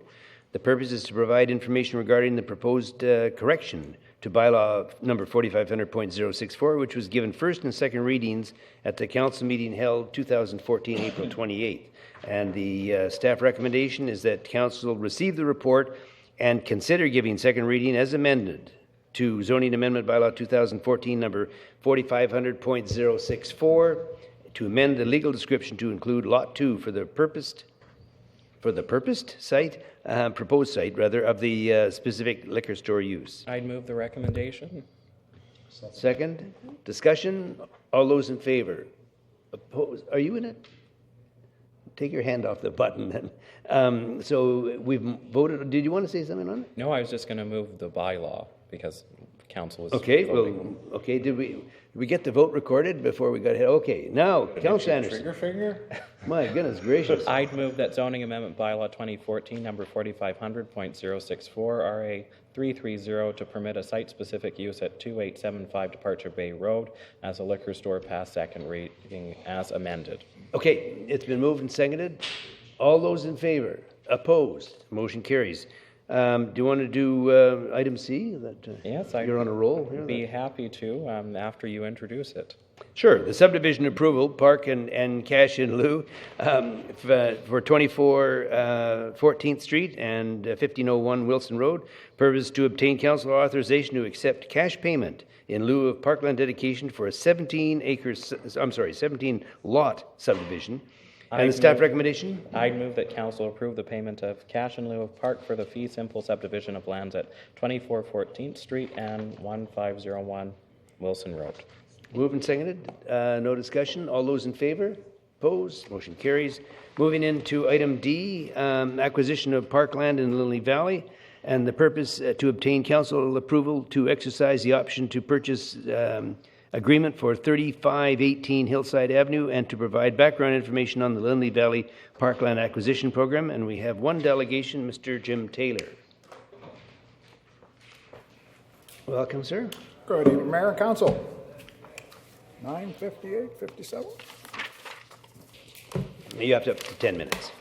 The purpose is to provide information regarding the proposed correction to bylaw number 4500.064, which was given first and second readings at the council meeting held 2014, April 28th. And the staff recommendation is that council receive the report and consider giving second reading as amended to zoning amendment bylaw 2014 number 4500.064 to amend the legal description to include lot 2 for the proposed site of the specific liquor store use. I'd move the recommendation. Second, discussion. All those in favor? Opposed? Are you in it? Take your hand off the button then. So we've voted. Did you want to say something on it? No, I was just going to move the bylaw because council was Okay, voting. well, okay, did we get the vote recorded before we got ahead? Okay, now, Councillor Anderson. Trigger finger? My goodness gracious. I'd move that zoning amendment bylaw 2014 number 4500.064 RA 330 to permit a site-specific use at 2875 Departure Bay Road as a liquor store pass second reading as amended. Okay, it's been moved and seconded. All those in favor? Opposed? Motion carries. Do you want to do item C? Yes, you're on a roll here. I'd be happy to after you introduce it. Sure. The subdivision approval, park and cash in lieu for 24 14th Street and 1501 Wilson Road. Purpose to obtain council authorization to accept cash payment in lieu of parkland dedication for a 17 lot subdivision. And the staff recommendation? I'd move that council approve the payment of cash in lieu of park for the fee simple subdivision of lands at 24 14th Street and 1501 Wilson Road. Moved and seconded. No discussion. All those in favor? Opposed? Motion carries. Moving into item D, acquisition of parkland in Lily Valley, and the purpose to obtain council approval to exercise the option to purchase agreement for 3518 Hillside Avenue and to provide background information on the Lindley Valley Parkland Acquisition Program. And we have one delegation, Mr. Jim Taylor. Welcome, sir. Good evening, Mayor and Council. 9:58:57. You have up to 10 minutes.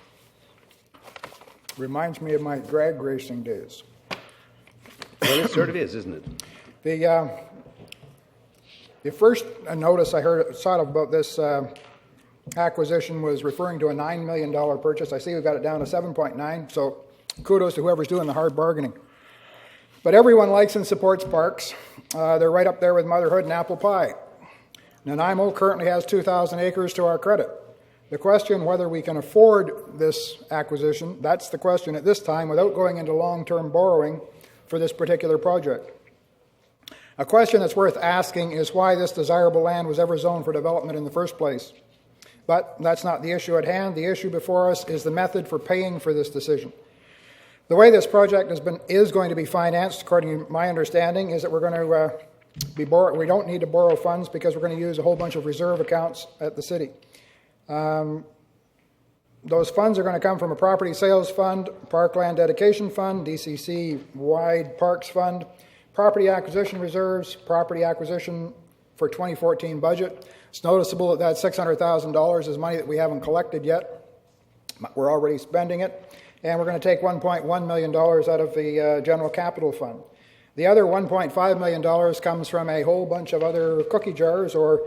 Reminds me of my drag racing days. Well, it sort of is, isn't it? The first notice I saw about this acquisition was referring to a $9 million purchase. I see we've got it down to 7.9, so kudos to whoever's doing the hard bargaining. But everyone likes and supports parks. They're right up there with motherhood and apple pie. Nanaimo currently has 2,000 acres to our credit. The question whether we can afford this acquisition, that's the question at this time without going into long-term borrowing for this particular project. A question that's worth asking is why this desirable land was ever zoned for development in the first place. But that's not the issue at hand. The issue before us is the method for paying for this decision. The way this project is going to be financed, according to my understanding, is that we're going to we don't need to borrow funds because we're going to use a whole bunch of reserve accounts at the city. Those funds are going to come from a property sales fund, parkland dedication fund, DCC-wide parks fund, property acquisition reserves, property acquisition for 2014 budget. It's noticeable that $600,000 is money that we haven't collected yet. We're already spending it. And we're going to take $1.1 million out of the general capital fund. The other $1.5 million comes from a whole bunch of other cookie jars or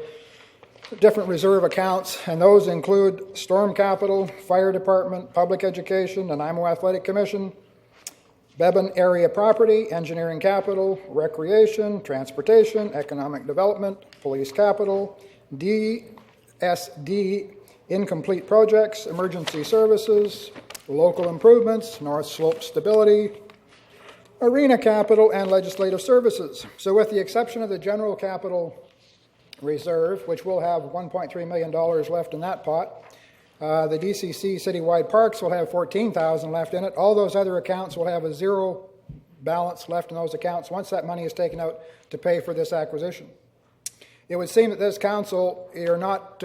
different reserve accounts, and those include storm capital, fire department, public education, Nanaimo Athletic Commission, Beban area property, engineering capital, recreation, transportation, economic development, police capital, DSD, incomplete projects, emergency services, local improvements, North Slope stability, arena capital, and legislative services. So with the exception of the general capital reserve, which will have $1.3 million left in that pot, the DCC citywide parks will have $14,000 left in it. All those other accounts will have a zero balance left in those accounts once that money is taken out to pay for this acquisition. It would seem that this council, you're not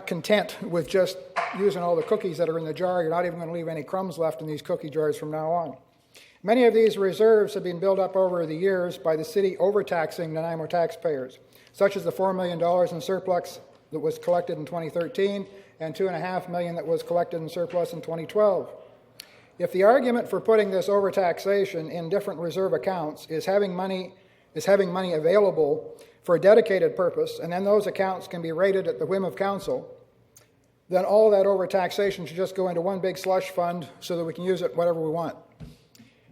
content with just using all the cookies that are in the jar. You're not even going to leave any crumbs left in these cookie jars from now on. Many of these reserves have been built up over the years by the city overtaxing Nanaimo taxpayers, such as the $4 million in surplus that was collected in 2013 and $2.5 million that was collected in surplus in 2012. If the argument for putting this overtaxation in different reserve accounts is having money available for a dedicated purpose, and then those accounts can be rated at the whim of council, then all that overtaxation should just go into one big slush fund so that we can use it whatever we want.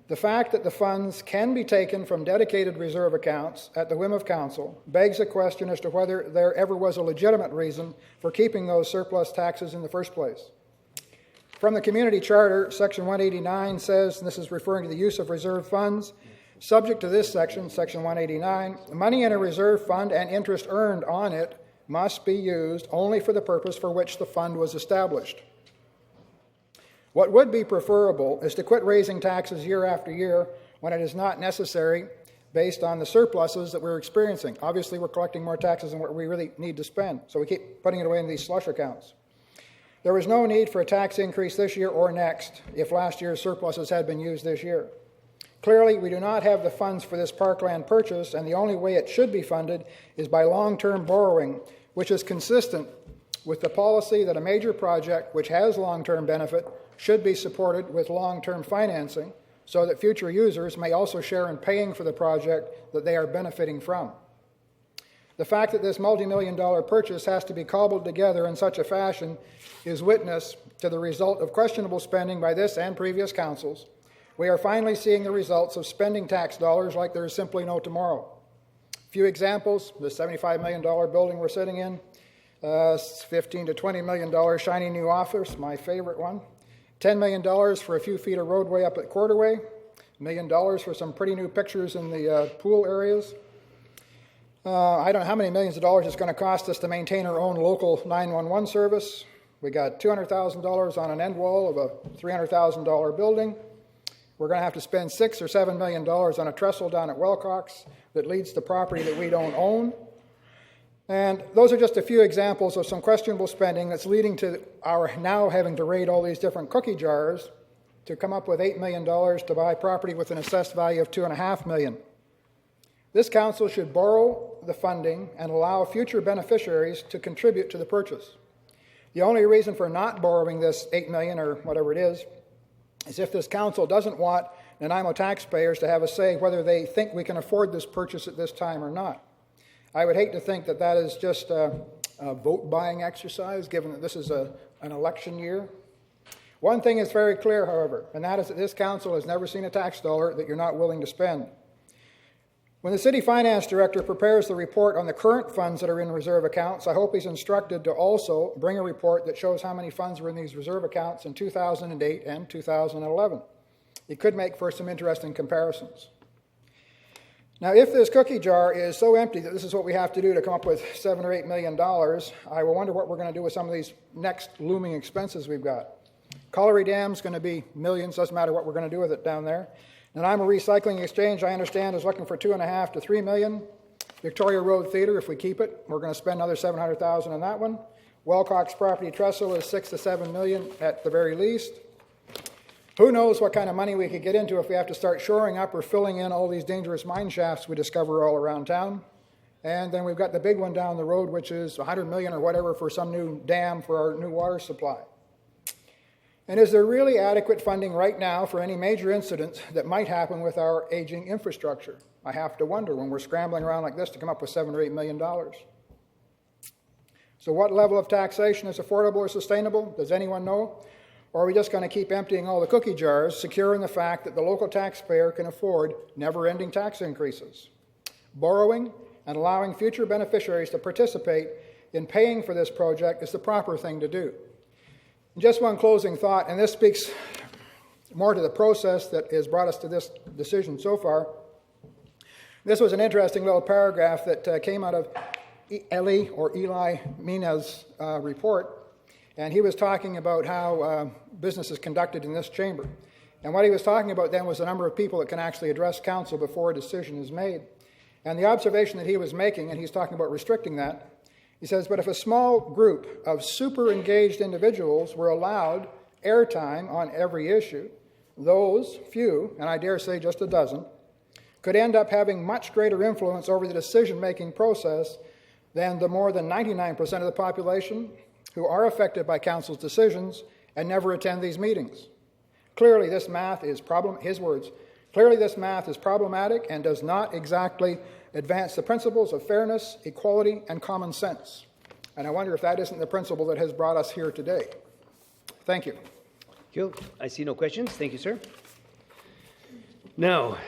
The fact that the funds can be taken from dedicated reserve accounts at the whim of council begs a question as to whether there ever was a legitimate reason for keeping those surplus taxes in the first place. From the Community Charter, Section 189 says, and this is referring to the use of reserve funds, subject to this section, Section 189, money in a reserve fund and interest earned on it must be used only for the purpose for which the fund was established. What would be preferable is to quit raising taxes year after year when it is not necessary based on the surpluses that we're experiencing. Obviously, we're collecting more taxes than what we really need to spend, so we keep putting it away in these slush accounts. There was no need for a tax increase this year or next if last year's surpluses had been used this year. Clearly, we do not have the funds for this parkland purchase, and the only way it should be funded is by long-term borrowing, which is consistent with the policy that a major project which has long-term benefit should be supported with long-term financing so that future users may also share in paying for the project that they are benefiting from. The fact that this multi-million-dollar purchase has to be cobbled together in such a fashion is witness to the result of questionable spending by this and previous councils. We are finally seeing the results of spending tax dollars like there is simply no tomorrow. A few examples: the $75 million building we're sitting in, $15 to $20 million shiny new office, my favorite one, $10 million for a few feet of roadway up at Quarterway, $1 million for some pretty new pictures in the pool areas. I don't know how many millions of dollars it's going to cost us to maintain our own local 911 service. We got $200,000 on an end wall of a $300,000 building. We're going to have to spend $6 or $7 million on a trestle down at Wilcox that leads to property that we don't own. And those are just a few examples of some questionable spending that's leading to our now having to raid all these different cookie jars to come up with $8 million to buy property with an assessed value of $2.5 million. This council should borrow the funding and allow future beneficiaries to contribute to the purchase. The only reason for not borrowing this $8 million or whatever it is if this council doesn't want Nanaimo taxpayers to have a say whether they think we can afford this purchase at this time or not. I would hate to think that that is just a vote-buying exercise, given that this is an election year. One thing is very clear, however, and that is that this council has never seen a tax dollar that you're not willing to spend. When the city finance director prepares the report on the current funds that are in reserve accounts, I hope he's instructed to also bring a report that shows how many funds were in these reserve accounts in 2008 and 2011. It could make for some interesting comparisons. Now, if this cookie jar is so empty that this is what we have to do to come up with $7 or $8 million, I will wonder what we're going to do with some of these next looming expenses we've got. Colliery Dam's going to be millions, doesn't matter what we're going to do with it down there. Nanaimo Recycling Exchange, I understand, is looking for $2.5 to $3 million. Victoria Road Theatre, if we keep it, we're going to spend another $700,000 on that one. Wilcox Property Trestle is $6 to $7 million at the very least. Who knows what kind of money we could get into if we have to start shoring up or filling in all these dangerous mine shafts we discover all around town. And then we've got the big one down the road, which is $100 million or whatever for some new dam for our new water supply. And is there really adequate funding right now for any major incidents that might happen with our aging infrastructure? I have to wonder when we're scrambling around like this to come up with $7 or $8 million. So what level of taxation is affordable or sustainable? Does anyone know? Or are we just going to keep emptying all the cookie jars, secure in the fact that the local taxpayer can afford never-ending tax increases? Borrowing and allowing future beneficiaries to participate in paying for this project is the proper thing to do. Just one closing thought, and this speaks more to the process that has brought us to this decision so far. This was an interesting little paragraph that came out of Eli Mina's report, and he was talking about how business is conducted in this chamber. And what he was talking about then was the number of people that can actually address council before a decision is made. And the observation that he was making, and he's talking about restricting that, he says, but if a small group of super engaged individuals were allowed airtime on every issue, those few, and I dare say just a dozen, could end up having much greater influence over the decision-making process than the more than 99% of the population who are affected by council's decisions and never attend these meetings. Clearly, this math is his words, clearly this math is problematic and does not exactly advance the principles of fairness, equality, and common sense. And I wonder if that isn't the principle that has brought us here today. Thank you. Thank you. I see no questions. Thank you, sir. Now,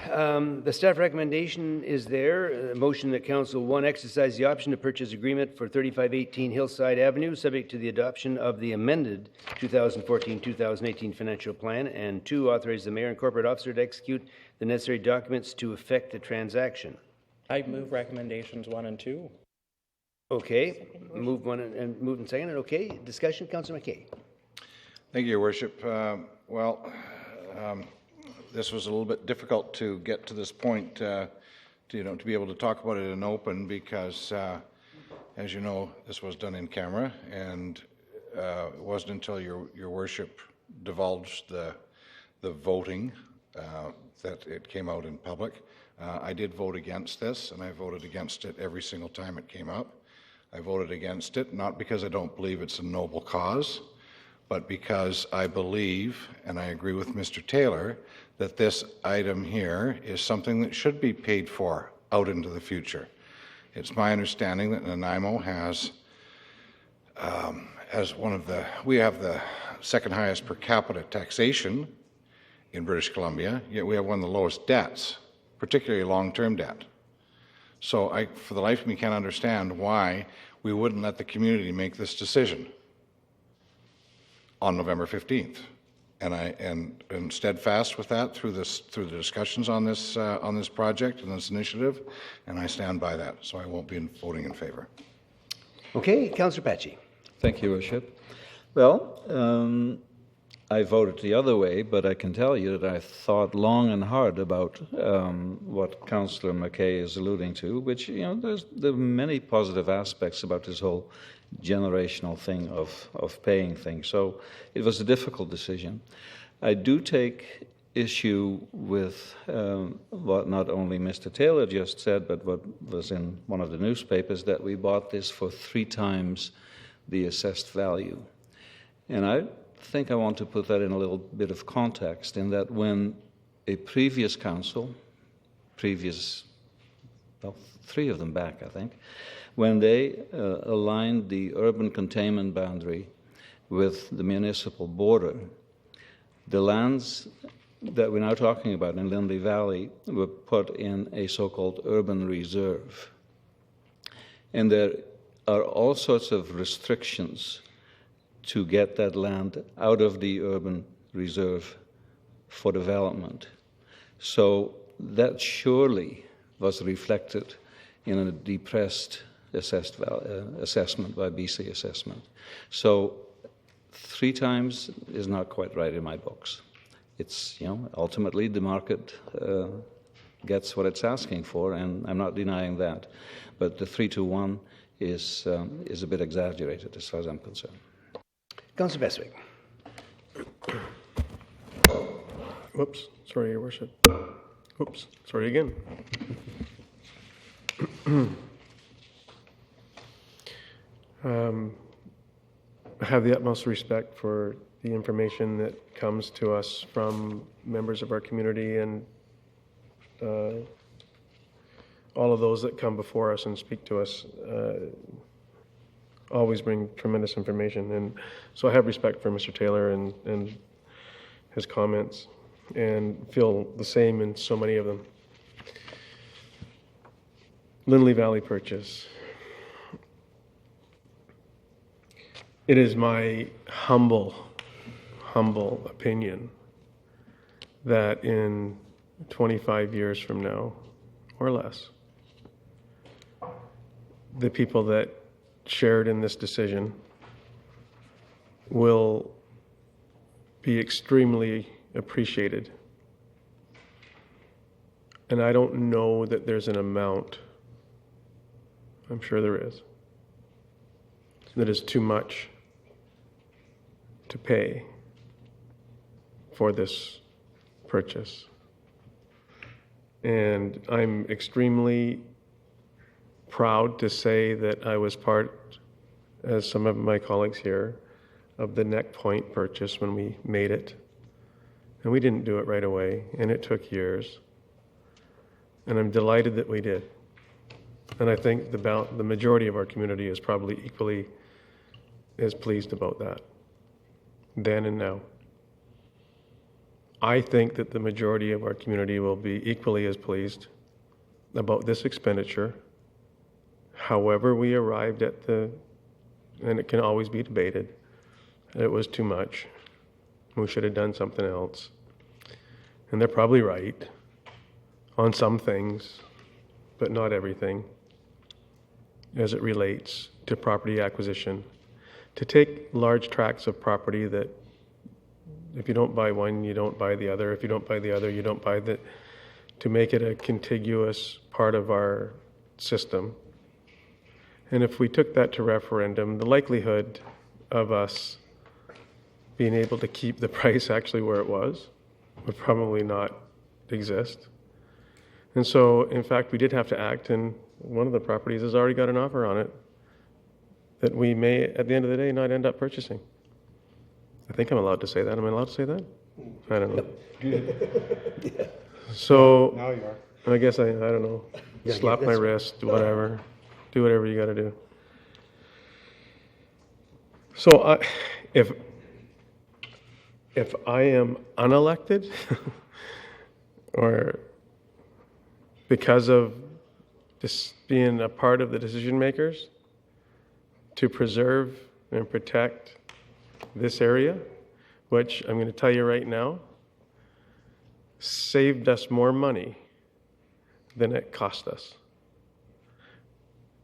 the staff recommendation is there. A motion that Council 1 exercise the option to purchase agreement for 3518 Hillside Avenue, subject to the adoption of the amended 2014-2018 financial plan, and 2, authorize the mayor and corporate officer to execute the necessary documents to effect the transaction. I move recommendations 1 and 2. Okay, move one and move and second. Okay, discussion, Councillor McKay. Thank you, Your Worship. This was a little bit difficult to get to this point, to be able to talk about it in open because, as you know, this was done in camera, and it wasn't until Your Worship divulged the voting that it came out in public. I did vote against this, and I voted against it every single time it came up. I voted against it, not because I don't believe it's a noble cause, but because I believe, and I agree with Mr. Taylor, that this item here is something that should be paid for out into the future. It's my understanding that Nanaimo has we have the second highest per capita taxation in British Columbia, yet we have one of the lowest debts, particularly long-term debt. So I, for the life of me, can't understand why we wouldn't let the community make this decision on November 15th. And I am steadfast with that through the discussions on this project and this initiative, and I stand by that. So I won't be voting in favor. Okay, Councillor Patchy. Thank you, Worship. Well, I voted the other way, but I can tell you that I thought long and hard about what Councillor McKay is alluding to, which, there are many positive aspects about this whole generational thing of paying things. So it was a difficult decision. I do take issue with what not only Mr. Taylor just said, but what was in one of the newspapers, that we bought this for 3 times the assessed value. And I think I want to put that in a little bit of context, in that when a previous council, 3 of them back, I think, when they aligned the urban containment boundary with the municipal border, the lands that we're now talking about in Lindley Valley were put in a so-called urban reserve. And there are all sorts of restrictions to get that land out of the urban reserve for development. So that surely was reflected in a depressed assessment by BC Assessment. So 3 times is not quite right in my books. It's, ultimately the market gets what it's asking for, and I'm not denying that. But the 3-to-1 is a bit exaggerated as far as I'm concerned. Councillor Beswick. Whoops, sorry, Your Worship. Oops, sorry again. I have the utmost respect for the information that comes to us from members of our community and all of those that come before us and speak to us always bring tremendous information. And so I have respect for Mr. Taylor and his comments, and feel the same in so many of them. Lindley Valley purchase. It is my humble opinion that in 25 years from now, or less, the people that shared in this decision will be extremely appreciated. And I don't know that there's an amount, I'm sure there is, that is too much to pay for this purchase. And I'm extremely proud to say that I was part, as some of my colleagues here, of the Neck Point purchase when we made it. And we didn't do it right away, and it took years. And I'm delighted that we did. And I think the majority of our community is probably equally as pleased about that, then and now. I think that the majority of our community will be equally as pleased about this expenditure. However we arrived at and it can always be debated, it was too much. We should have done something else. And they're probably right on some things, but not everything, as it relates to property acquisition. To take large tracts of property that if you don't buy one, you don't buy the other. If you don't buy the other, you don't buy to make it a contiguous part of our system. And if we took that to referendum, the likelihood of us being able to keep the price actually where it was would probably not exist. And so, in fact, we did have to act, and one of the properties has already got an offer on it that we may, at the end of the day, not end up purchasing. I think I'm allowed to say that. Am I allowed to say that? I don't know. Yeah. So, Now you are. I guess I don't know, Yeah, slap yeah, my that's- wrist, whatever. Do whatever you got to do. So, if I am unelected, or because of just being a part of the decision makers to preserve and protect this area, which I'm going to tell you right now, saved us more money than it cost us.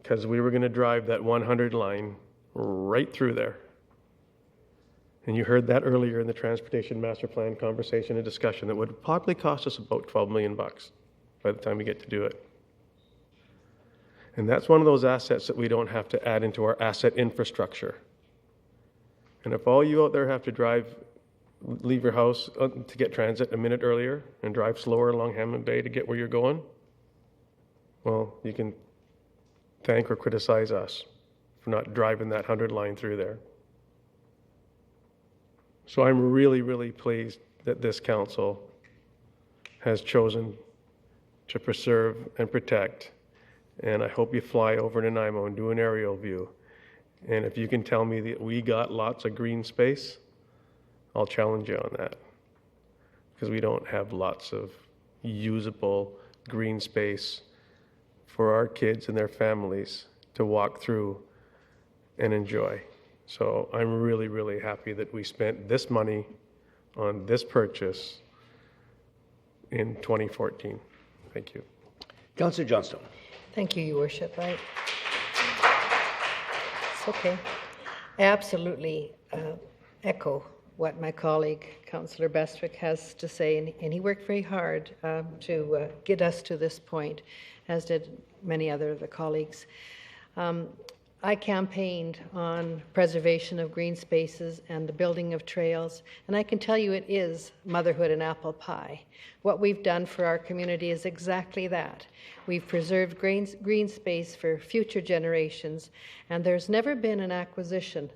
Because we were going to drive that 100 line right through there. And you heard that earlier in the Transportation Master Plan conversation and discussion. That would probably cost us about $12 million by the time we get to do it. And that's one of those assets that we don't have to add into our asset infrastructure. And if all you out there have to leave your house to get transit a minute earlier and drive slower along Hammond Bay to get where you're going, well, you can thank or criticize us for not driving that 100 line through there. So I'm really, really pleased that this council has chosen to preserve and protect. And I hope you fly over to Nanaimo and do an aerial view. And if you can tell me that we got lots of green space, I'll challenge you on that. Because we don't have lots of usable green space for our kids and their families to walk through and enjoy. So I'm really, really happy that we spent this money on this purchase in 2014. Thank you. Councillor Johnstone. Thank you, Your Worship. It's okay. I absolutely echo what my colleague, Councillor Bestwick, has to say, and he worked very hard to get us to this point, as did many other of the colleagues. I campaigned on preservation of green spaces and the building of trails, and I can tell you it is motherhood and apple pie. What we've done for our community is exactly that. We've preserved green space for future generations, and there's never been an acquisition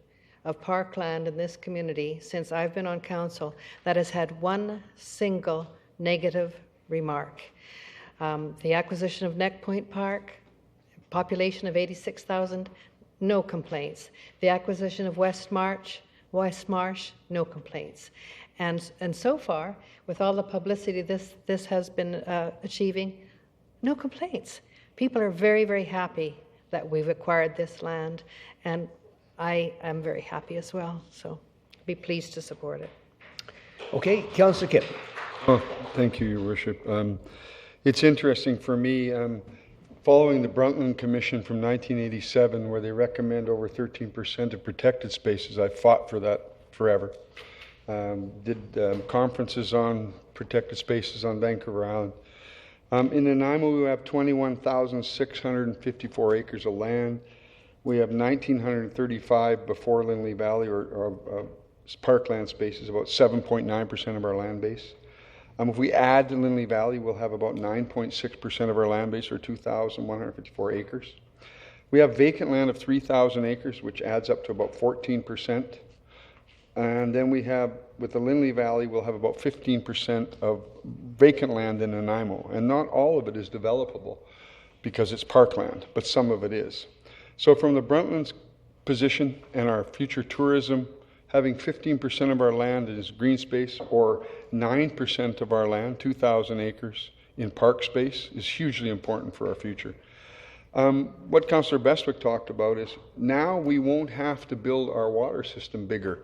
of parkland in this community since I've been on council that has had one single negative remark. The acquisition of Neck Point Park, population of 86,000, no complaints. The acquisition of West Marsh, no complaints. And so far, with all the publicity this has been achieving, no complaints. People are very, very happy that we've acquired this land, and I am very happy as well. So be pleased to support it. Okay, Councillor Kipp. Oh, thank you, Your Worship. It's interesting for me, following the Brundtland Commission from 1987, where they recommend over 13% of protected spaces. I fought for that forever. Did conferences on protected spaces on Vancouver Island. In Nanaimo, we have 21,654 acres of land. We have 1,935 before Lindley Valley or parkland spaces, about 7.9% of our land base. If we add to Lindley Valley, we'll have about 9.6% of our land base, or 2,154 acres. We have vacant land of 3,000 acres, which adds up to about 14% And then we have, with the Lindley Valley, we'll have about 15% of vacant land in Nanaimo. And not all of it is developable because it's parkland, but some of it is. So from the Brundtland's position and our future tourism, having 15% of our land is green space, or 9% of our land, 2,000 acres, in park space is hugely important for our future. What Councillor Bestwick talked about is now we won't have to build our water system bigger.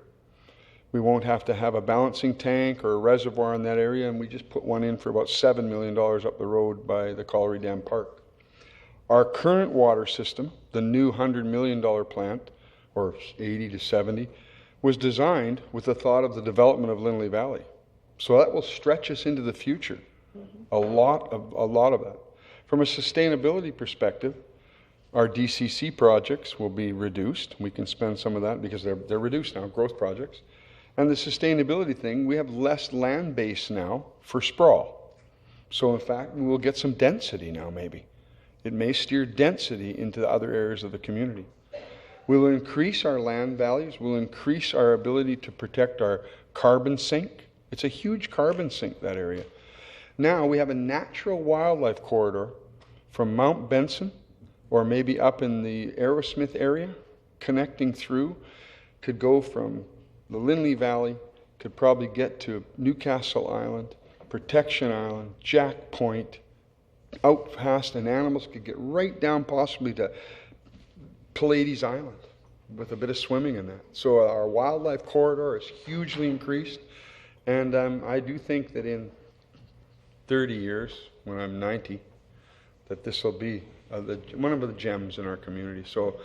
We won't have to have a balancing tank or a reservoir in that area, and we just put one in for about $7 million up the road by the Collery Dam Park. Our current water system, the new $100 million plant, or 80 to 70, was designed with the thought of the development of Lindley Valley. So that will stretch us into the future, a lot of that. From a sustainability perspective, our DCC projects will be reduced. We can spend some of that because they're reduced now, growth projects. And the sustainability thing, we have less land base now for sprawl. So in fact, we will get some density now maybe. It may steer density into the other areas of the community. We will increase our land values. We'll increase our ability to protect our carbon sink. It's a huge carbon sink, that area. Now we have a natural wildlife corridor from Mount Benson, or maybe up in the Aerosmith area, connecting through, could go from the Lindley Valley, could probably get to Newcastle Island, Protection Island, Jack Point, out past, and animals could get right down possibly to Pallades Island with a bit of swimming in that. So our wildlife corridor is hugely increased, and I do think that in 30 years, when I'm 90, that this will be one of the gems in our community. So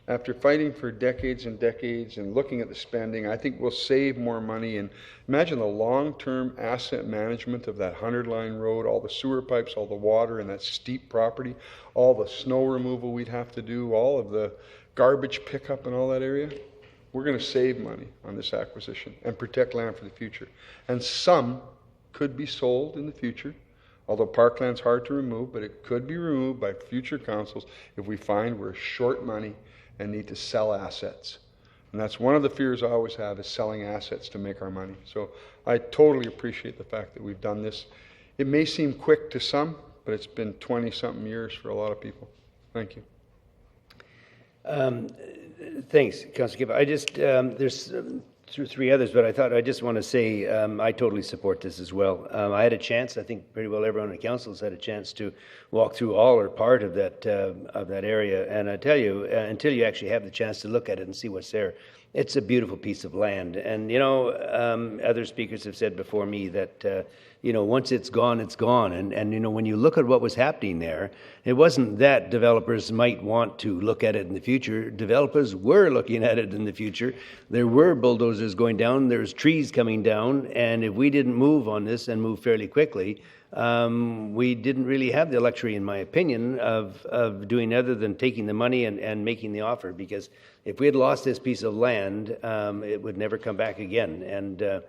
after fighting for decades and decades and looking at the spending, I think we'll save more money. And imagine the long-term asset management of that 100-line road, all the sewer pipes, all the water, and that steep property, all the snow removal we'd have to do, all of the garbage pickup in all that area. We're going to save money on this acquisition and protect land for the future. And some could be sold in the future, although parkland's hard to remove, but it could be removed by future councils if we find we're short money and need to sell assets. And that's one of the fears I always have, is selling assets to make our money. So I totally appreciate the fact that we've done this. It may seem quick to some, but it's been 20-something years for a lot of people. Thank you. Thanks, Councillor Gibb. I just, there's three others, but I just want to say I totally support this as well. I had a chance, I think pretty well everyone on the council has had a chance to walk through all or part of that area, and I tell you, until you actually have the chance to look at it and see what's there, it's a beautiful piece of land. And you know, other speakers have said before me that you know, once it's gone, it's gone. And you know, when you look at what was happening there, it wasn't that developers might want to look at it in the future. Developers were looking at it in the future. There were bulldozers going down. There's trees coming down. And if we didn't move on this and move fairly quickly, we didn't really have the luxury, in my opinion, of doing other than taking the money and making the offer. Because if we had lost this piece of land, it would never come back again. And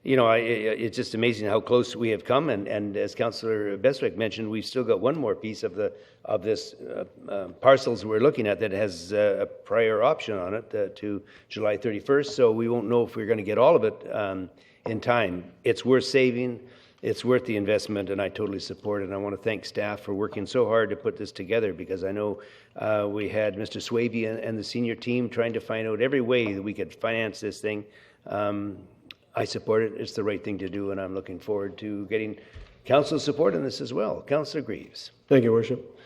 you know, it's just amazing how close we have come. And as Councillor Bestwick mentioned, we've still got one more piece of this parcels we're looking at that has a prior option on it to July 31st. So we won't know if we're going to get all of it in time. It's worth saving. It's worth the investment, and I totally support it. And I want to thank staff for working so hard to put this together, because I know we had Mr. Swavey and the senior team trying to find out every way that we could finance this thing. I support it. It's the right thing to do, and I'm looking forward to getting council support on this as well. Councillor Greaves. Thank you, Worship.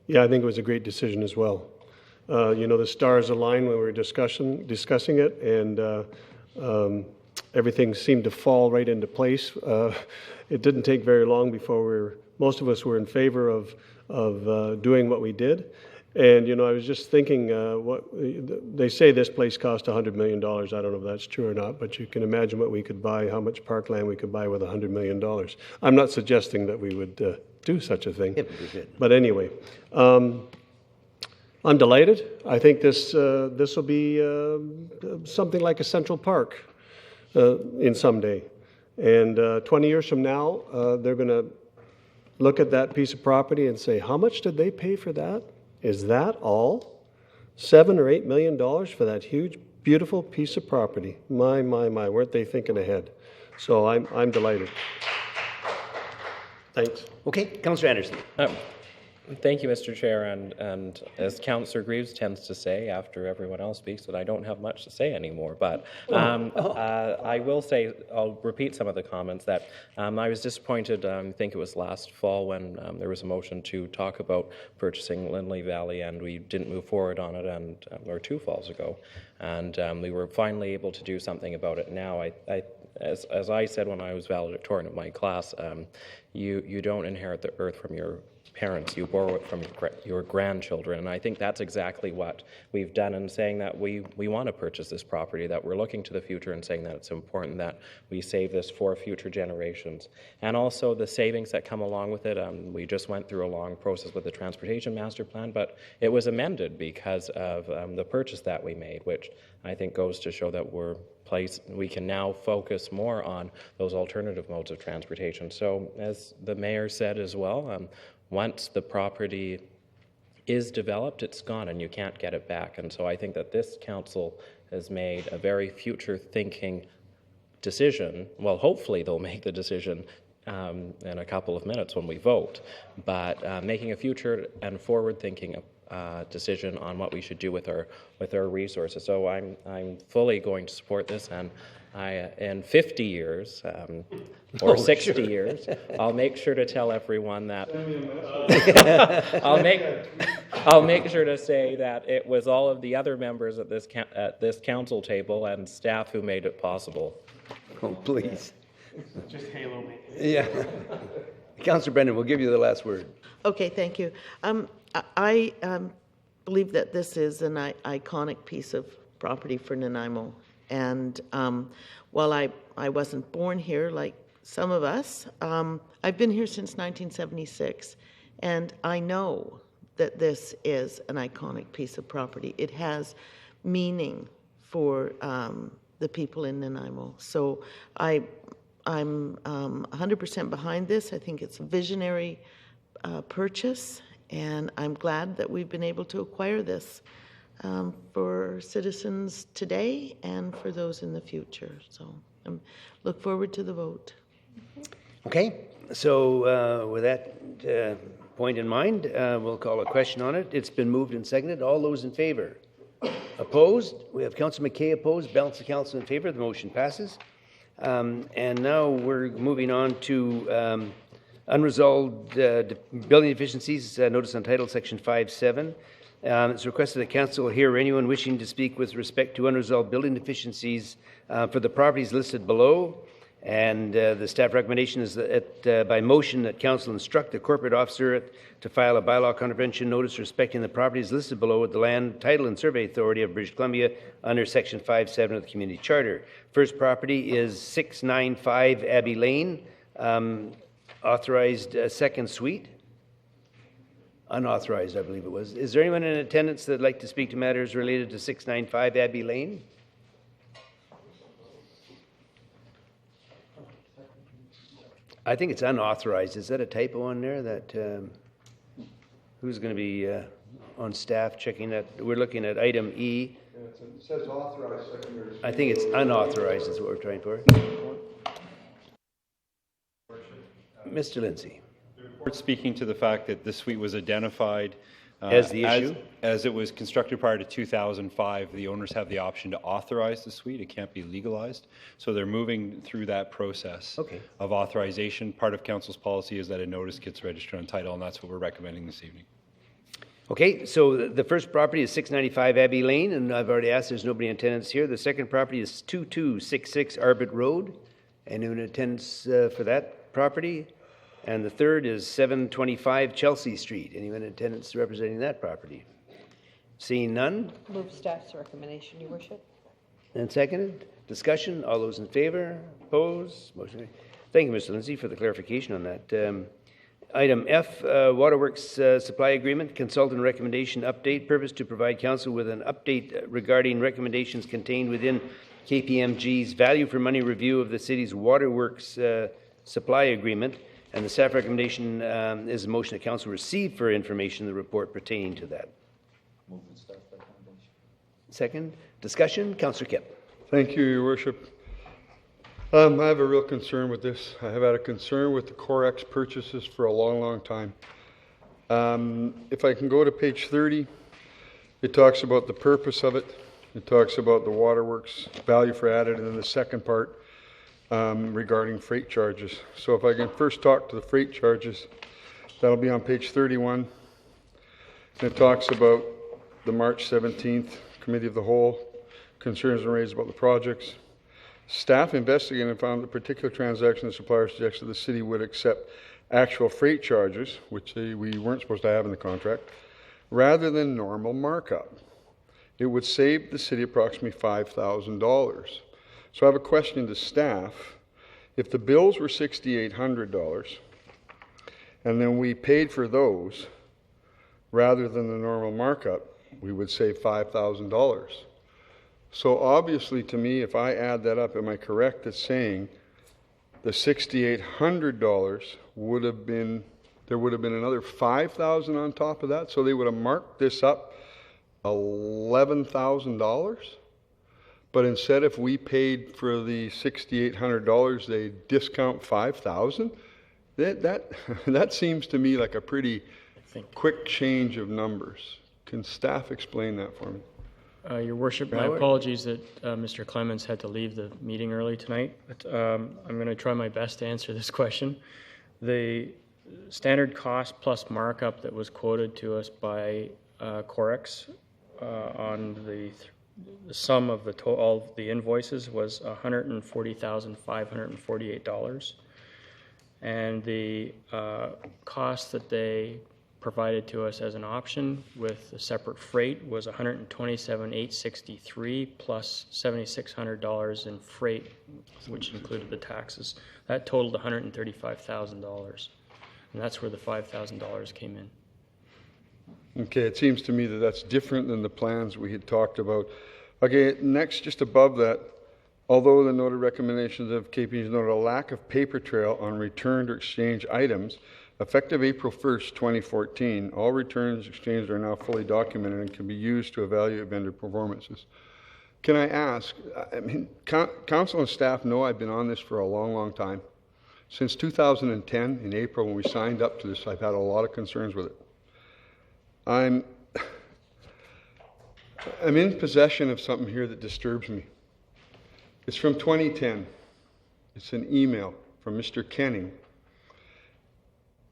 Yeah, I think it was a great decision as well. You know, the stars aligned when we were discussing it, and everything seemed to fall right into place. It didn't take very long before most of us were in favor of doing what we did. And, you know, I was just thinking, they say this place cost $100 million. I don't know if that's true or not, but you can imagine what we could buy, how much parkland we could buy with $100 million. I'm not suggesting that we would do such a thing. But anyway, I'm delighted. I think this will be something like a Central Park in someday. And 20 years from now, they're going to look at that piece of property and say, how much did they pay for that? Is that all? $7 or $8 million for that huge beautiful piece of property. My, weren't they thinking ahead? So I'm delighted. Thanks. Okay, Councillor Anderson. Thank you, Mr. Chair, and as Councillor Greaves tends to say after everyone else speaks, that I don't have much to say anymore. But I will say, I'll repeat some of the comments that I was disappointed, I think it was last fall when there was a motion to talk about purchasing Lindley Valley and we didn't move forward on it, and or 2 falls ago. And we were finally able to do something about it now. As I said when I was valedictorian of my class, you don't inherit the earth from your parents, you borrow it from your grandchildren, and I think that's exactly what we've done in saying that we want to purchase this property, that we're looking to the future and saying that it's important that we save this for future generations. And also the savings that come along with it. We just went through a long process with the Transportation Master Plan, but it was amended because of the purchase that we made, which I think goes to show that we can now focus more on those alternative modes of transportation. So as the Mayor said as well, once the property is developed, it's gone and you can't get it back. And so I think that this council has made a very future-thinking decision. Well, hopefully they'll make the decision in a couple of minutes when we vote, but making a future and forward-thinking decision on what we should do with our resources. So I'm fully going to support this, and in 50 years or 60 years, I'll make sure to tell everyone that I'll make sure to say that it was all of the other members at this council table and staff who made it possible. Oh, please. Just halo me. Yeah. Councillor Brennan, we'll give you the last word. Okay, thank you. I believe that this is an iconic piece of property for Nanaimo. And while I wasn't born here like some of us, I've been here since 1976. And I know that this is an iconic piece of property. It has meaning for the people in Nanaimo. So I'm 100% behind this. I think it's a visionary purchase, and I'm glad that we've been able to acquire this for citizens today and for those in the future. So I look forward to the vote. Okay, so with that point in mind, we'll call a question on it. It's been moved and seconded. All those in favor? Opposed? We have Councillor McKay opposed. Balance of council in favor. The motion passes. And now we're moving on to unresolved building deficiencies, notice untitled section 5.7. It's requested that council hear anyone wishing to speak with respect to unresolved building deficiencies for the properties listed below. And the staff recommendation is that by motion that council instruct the corporate officer to file a bylaw contravention notice respecting the properties listed below with the Land, Title and Survey Authority of British Columbia under section 5.7 of the Community Charter. First property is 695 Abbey Lane, authorized second suite. Unauthorized, I believe it was. Is there anyone in attendance that would like to speak to matters related to 695 Abbey Lane? I think it's unauthorized. Is that a typo on there? That who's going to be on staff checking that? We're looking at item E. Yeah, it says authorized secondary. I think it's unauthorized is what we're trying for. Mr. Lindsay. The report speaking to the fact that this suite was identified as the issue? As it was constructed prior to 2005, the owners have the option to authorize the suite. It can't be legalized. So they're moving through that process of authorization. Part of council's policy is that a notice gets registered on title, and that's what we're recommending this evening. Okay, so the first property is 695 Abbey Lane, and I've already asked, there's nobody in attendance here. The second property is 2266 Arbit Road. Anyone in attendance for that property? And the third is 725 Chelsea Street. Anyone in attendance representing that property? Seeing none? Move staff's recommendation, Your Worship. And seconded. Discussion. All those in favor? Opposed? Motion carried. Thank you, Mr. Lindsay, for the clarification on that. Item F, Waterworks Supply Agreement, Consultant Recommendation Update. Purpose to provide council with an update regarding recommendations contained within KPMG's value for money review of the city's Waterworks Supply Agreement. And the staff recommendation is a motion that council receive for information the report pertaining to that. second. Discussion, Councillor Kipp. Thank you, Your Worship. I have a real concern with this. I have had a concern with the Corex purchases for a long, long time. If I can go to page 30, it talks about the purpose of it. It talks about the waterworks, value for added, and then the second part regarding freight charges. So if I can first talk to the freight charges, that'll be on page 31. And it talks about the March 17th Committee of the Whole, concerns raised about the projects. Staff investigated and found that particular transaction the supplier suggested the city would accept actual freight charges, which we weren't supposed to have in the contract, rather than normal markup. It would save the city approximately $5,000. So I have a question to staff. If the bills were $6,800 and then we paid for those rather than the normal markup, we would save $5,000. So obviously to me, if I add that up, am I correct at saying the $6,800 would have been, there would have been another $5,000 on top of that? So they would have marked this up $11,000? But instead, if we paid for the $6,800, they discount $5,000? That seems to me like a pretty quick change of numbers. Can staff explain that for me? Your Worship, my apologies that Mr. Clemens had to leave the meeting early tonight, but I'm going to try my best to answer this question. The standard cost plus markup that was quoted to us by Corex on the sum of all the invoices was $140,548, and the cost that they provided to us as an option with a separate freight was $127,863 plus $7,600 in freight, which included the taxes. That totaled $135,000, and that's where the $5,000 came in. Okay, it seems to me that that's different than the plans we had talked about. Okay, next, just above that, although the noted recommendations of KPMG noted a lack of paper trail on returned or exchanged items, effective April 1st, 2014, all returns exchanged are now fully documented and can be used to evaluate vendor performances. Can I ask, I mean, council and staff know I've been on this for a long, long time. Since 2010, in April, when we signed up to this, I've had a lot of concerns with it. I'm in possession of something here that disturbs me. It's from 2010. It's an email from Mr. Kenning.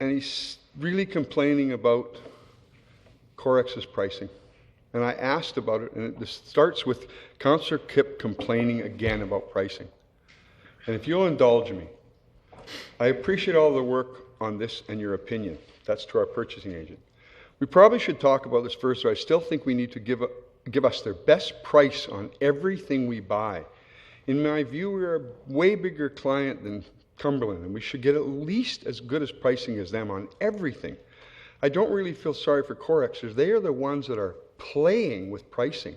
And he's really complaining about Corex's pricing. And I asked about it, and it starts with Councillor Kipp complaining again about pricing. And if you'll indulge me, I appreciate all the work on this and your opinion. That's to our purchasing agent. We probably should talk about this first, so I still think we need to give us their best price on everything we buy. In my view, we're a way bigger client than Cumberland, and we should get at least as good as pricing as them on everything. I don't really feel sorry for Corexers. They are the ones that are playing with pricing.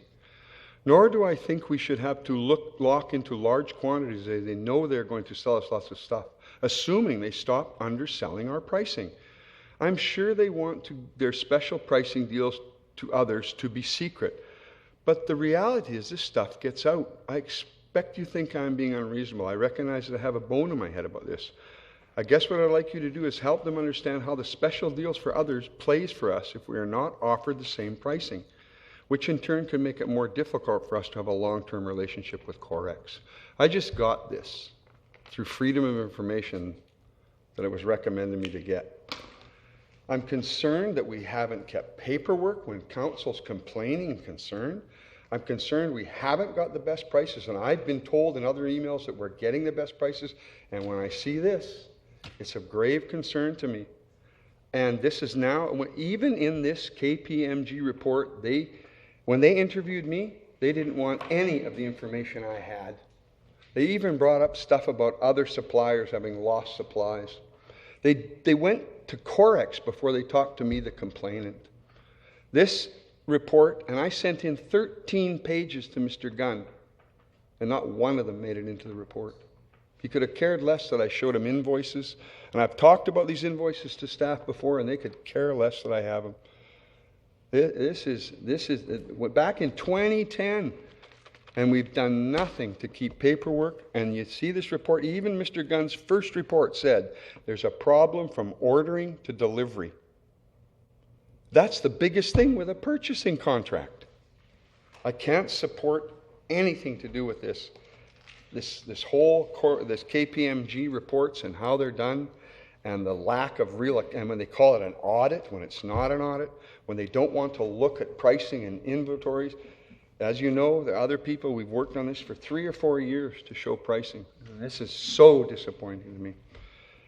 Nor do I think we should have to lock into large quantities. They know they're going to sell us lots of stuff, assuming they stop underselling our pricing. I'm sure they want their special pricing deals to others to be secret. But the reality is this stuff gets out. I expect you think I'm being unreasonable. I recognize that I have a bone in my head about this. I guess what I'd like you to do is help them understand how the special deals for others plays for us if we are not offered the same pricing, which in turn can make it more difficult for us to have a long-term relationship with Corex. I just got this through freedom of information that it was recommended me to get. I'm concerned that we haven't kept paperwork when council's complaining and concerned. I'm concerned we haven't got the best prices, and I've been told in other emails that we're getting the best prices, and when I see this, it's of grave concern to me. And this is now, even in this KPMG report, when they interviewed me, they didn't want any of the information I had. They even brought up stuff about other suppliers having lost supplies. They went to Corex before they talked to me, the complainant. This report, and I sent in 13 pages to Mr. Gunn, and not one of them made it into the report. He could have cared less that I showed him invoices, and I've talked about these invoices to staff before, and they could care less that I have them. This is back in 2010, and we've done nothing to keep paperwork. And you see this report, even Mr. Gunn's first report said there's a problem from ordering to delivery. That's the biggest thing with a purchasing contract. I can't support anything to do with this KPMG reports and how they're done, and the lack of real, and when they call it an audit, when it's not an audit, when they don't want to look at pricing and inventories. As you know, the other people, we've worked on this for 3 or 4 years to show pricing. And this is so disappointing to me.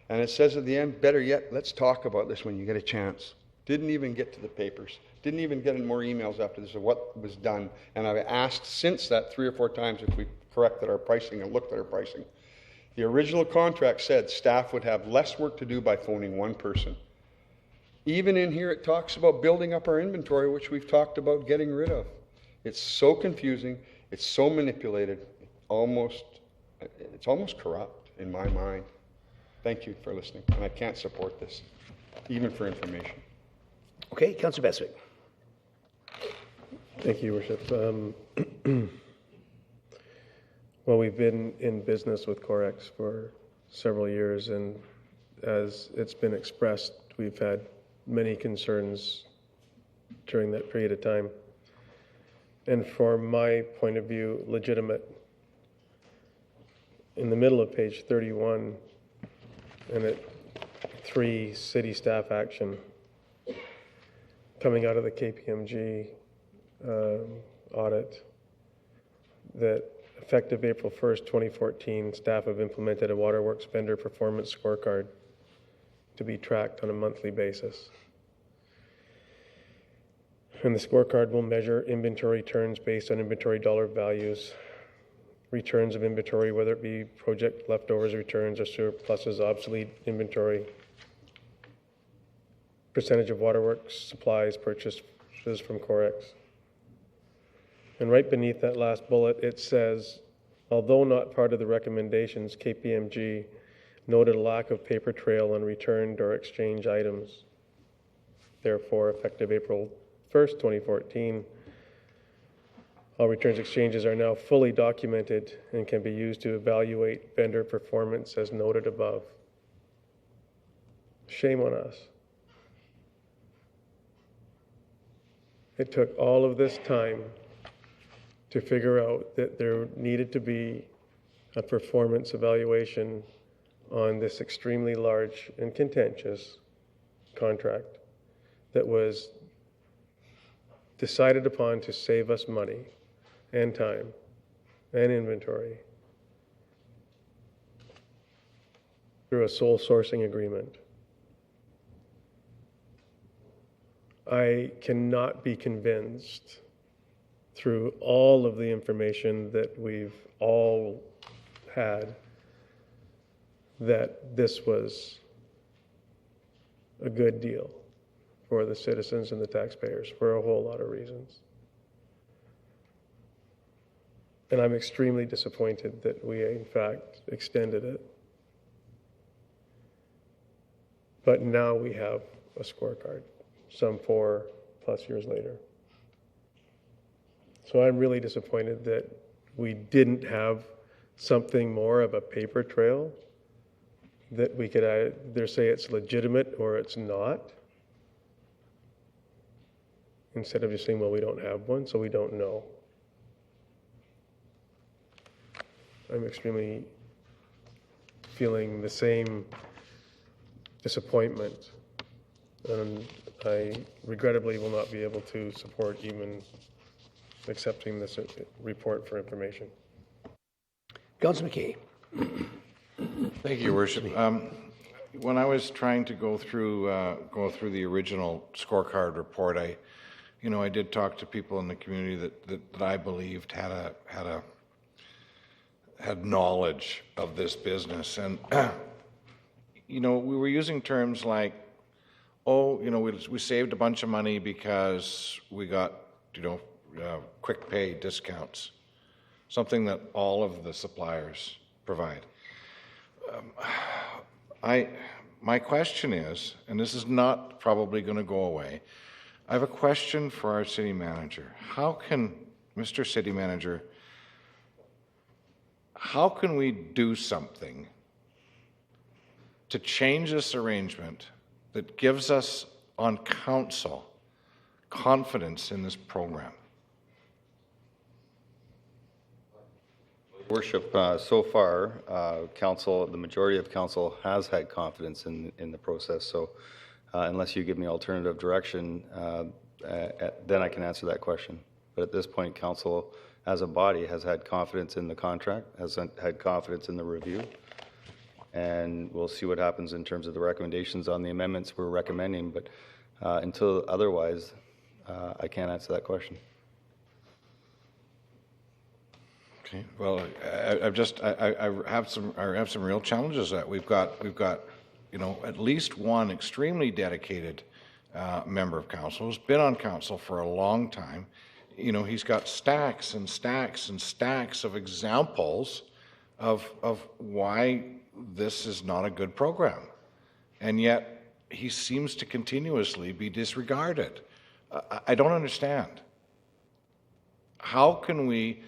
And it says at the end, better yet, let's talk about this when you get a chance. Didn't even get to the papers. Didn't even get any more emails after this of what was done. And I've asked since that 3 or 4 times if we corrected our pricing and looked at our pricing. The original contract said staff would have less work to do by phoning one person. Even in here it talks about building up our inventory, which we've talked about getting rid of. It's so confusing, it's so manipulated, it's almost corrupt in my mind. Thank you for listening, and I can't support this, even for information. Okay, Councillor Beswick. Thank you, Your Worship. Well, we've been in business with Corex for several years, and as it's been expressed, we've had many concerns during that period of time. And from my point of view, legitimate. In the middle of page 31, and at 3 city staff action, coming out of the KPMG audit, that effective April 1st, 2014, staff have implemented a Waterworks vendor performance scorecard to be tracked on a monthly basis. And the scorecard will measure inventory turns based on inventory dollar values, returns of inventory, whether it be project leftovers returns or surpluses, obsolete inventory, percentage of Waterworks supplies purchases from Corex. And right beneath that last bullet, it says, although not part of the recommendations, KPMG noted a lack of paper trail on returned or exchange items. Therefore, effective April 1st, 2014, all returns exchanges are now fully documented and can be used to evaluate vendor performance as noted above. Shame on us. It took all of this time to figure out that there needed to be a performance evaluation on this extremely large and contentious contract that was decided upon to save us money and time and inventory through a sole sourcing agreement. I cannot be convinced through all of the information that we've all had that this was a good deal for the citizens and the taxpayers for a whole lot of reasons. And I'm extremely disappointed that we, in fact, extended it. But now we have a scorecard, some 4+ years later. So I'm really disappointed that we didn't have something more of a paper trail that we could either say it's legitimate or it's not, instead of just saying, well, we don't have one, so we don't know. I'm extremely feeling the same disappointment, and I regrettably will not be able to support even accepting this report for information. Councillor McKay. Thank you, Your Worship. When I was trying to go through the original scorecard report, I did talk to people in the community that I believed had knowledge of this business, and we were using terms like, we saved a bunch of money because we got quick pay discounts, something that all of the suppliers provide. My question is, and this is not probably going to go away, I have a question for our city manager. How can, Mr. City Manager, how can we do something to change this arrangement that gives us on council confidence in this program? Worship, so far, council, the majority of council has had confidence in the process. So unless you give me alternative direction, then I can answer that question. But at this point, council as a body has had confidence in the contract, has had confidence in the review. And we'll see what happens in terms of the recommendations on the amendments we're recommending. But until otherwise, I can't answer that question. Okay. Well, I have some real challenges that we've got at least one extremely dedicated member of council who's been on council for a long time. He's got stacks and stacks and stacks of examples of why this is not a good program, and yet he seems to continuously be disregarded. I don't understand. How can we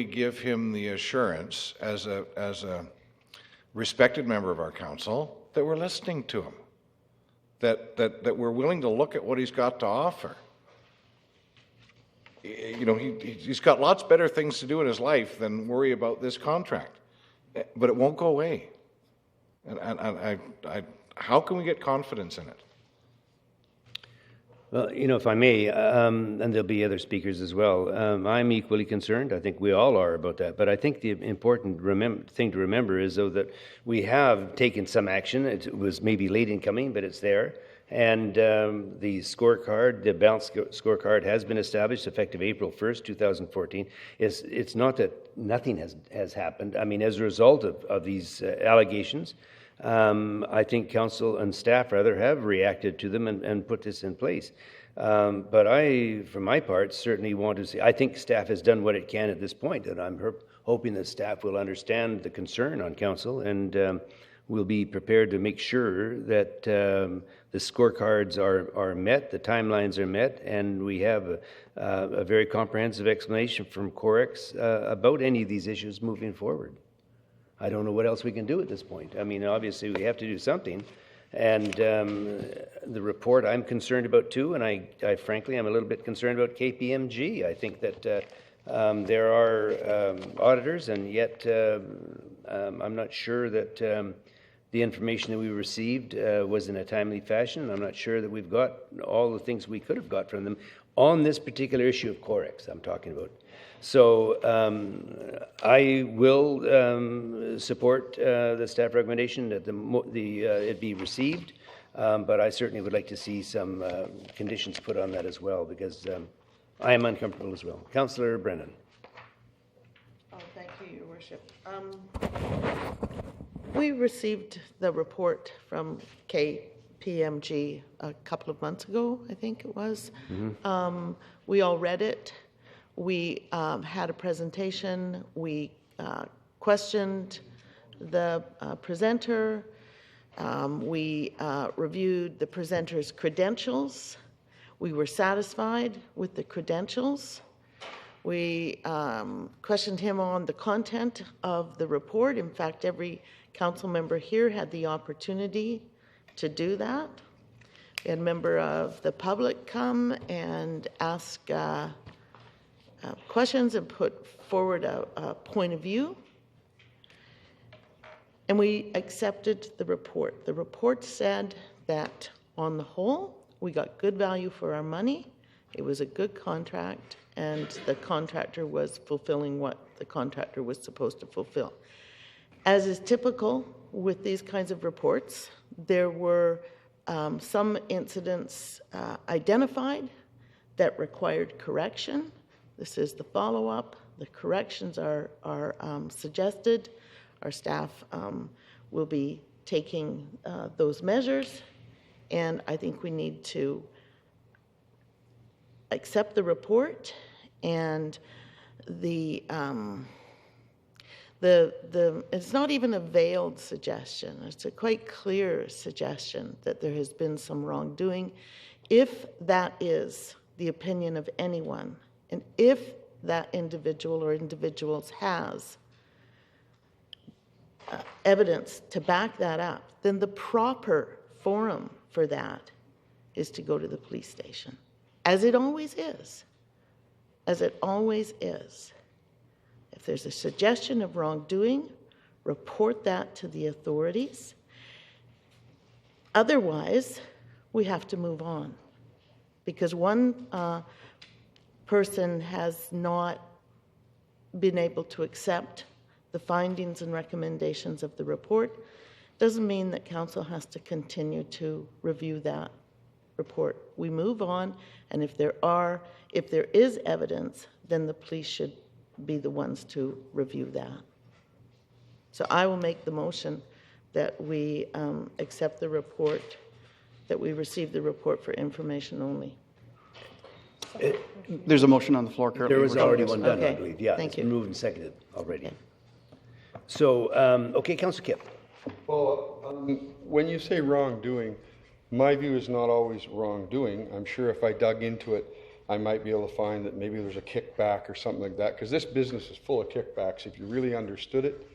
give him the assurance as a respected member of our council that we're listening to him, that we're willing to look at what he's got to offer? He's got lots better things to do in his life than worry about this contract, but it won't go away. And how can we get confidence in it? Well, if I may, and there'll be other speakers as well, I'm equally concerned. I think we all are about that. But I think the important thing to remember is, though, that we have taken some action. It was maybe late in coming, but it's there. And the scorecard, the balanced scorecard, has been established effective April 1st, 2014. It's not that nothing has happened. I mean, as a result of these allegations, I think council and staff rather have reacted to them and put this in place. But I, for my part, certainly want to see, I think staff has done what it can at this point, and I'm hoping that staff will understand the concern on council and will be prepared to make sure that the scorecards are met, the timelines are met, and we have a very comprehensive explanation from Corex about any of these issues moving forward. I don't know what else we can do at this point. I mean, obviously, we have to do something. And the report I'm concerned about too, and I frankly, I'm a little bit concerned about KPMG. I think that there are auditors, and yet I'm not sure that the information that we received was in a timely fashion. I'm not sure that we've got all the things we could have got from them on this particular issue of Corex I'm talking about. So I will support the staff recommendation that it be received, but I certainly would like to see some conditions put on that as well, because I am uncomfortable as well. Councillor Brennan. Oh, thank you, Your Worship. We received the report from KPMG a couple of months ago, I think it was. Mm-hmm. We all read it. We had a presentation. We questioned the presenter. We reviewed the presenter's credentials. We were satisfied with the credentials. We questioned him on the content of the report. In fact, every council member here had the opportunity to do that. We had a member of the public come and ask questions and put forward a point of view. And we accepted the report. The report said that on the whole, we got good value for our money. It was a good contract, and the contractor was fulfilling what the contractor was supposed to fulfill. As is typical with these kinds of reports, there were some incidents identified that required correction. This is the follow-up. The corrections are suggested. Our staff will be taking those measures, and I think we need to accept the report, and it's not even a veiled suggestion. It's a quite clear suggestion that there has been some wrongdoing If that is the opinion of anyone, and if that individual or individuals has evidence to back that up, then the proper forum for that is to go to the police station, as it always is. As it always is. If there's a suggestion of wrongdoing, report that to the authorities. Otherwise, we have to move on, because one person has not been able to accept the findings and recommendations of the report. Doesn't mean that council has to continue to review that report. We move on, and if there is evidence, then the police should be the ones to review that. So I will make the motion that we accept the report, that we receive the report for information only. There's a motion on the floor currently. There was already one done, I Okay. believe. Yeah, Thank it's you. been moved and seconded already. So, okay, Councillor Kipp. Well, when you say wrongdoing, my view is not always wrongdoing. I'm sure if I dug into it, I might be able to find that maybe there's a kickback or something like that, because this business is full of kickbacks. If you really understood it,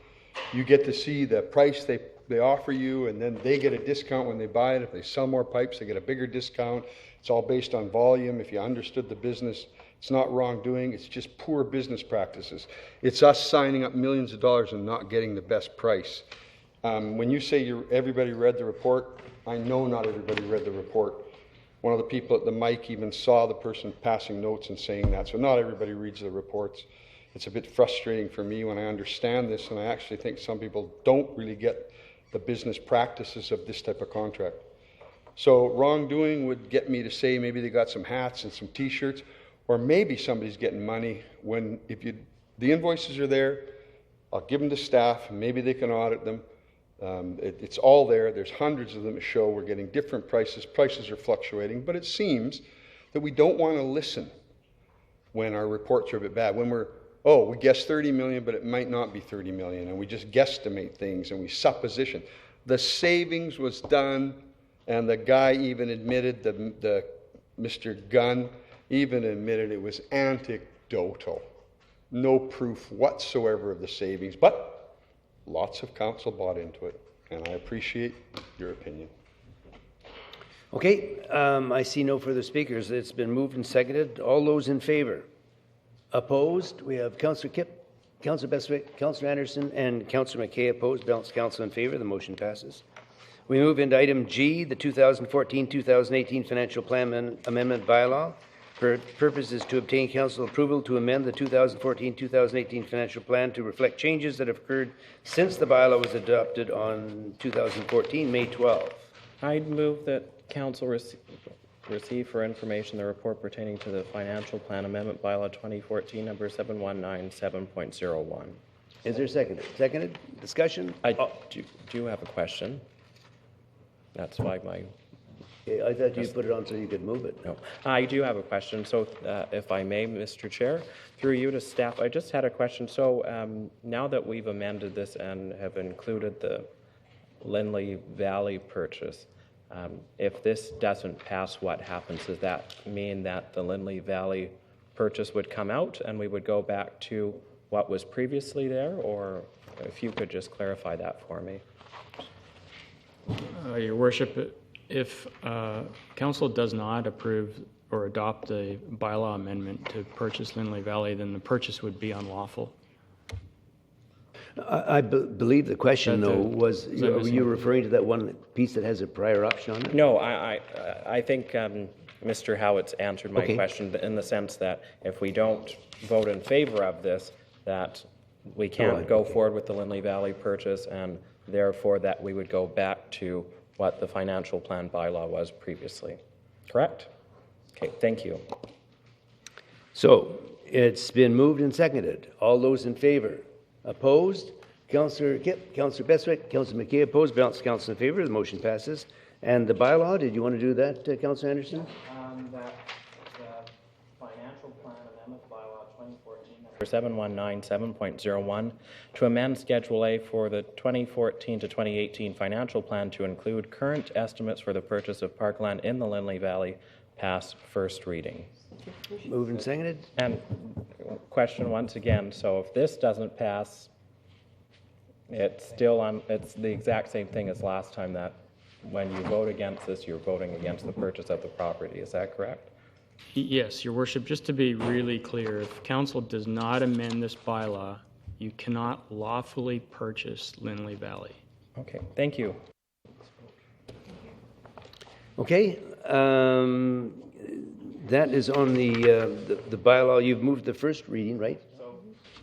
you get to see the price they offer you, and then they get a discount when they buy it. If they sell more pipes, they get a bigger discount. It's all based on volume. If you understood the business, it's not wrongdoing. It's just poor business practices. It's us signing up millions of dollars and not getting the best price. When you say everybody read the report, I know not everybody read the report. One of the people at the mic even saw the person passing notes and saying that. So not everybody reads the reports. It's a bit frustrating for me when I understand this, and I actually think some people don't really get the business practices of this type of contract. So wrongdoing would get me to say maybe they got some hats and some T-shirts, or maybe somebody's getting money when the invoices are there. I'll give them to staff, and maybe they can audit them. It's all there. There's hundreds of them to show. We're getting different prices. Prices are fluctuating, but it seems that we don't want to listen when our reports are a bit bad. When we guessed 30 million, but it might not be 30 million, and we just guesstimate things and we supposition. The savings was done, and the guy even admitted, the Mr. Gunn even admitted it was anecdotal. No proof whatsoever of the savings, but lots of council bought into it, and I appreciate your opinion. Okay, I see no further speakers. It's been moved and seconded. All those in favor? Opposed? We have Councillor Kipp, Councillor Bestwick, Councillor Anderson, and Councillor McKay opposed. Balanced council in favor. The motion passes. We move into item G, the 2014-2018 Financial Plan Amendment Bylaw. Purpose is to obtain council approval to amend the 2014-2018 financial plan to reflect changes that have occurred since the bylaw was adopted on 2014, May 12. I'd move that council receive for information the report pertaining to the financial plan amendment bylaw 2014 number 7197.01. Is there a second? Seconded? Discussion? I do have a question. That's why my... Okay, I thought you put it on so you could move it. No, I do have a question. So if I may, Mr. Chair, through you to staff, I just had a question. So now that we've amended this and have included the Lindley Valley purchase, if this doesn't pass, what happens? Does that mean that the Lindley Valley purchase would come out and we would go back to what was previously there? Or if you could just clarify that for me. Your Worship, if council does not approve or adopt a bylaw amendment to purchase Lindley Valley, then the purchase would be unlawful. I believe the question, though, was, were you referring to that one piece that has a prior option on it? No, I think Mr. Howitt's answered my question in the sense that if we don't vote in favor of this, that we can't go forward with the Lindley Valley purchase, and therefore that we would go back to what the financial plan bylaw was previously. Correct? Okay, thank you. So it's been moved and seconded. All those in favor? Opposed? Councillor Kipp, Councillor Bestwick, Councillor McKay opposed. Balanced council in favor. The motion passes. And the bylaw, did you want to do that, Councillor Anderson? That the financial plan amendment bylaw 2014 number 7197.01 to amend Schedule A for the 2014 to 2018 financial plan to include current estimates for the purchase of parkland in the Lindley Valley pass first reading. Moved and seconded. And question once again, so if this doesn't pass, it's still on, it's the exact same thing as last time, that when you vote against this, you're voting against the purchase of the property. Is that correct? Yes, Your Worship, just to be really clear, if council does not amend this bylaw, you cannot lawfully purchase Lindley Valley. Okay, thank you. Okay, that is on the bylaw. You've moved the first reading, right?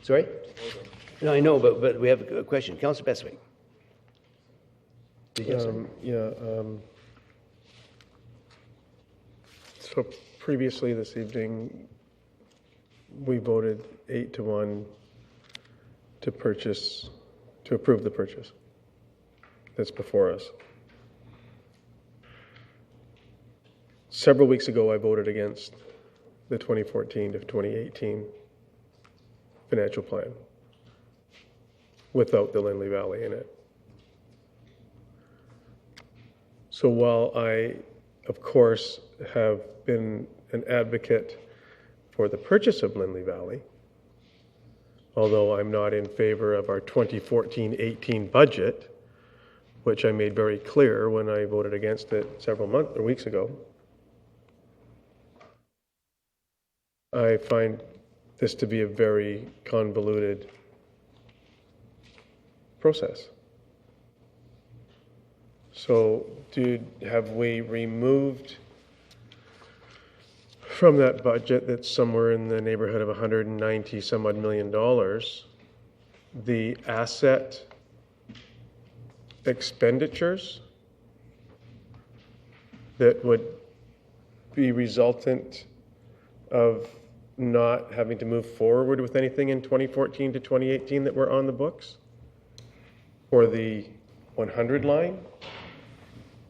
Sorry? No, I know, but we have a question. Councillor Bestwick. So previously this evening, we voted 8-1 to approve the purchase that's before us. Several weeks ago, I voted against the 2014 to 2018 financial plan without the Lindley Valley in it. So while I, of course, have been an advocate for the purchase of Lindley Valley, although I'm not in favor of our 2014-18 budget, which I made very clear when I voted against it several months or weeks ago, I find this to be a very convoluted process. So, have we removed from that budget that's somewhere in the neighborhood of 190 some odd million dollars, the asset expenditures that would be resultant of not having to move forward with anything in 2014 to 2018 that were on the books? Or the 100 line?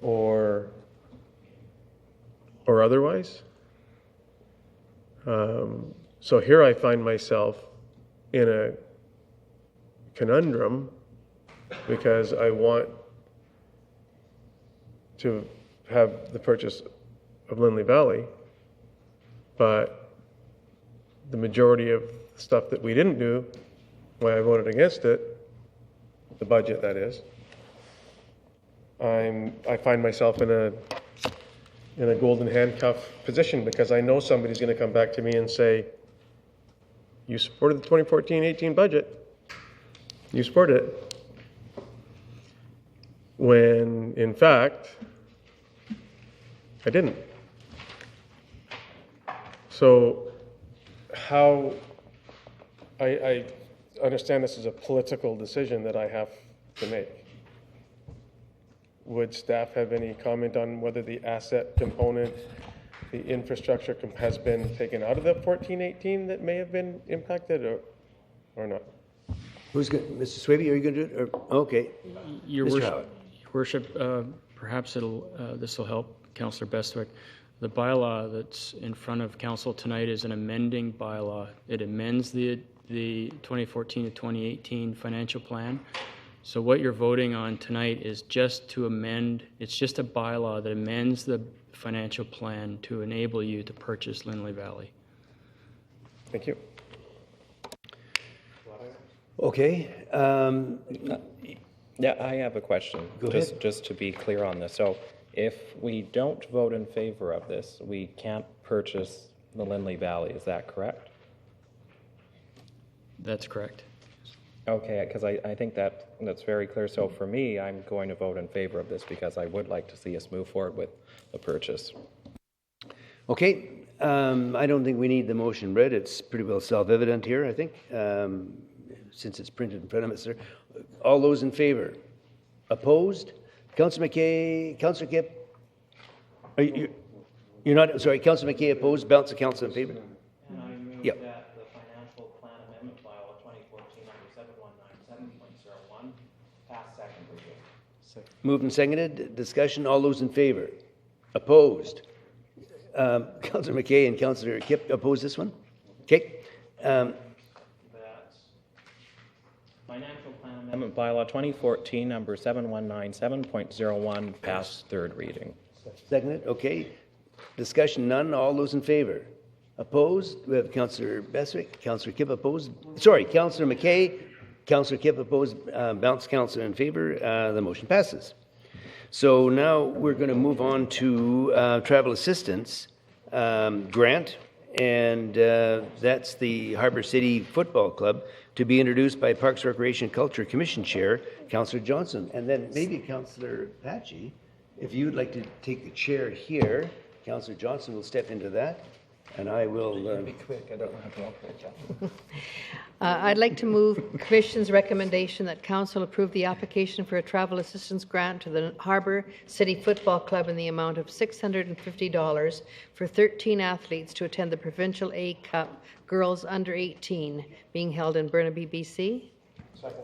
Or otherwise? So here I find myself in a conundrum because I want to have the purchase of Lindley Valley, but the majority of stuff that we didn't do, why I voted against it, the budget that is, I find myself in a golden handcuff position because I know somebody's going to come back to me and say, you supported the 2014-18 budget. You supported it. When, in fact, I didn't. So how, I understand this is a political decision that I have to make. Would staff have any comment on whether the asset component, the infrastructure has been taken out of the 14-18 that may have been impacted or not? Who's going? Mr. Swaby, are you going to do it? Or, okay. Your Mr. Worship, Howard. Your Worship, perhaps this will help Councillor Bestwick. The bylaw that's in front of council tonight is an amending bylaw. It amends the 2014 to 2018 financial plan. So what you're voting on tonight is just to amend, it's just a bylaw that amends the financial plan to enable you to purchase Lindley Valley. Thank you. Okay. Yeah, I have a question. Go ahead. Just to be clear on this. So if we don't vote in favor of this, we can't purchase the Lindley Valley. Is that correct? That's correct. Okay, because I think that's very clear. So for me, I'm going to vote in favor of this because I would like to see us move forward with the purchase. Okay. I don't think we need the motion read. It's pretty well self-evident here, I think, since it's printed in front of us, sir. All those in favor? Opposed? Councillor McKay, Councillor Kip? You're not, sorry, Councillor McKay opposed, balance of council in favor? And I move Yep. that the financial plan amendment bylaw 2014 under 7197.01 pass second reading. Moved and seconded. Discussion. All those in favor? Opposed? Councillor McKay and Councillor Kip oppose this one? Okay. That financial plan amendment bylaw 2014 number 7197.01 pass third reading. Seconded. Okay. Discussion none. All those in favor? Opposed? We have Councillor Beswick, Councillor Kipp opposed. Sorry, Councillor McKay, Councillor Kipp opposed, balanced councillor in favor. The motion passes. So now we're going to move on to travel assistance grant, and that's the Harbour City Football Club, to be introduced by Parks, Recreation and Culture Commission Chair, Councillor Johnson. And then maybe Councillor Patchy, if you'd like to take the chair here, Councillor Johnson will step into that, and I will... Be quick, I don't know how to operate. I'd like to move Commission's recommendation that Council approve the application for a travel assistance grant to the Harbour City Football Club in the amount of $650 for 13 athletes to attend the Provincial A Cup Girls Under 18 being held in Burnaby, BC. Second.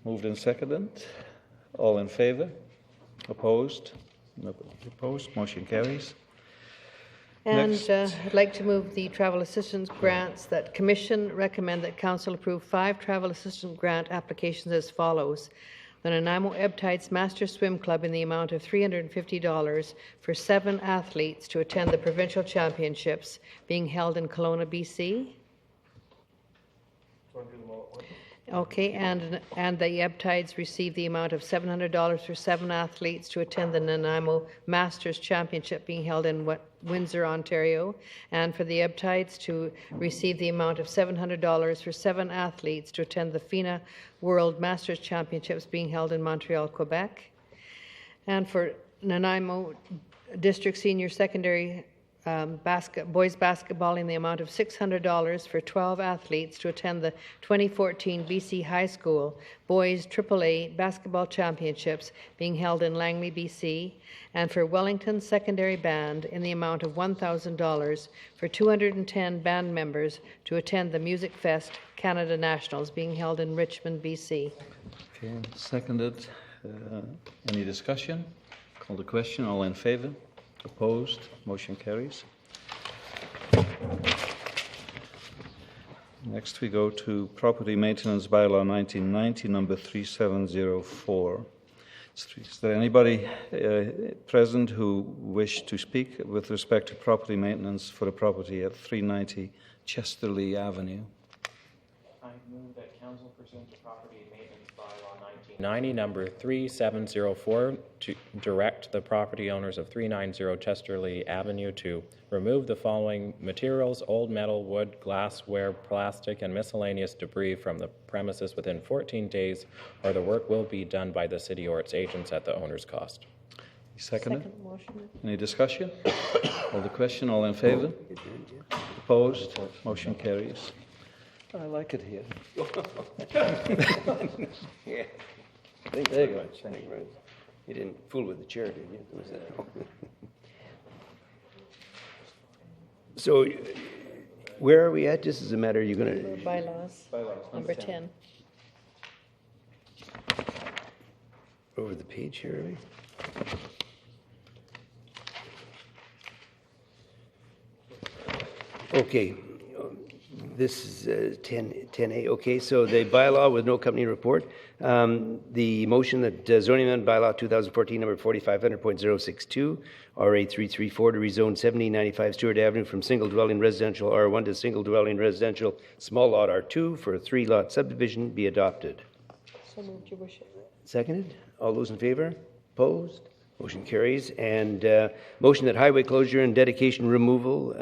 Moved and seconded. All in favour? Opposed? Nobody opposed. Motion carries. And I'd like to move the travel assistance grants that Commission recommend that Council approve 5 travel assistance grant applications as follows. The Nanaimo Ebb Tides Master Swim Club in the amount of $350 for 7 athletes to attend the Provincial Championships being held in Kelowna, BC. Okay, and the Ebb Tides receive the amount of $700 for 7 athletes to attend the Nanaimo Masters Championship being held in Windsor, Ontario, and for the Ebb Tides to receive the amount of $700 for 7 athletes to attend the FINA World Masters Championships being held in Montreal, Quebec, and for Nanaimo District Senior Secondary boys basketball in the amount of $600 for 12 athletes to attend the 2014 BC High School Boys AAA Basketball Championships being held in Langley, BC, and for Wellington Secondary Band in the amount of $1,000 for 210 band members to attend the Music Fest Canada Nationals being held in Richmond, BC. Okay, seconded. Any discussion? Call the question. All in favour? Opposed? Motion carries. Next we go to Property Maintenance Bylaw 1990, number 3704. Is there anybody present who wished to speak with respect to property maintenance for a property at 390 Chesterley Avenue? I move that Council pursuant to Property Maintenance Bylaw 1990, number 3704, to direct the property owners of 390 Chesterley Avenue to remove the following materials: old metal, wood, glassware, plastic, and miscellaneous debris from the premises within 14 days, or the work will be done by the city or its agents at the owner's cost. Seconded. Second motion. Any discussion? Call the question. All in favour? Opposed? Motion carries. I like it here. Yeah. Thank you very much. Thank you very much. You didn't fool with the chair, did you? Was that... So, where are we at? Just as a matter, you're going to... Bylaws, number 10. Over the page here, are we? Okay. This is 10A. Okay, so the bylaw with no company report. The motion that zoning amendment bylaw 2014 number 4500.062 RA 334 to rezone 1795 Stewart Avenue from single dwelling residential R1 to single dwelling residential small lot R2 for a 3-lot subdivision be adopted. So moved, Your Worship. Seconded. All those in favor? Opposed? Motion carries. And motion that highway closure and dedication removal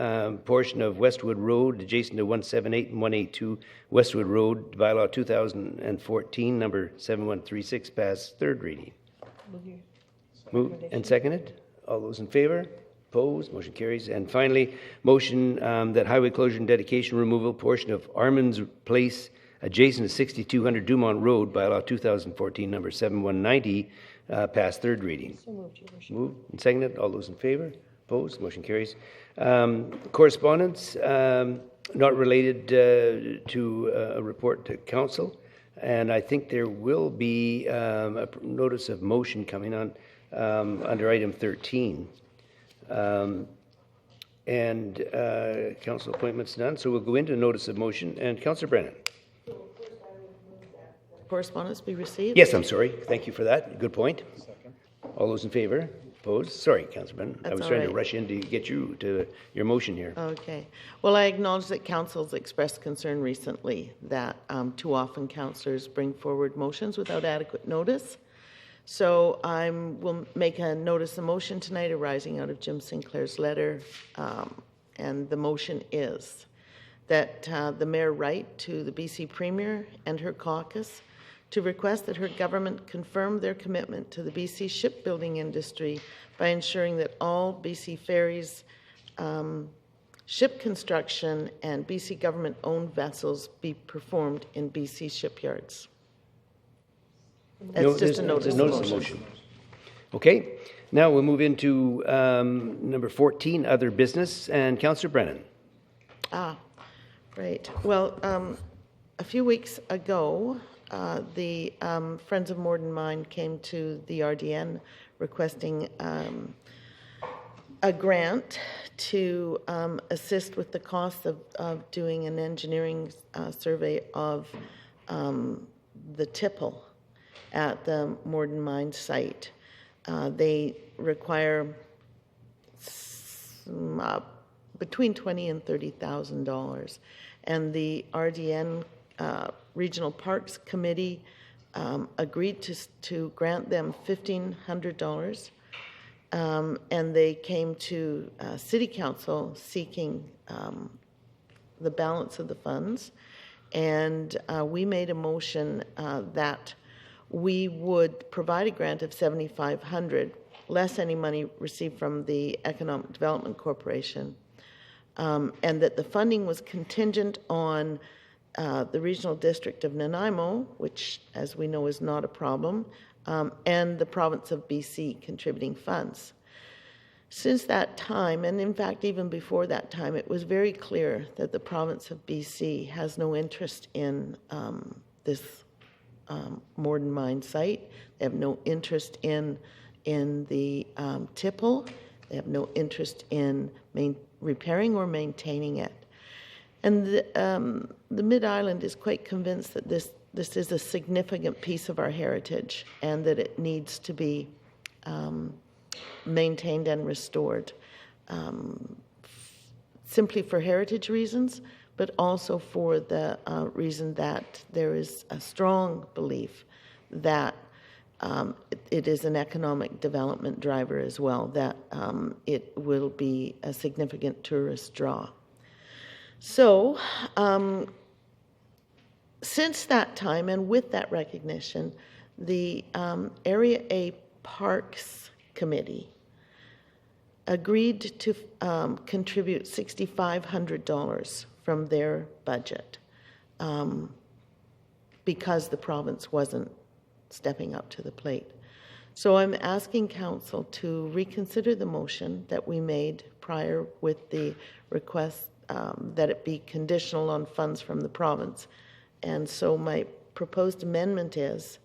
portion of Westwood Road adjacent to 178 and 182 Westwood Road, bylaw 2014, number 7136, pass third reading. Moved and seconded. All those in favor? Opposed? Motion carries. And finally, motion that highway closure and dedication removal portion of Armand's Place adjacent to 6200 Dumont Road, bylaw 2014, number 7190, pass third reading. So moved, Your Worship. Moved and seconded. All those in favor? Opposed? Motion carries. Correspondence not related to a report to council, and I think there will be a notice of motion coming on under item 13. And council appointments none, so we'll go into notice of motion. And Councillor Brennan. Correspondence be received? Yes, I'm sorry. Thank you for that. Good point. All those in favor? Opposed? Sorry, Councillor Brennan. I That's was all trying to right. rush in to get you to your motion here. Okay. Well, I acknowledge that council's expressed concern recently that too often councillors bring forward motions without adequate notice. So I will make a notice of motion tonight arising out of Jim Sinclair's letter. And the motion is that the mayor write to the BC Premier and her caucus to request that her government confirm their commitment to the BC shipbuilding industry by ensuring that all BC ferries, ship construction, and BC government-owned vessels be performed in BC shipyards. That's just a notice of motion. Okay. Now we'll move into number 14, other business, and Councillor Brennan. Right. Well, a few weeks ago, the Friends of Morden Mine came to the RDN requesting a grant to assist with the cost of doing an engineering survey of the tipple at the Morden Mine site. They require between $20,000 and $30,000, and the RDN Regional Parks Committee agreed to grant them $1,500, and they came to City Council seeking the balance of the funds, and we made a motion that we would provide a grant of $7,500, less any money received from the Economic Development Corporation, and that the funding was contingent on the Regional District of Nanaimo, which, as we know, is not a problem, and the province of BC contributing funds. Since that time, and in fact even before that time, it was very clear that the province of BC has no interest in this Morden Mine site. They have no interest in the tipple. They have no interest in repairing or maintaining it. And the Mid-Island is quite convinced that this is a significant piece of our heritage and that it needs to be maintained and restored, simply for heritage reasons, but also for the reason that there is a strong belief that it is an economic development driver as well, that it will be a significant tourist draw. So, since that time and with that recognition, the Area A Parks Committee agreed to contribute $6,500 from their budget because the province wasn't stepping up to the plate. So I'm asking Council to reconsider the motion that we made prior with the request that it be conditional on funds from the province. And so my proposed amendment is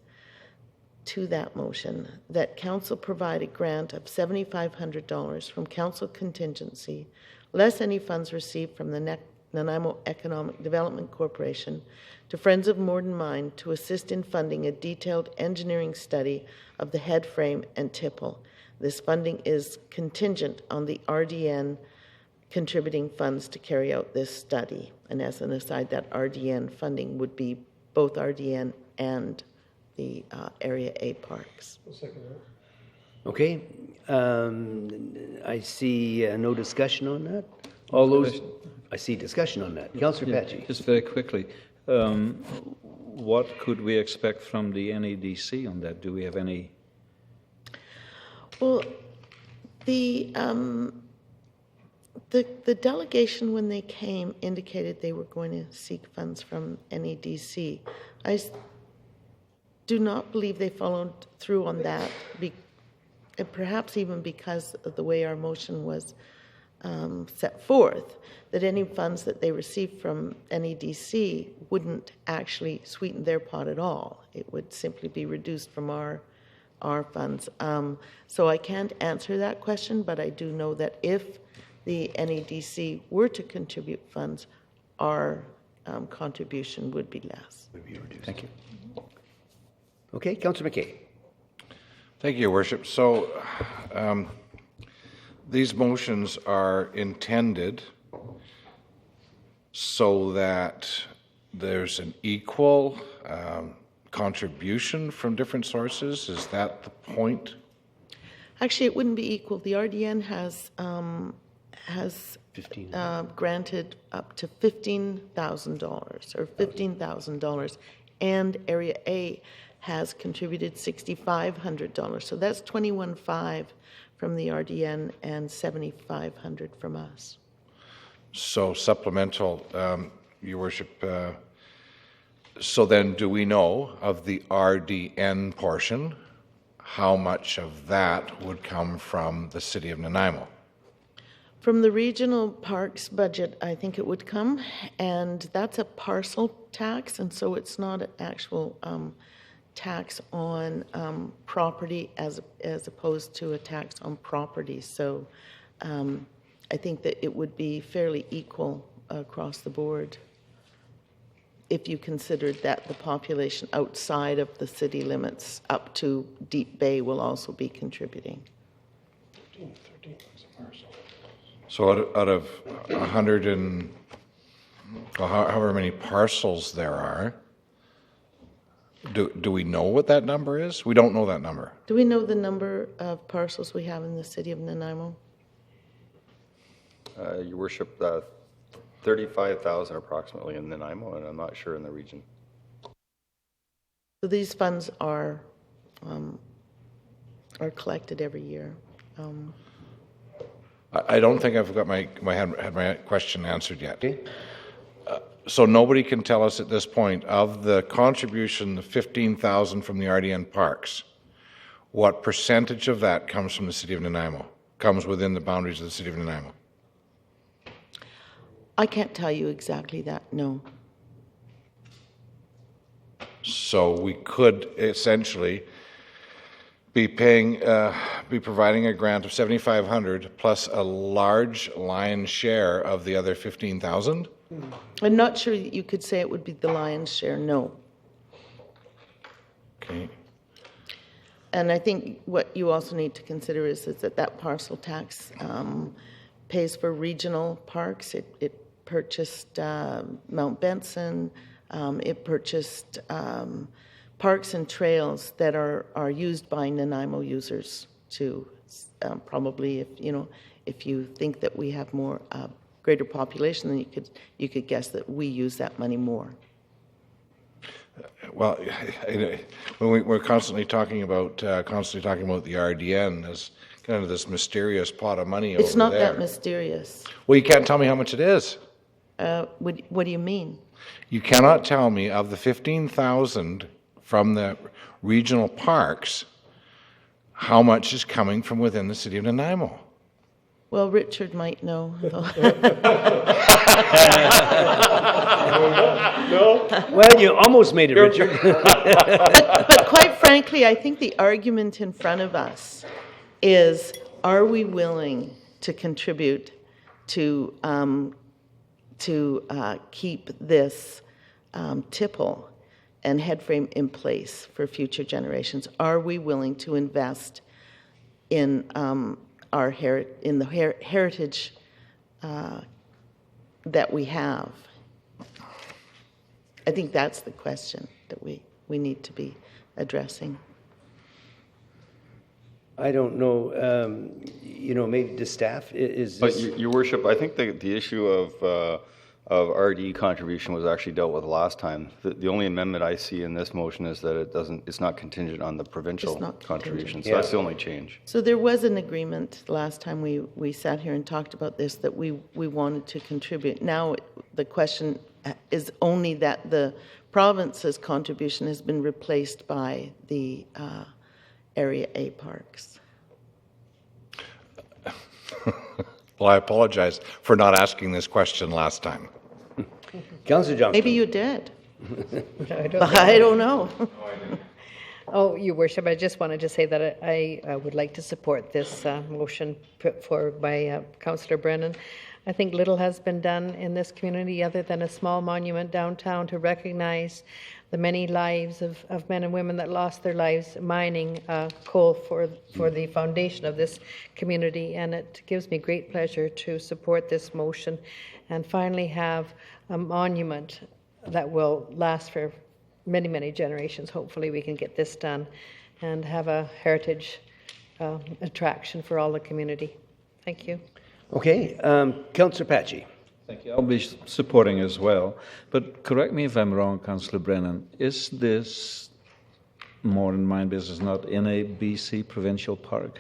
to that motion that Council provide a grant of $7,500 from Council contingency, less any funds received from the Nanaimo Economic Development Corporation, to Friends of Morden Mine to assist in funding a detailed engineering study of the head frame and tipple. This funding is contingent on the RDN contributing funds to carry out this study. And as an aside, that RDN funding would be both RDN and the Area A Parks. Okay. I see no discussion on that. All those, I see discussion on that. Councillor Patchy. Just very quickly, what could we expect from the NEDC on that? Do we have any? Well, the delegation, when they came, indicated they were going to seek funds from NEDC. I do not believe they followed through on that, and perhaps even because of the way our motion was set forth, that any funds that they received from NEDC wouldn't actually sweeten their pot at all. It would simply be reduced from our funds. So I can't answer that question, but I do know that if the NEDC were to contribute funds, our contribution would be less. Thank you. Okay, Councillor McKay. Thank you, Your Worship. So these motions are intended so that there's an equal contribution from different sources. Is that the point? Actually, it wouldn't be equal. The RDN has granted up to $15,000 or $15,000, and Area A has contributed $6,500. So that's $21,500 from the RDN and $7,500 from us. So supplemental, Your Worship. So then, do we know of the RDN portion, how much of that would come from the City of Nanaimo? From the regional parks budget, I think it would come, and that's a parcel tax, and so it's not an actual tax on property as opposed to a tax on property. So I think that it would be fairly equal across the board if you considered that the population outside of the city limits up to Deep Bay will also be contributing. So out of 100 and however many parcels there are, do we know what that number is? We don't know that number. Do we know the number of parcels we have in the city of Nanaimo? Your Worship, 35,000 approximately in Nanaimo, and I'm not sure in the region. So these funds are collected every year. I don't think I've got my question answered yet. So nobody can tell us at this point of the contribution, the 15,000 from the RDN parks, what percentage of that comes from the City of Nanaimo, comes within the boundaries of the City of Nanaimo? I can't tell you exactly that, no. So we could essentially be providing a grant of $7,500 plus a large lion's share of the other 15,000. I'm not sure that you could say it would be the lion's share, no. Okay. And I think what you also need to consider is that parcel tax pays for regional parks. It purchased Mount Benson. It purchased parks and trails that are used by Nanaimo users to probably, if you think that we have more greater population, then you could guess that we use that money more. Well, when we're constantly talking about the RDN as kind of this mysterious pot of money over there. It's not that mysterious. Well, you can't tell me how much it is. What do you mean? You cannot tell me of the 15,000 from the regional parks, how much is coming from within the City of Nanaimo? Well, Richard might know. No? Well, you almost made it, Richard. but quite frankly, I think the argument in front of us is, are we willing to contribute to keep this tipple and headframe in place for future generations? Are we willing to invest in the heritage that we have? I think that's the question that we need to be addressing. I don't know, maybe the staff is. But Your Worship, I think the issue of RD contribution was actually dealt with last time. The only amendment I see in this motion is that it's not contingent on the provincial contribution. So that's the only change. So there was an agreement last time we sat here and talked about this that we wanted to contribute. Now the question is only that the province's contribution has been replaced by the Area A parks. Well, I apologize for not asking this question last time. Councillor Johnston. Maybe you did. I don't know. Oh, Your Worship, I just wanted to say that I would like to support this motion put forward by Councillor Brennan. I think little has been done in this community other than a small monument downtown to recognize the many lives of men and women that lost their lives mining coal for the foundation of this community. And it gives me great pleasure to support this motion and finally have a monument that will last for many, many generations. Hopefully we can get this done and have a heritage attraction for all the community. Thank you. Okay, Councillor Patchy. Thank you. I'll be supporting as well. But correct me if I'm wrong, Councillor Brennan. Is this Modern Mine Business not in a BC provincial park?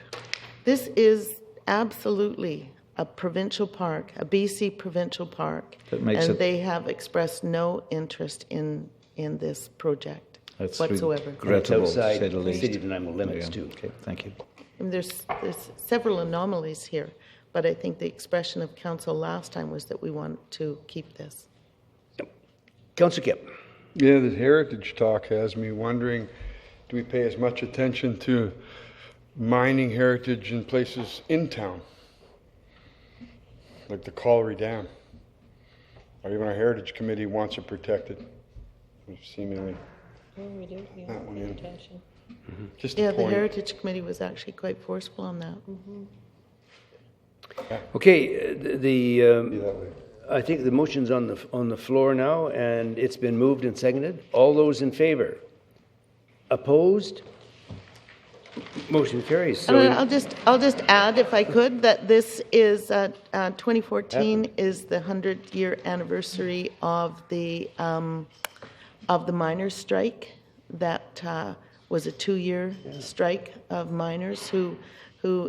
This is absolutely a provincial park, a BC provincial park. That makes and it- they have expressed no interest in this project That's whatsoever. regrettable, to outside say the least. City of Nanaimo limits, Yeah. too. Okay, thank you. And there's several anomalies here, but I think the expression of council last time was that we want to keep this. Councillor Kipp. Yeah, the heritage talk has me wondering, do we pay as much attention to mining heritage in places in town? Like the Colliery Dam. Or even our Heritage Committee wants it protected. Seemingly. We do. Yeah, That one, pay yeah. attention. Just a Yeah, the point. Heritage Committee was actually quite forceful on that. Okay, I think the motion's on the floor now, and it's been moved and seconded. All those in favor? Opposed? Motion carries. So I'll just add, if I could, that this is 2014 is the 100-year anniversary of the miners' strike. That was a 2-year strike of miners who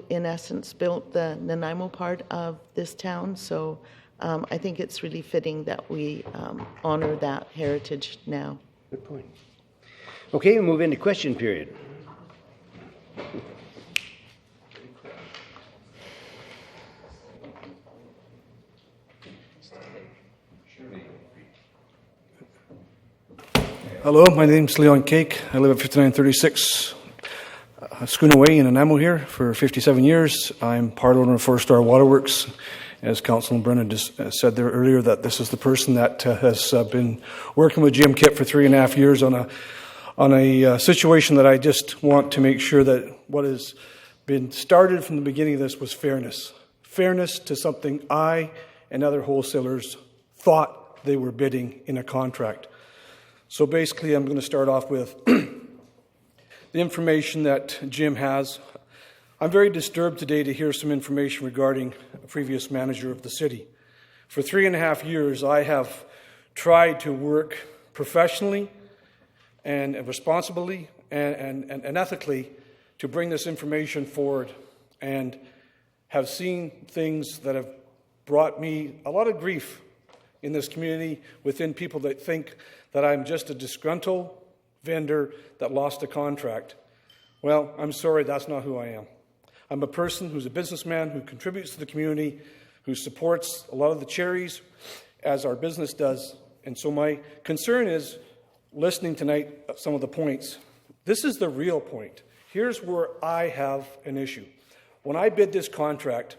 in essence built the Nanaimo part of this town. So I think it's really fitting that we honor that heritage now. Good point. Okay, we'll move into question period. Hello, my name's Leon Cake. I live at 5936 Schooner Way in Nanaimo here for 57 years. I'm part owner of 4-Star Waterworks. As Councilman Brennan just said there earlier, that this is the person that has been working with Jim Kipp for 3.5 years on a situation that I just want to make sure that what has been started from the beginning of this was fairness. Fairness to something I and other wholesalers thought they were bidding in a contract. So basically, I'm going to start off with the information that Jim has. I'm very disturbed today to hear some information regarding a previous manager of the city. For 3.5 years, I have tried to work professionally and responsibly and ethically to bring this information forward, and have seen things that have brought me a lot of grief in this community within people that think that I'm just a disgruntled vendor that lost a contract. Well, I'm sorry, that's not who I am. I'm a person who's a businessman who contributes to the community, who supports a lot of the charities as our business does. And so my concern is, listening tonight, some of the points. This is the real point. Here's where I have an issue. When I bid this contract,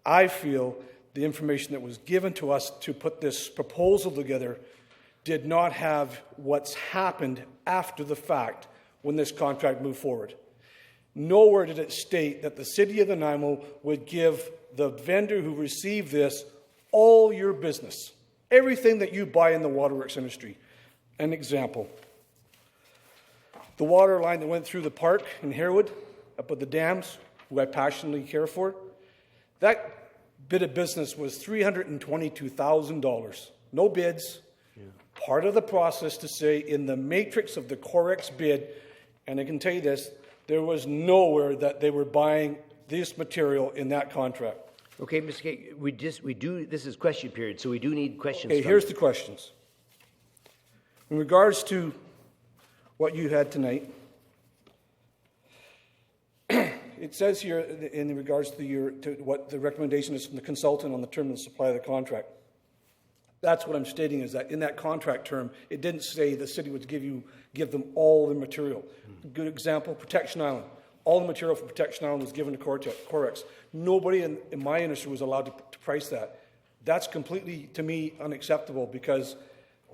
I feel the information that was given to us to put this proposal together did not have what's happened after the fact when this contract moved forward. Nowhere did it state that the City of Nanaimo would give the vendor who received this all your business, everything that you buy in the waterworks industry. An example, the water line that went through the park in Harewood, up at the dams, who I passionately care for, that bit of business was $322,000. No bids. Part of the process to say in the matrix of the Corex bid, and I can tell you this, there was nowhere that they were buying this material in that contract. Okay, Mr. Cake, this is question period, so we do need questions. Okay, here's the questions. In regards to what you had tonight, it says here in regards to what the recommendation is from the consultant on the term and supply of the contract. That's what I'm stating, is that in that contract term, it didn't say the city would give them all the material. A good example, Protection Island. All the material for Protection Island was given to Corex. Nobody in my industry was allowed to price that. That's completely, to me, unacceptable, because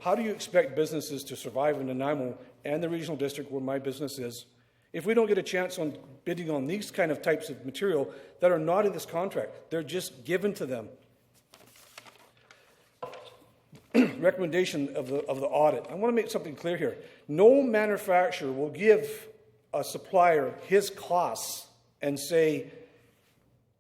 How do you expect businesses to survive in Nanaimo and the regional district where my business is if we don't get a chance on bidding on these kind of types of material that are not in this contract? They're just given to them. Recommendation of the audit. I want to make something clear here. No manufacturer will give a supplier his costs and say,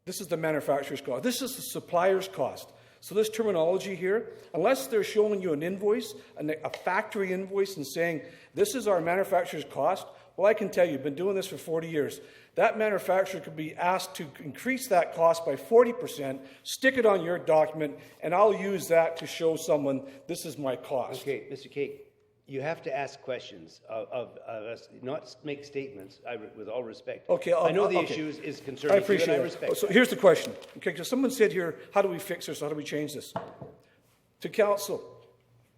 this is the manufacturer's cost. This is the supplier's cost. So this terminology here, unless they're showing you an invoice, a factory invoice, and saying, this is our manufacturer's cost, well, I can tell you, I've been doing this for 40 years. That manufacturer could be asked to increase that cost by 40%, stick it on your document, and I'll use that to show someone this is my cost. Okay, Mr. Cake, you have to ask questions of us, not make statements, with all respect. Okay, I know the okay. issue is concerning I appreciate you, and I it. respect So that. here's the question. Okay, because someone said here, how do we fix this? How do we change this? To council,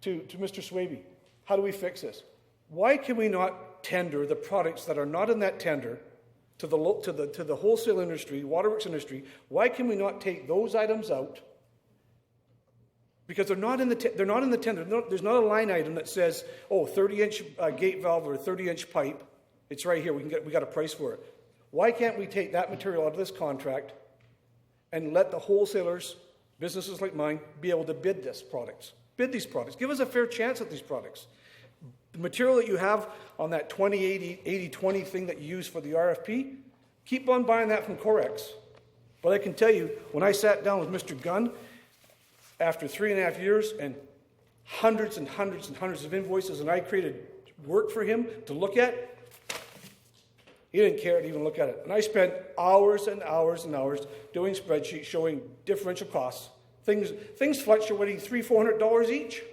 to Mr. Swaby, how do we fix this? Why can we not tender the products that are not in that tender to the wholesale industry, waterworks industry? Why can we not take those items out? Because they're not in the tender. There's not a line item that says, oh, 30-inch gate valve or 30-inch pipe. It's right here. We got a price for it. Why can't we take that material out of this contract and let the wholesalers, businesses like mine, be able to bid these products? Give us a fair chance at these products. The material that you have on that 20-80-20 thing that you use for the RFP, keep on buying that from Corex. But I can tell you, when I sat down with Mr. Gunn, after 3.5 years and hundreds and hundreds and hundreds of invoices, and I created work for him to look at, he didn't care to even look at it. And I spent hours and hours and hours doing spreadsheets showing differential costs, things fluctuating $300-400 each.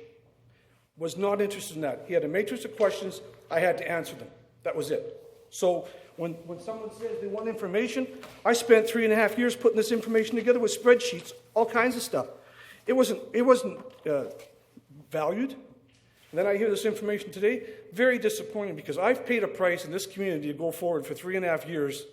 Was not interested in that. He had a matrix of questions. I had to answer them. That was it. So when someone says they want information, I spent 3.5 years putting this information together with spreadsheets, all kinds of stuff. It wasn't valued. And then I hear this information today. Very disappointing, because I've paid a price in this community to go forward for 3.5 years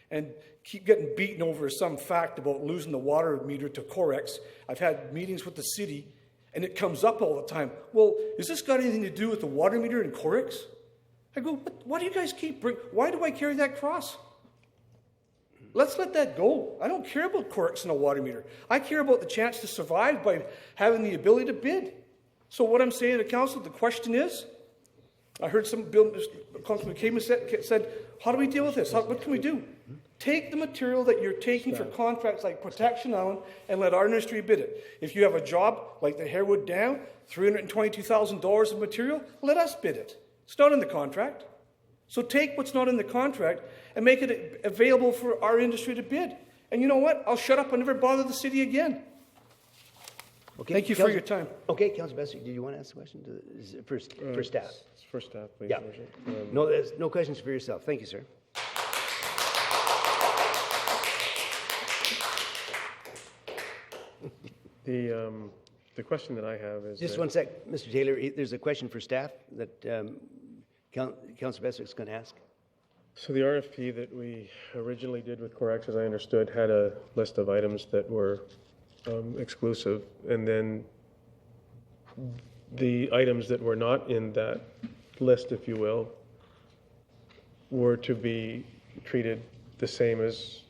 and keep getting beaten over some fact about losing the water meter to Corex. I've had meetings with the city, and it comes up all the time. Well, has this got anything to do with the water meter and Corex? I go, why do you guys keep why do I carry that cross? Let's let that go. I don't care about Corex and a water meter. I care about the chance to survive by having the ability to bid. So what I'm saying to council, the question is, I heard Councilman Kamen said, how do we deal with this? What can we do? Take the material that you're taking for contracts like Protection Island and let our industry bid it. If you have a job like the Harewood Dam, $322,000 of material, let us bid it. It's not in the contract. So take what's not in the contract and make it available for our industry to bid. And you know what? I'll shut up and never bother the city again. Okay, Thank you for your time. Okay, Councilor Besser, do you want to ask a question for staff? For staff, please. Yeah. No, there's no questions for yourself. Thank you, sir. The question that I have is Just one sec, Mr. Taylor. There's a question for staff that Councilor Besser is going to ask. So the RFP that we originally did with Corex, as I understood, had a list of items that were exclusive, and then the items that were not in that list, if you will, were to be treated the same as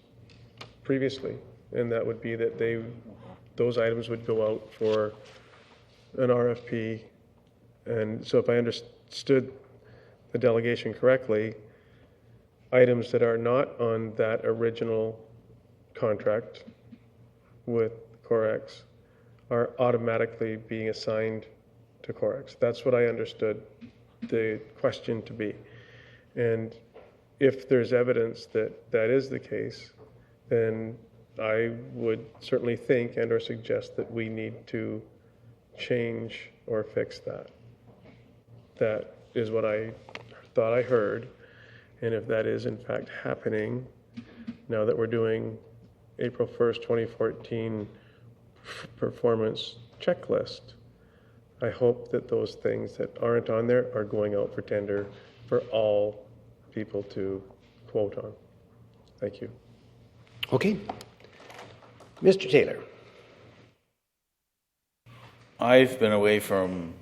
previously, and that would be that those items would go out for an RFP. And so if I understood the delegation correctly, items that are not on that original contract with Corex are automatically being assigned to Corex. That's what I understood the question to be. And if there's evidence that that is the case, then I would certainly think and or suggest that we need to change or fix that. That is what I thought I heard. And if that is in fact happening, now that we're doing April 1st, 2014 performance checklist, I hope that those things that aren't on there are going out for tender for all people to quote on. Thank you. Okay. Mr. Taylor. I've been away from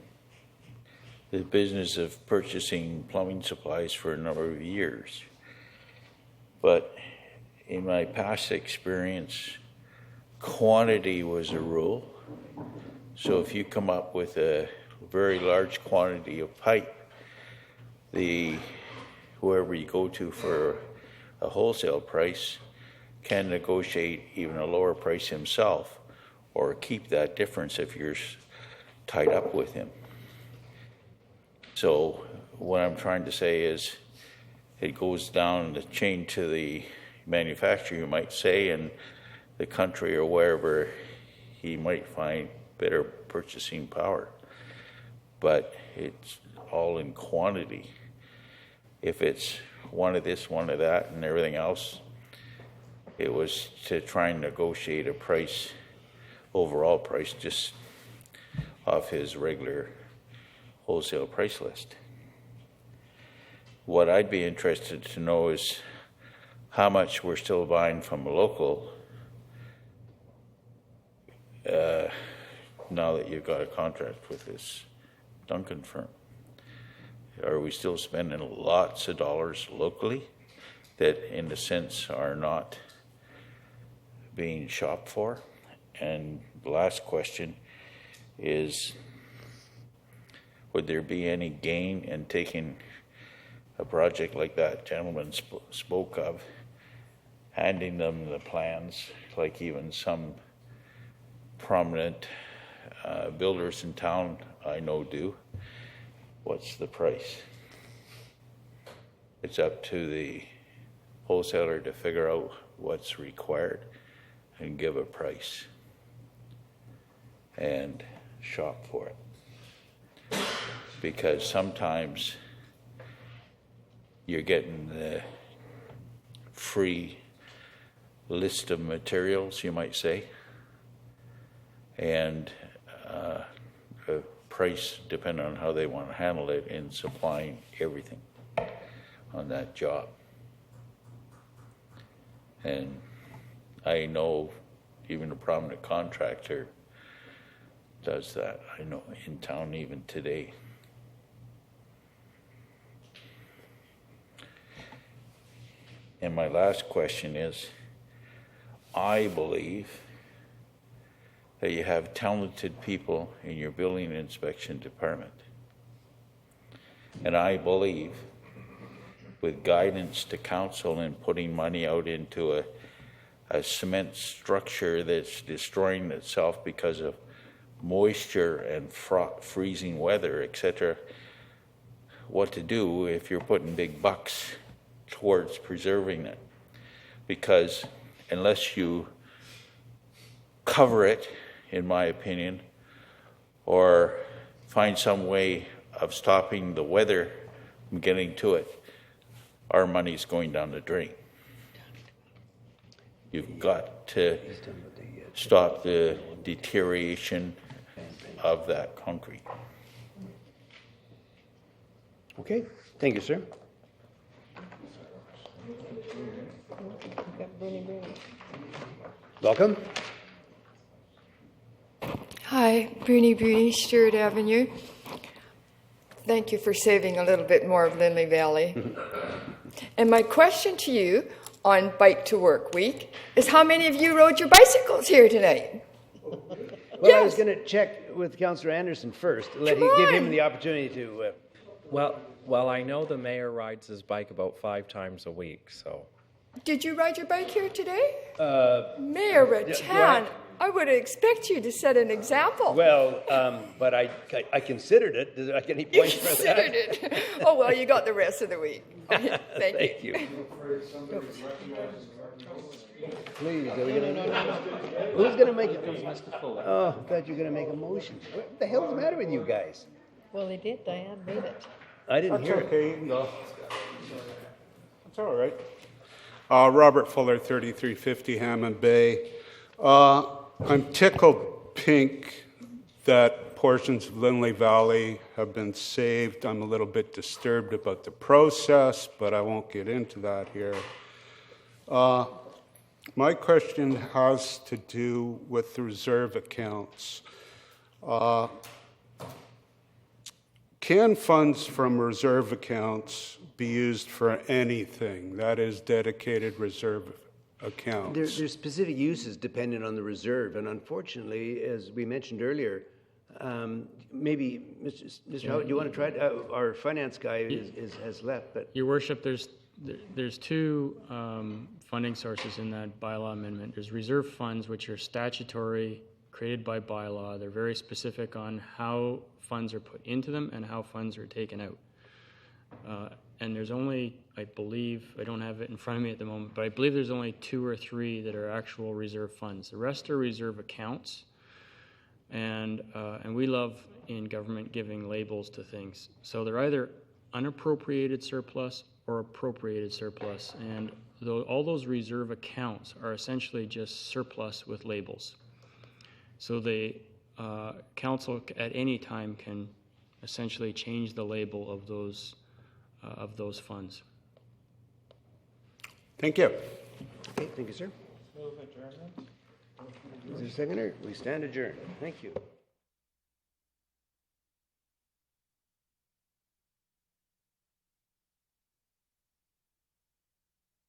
the business of purchasing plumbing supplies for a number of years. But in my past experience, quantity was a rule. So if you come up with a very large quantity of pipe, whoever you go to for a wholesale price can negotiate even a lower price himself, or keep that difference if you're tied up with him. So what I'm trying to say is it goes down the chain to the manufacturer, you might say, and the country or wherever he might find better purchasing power. But it's all in quantity. If it's one of this, one of that, and everything else, it was to try and negotiate a price, overall price, just off his regular wholesale price list. What I'd be interested to know is how much we're still buying from a local now that you've got a contract with this Duncan firm. Are we still spending lots of dollars locally that in a sense are not being shopped for? And the last question is, would there be any gain in taking a project like that gentleman spoke of, handing them the plans, like even some prominent builders in town I know do? What's the price? It's up to the wholesaler to figure out what's required and give a price and shop for it. Because sometimes you're getting the free list of materials, you might say, and a price depending on how they want to handle it in supplying everything on that job. And I know even a prominent contractor does that. I know in town even today. And my last question is, I believe that you have talented people in your building inspection department. And I believe with guidance to council and putting money out into a cement structure that's destroying itself because of moisture and freezing weather, etc., what to do if you're putting big bucks towards preserving it. Because unless you cover it, in my opinion, or find some way of stopping the weather from getting to it, our money's going down the drain. You've got to stop the deterioration of that concrete. Okay, thank you, sir. Welcome. Hi, Bruni, Stewart Avenue. Thank you for saving a little bit more of Lindley Valley. And my question to you on Bike to Work Week is, how many of you rode your bicycles here tonight? Well, I was going to check with Councillor Anderson first, give him the opportunity to... Well, I know the mayor rides his bike about 5 times a week, so... Did you ride your bike here today? Mayor Rattan, I would expect you to set an example. Well, but I considered it. Did I get any points for that? You considered it. Oh, well, you got the rest of the week. Thank you. Please, are we gonna, who's going to make it? Oh, I thought you were going to make a motion. What the hell's the matter with you guys? Well, they did. Diane made it. I didn't hear it. No. That's all right. Robert Fuller, 3350 Hammond Bay. I'm tickled pink that portions of Lindley Valley have been saved. I'm a little bit disturbed about the process, but I won't get into that here. My question has to do with the reserve accounts. can funds from reserve accounts be used for anything? That is dedicated reserve accounts. There's specific uses dependent on the reserve, and unfortunately, as we mentioned earlier, maybe Mr. Howard, you want to try it? Our finance guy has left, but Your Worship, there's two funding sources in that bylaw amendment. There's reserve funds, which are statutory, created by bylaw. They're very specific on how funds are put into them and how funds are taken out. And there's only, I believe, I don't have it in front of me at the moment, but I believe there's only 2 or 3 that are actual reserve funds. The rest are reserve accounts. And we love in government giving labels to things. So they're either unappropriated surplus or appropriated surplus. And all those reserve accounts are essentially just surplus with labels. So the council at any time can essentially change the label of those funds. Thank you. okay, thank you, sir. Is there a seconder? We stand adjourned. Thank you.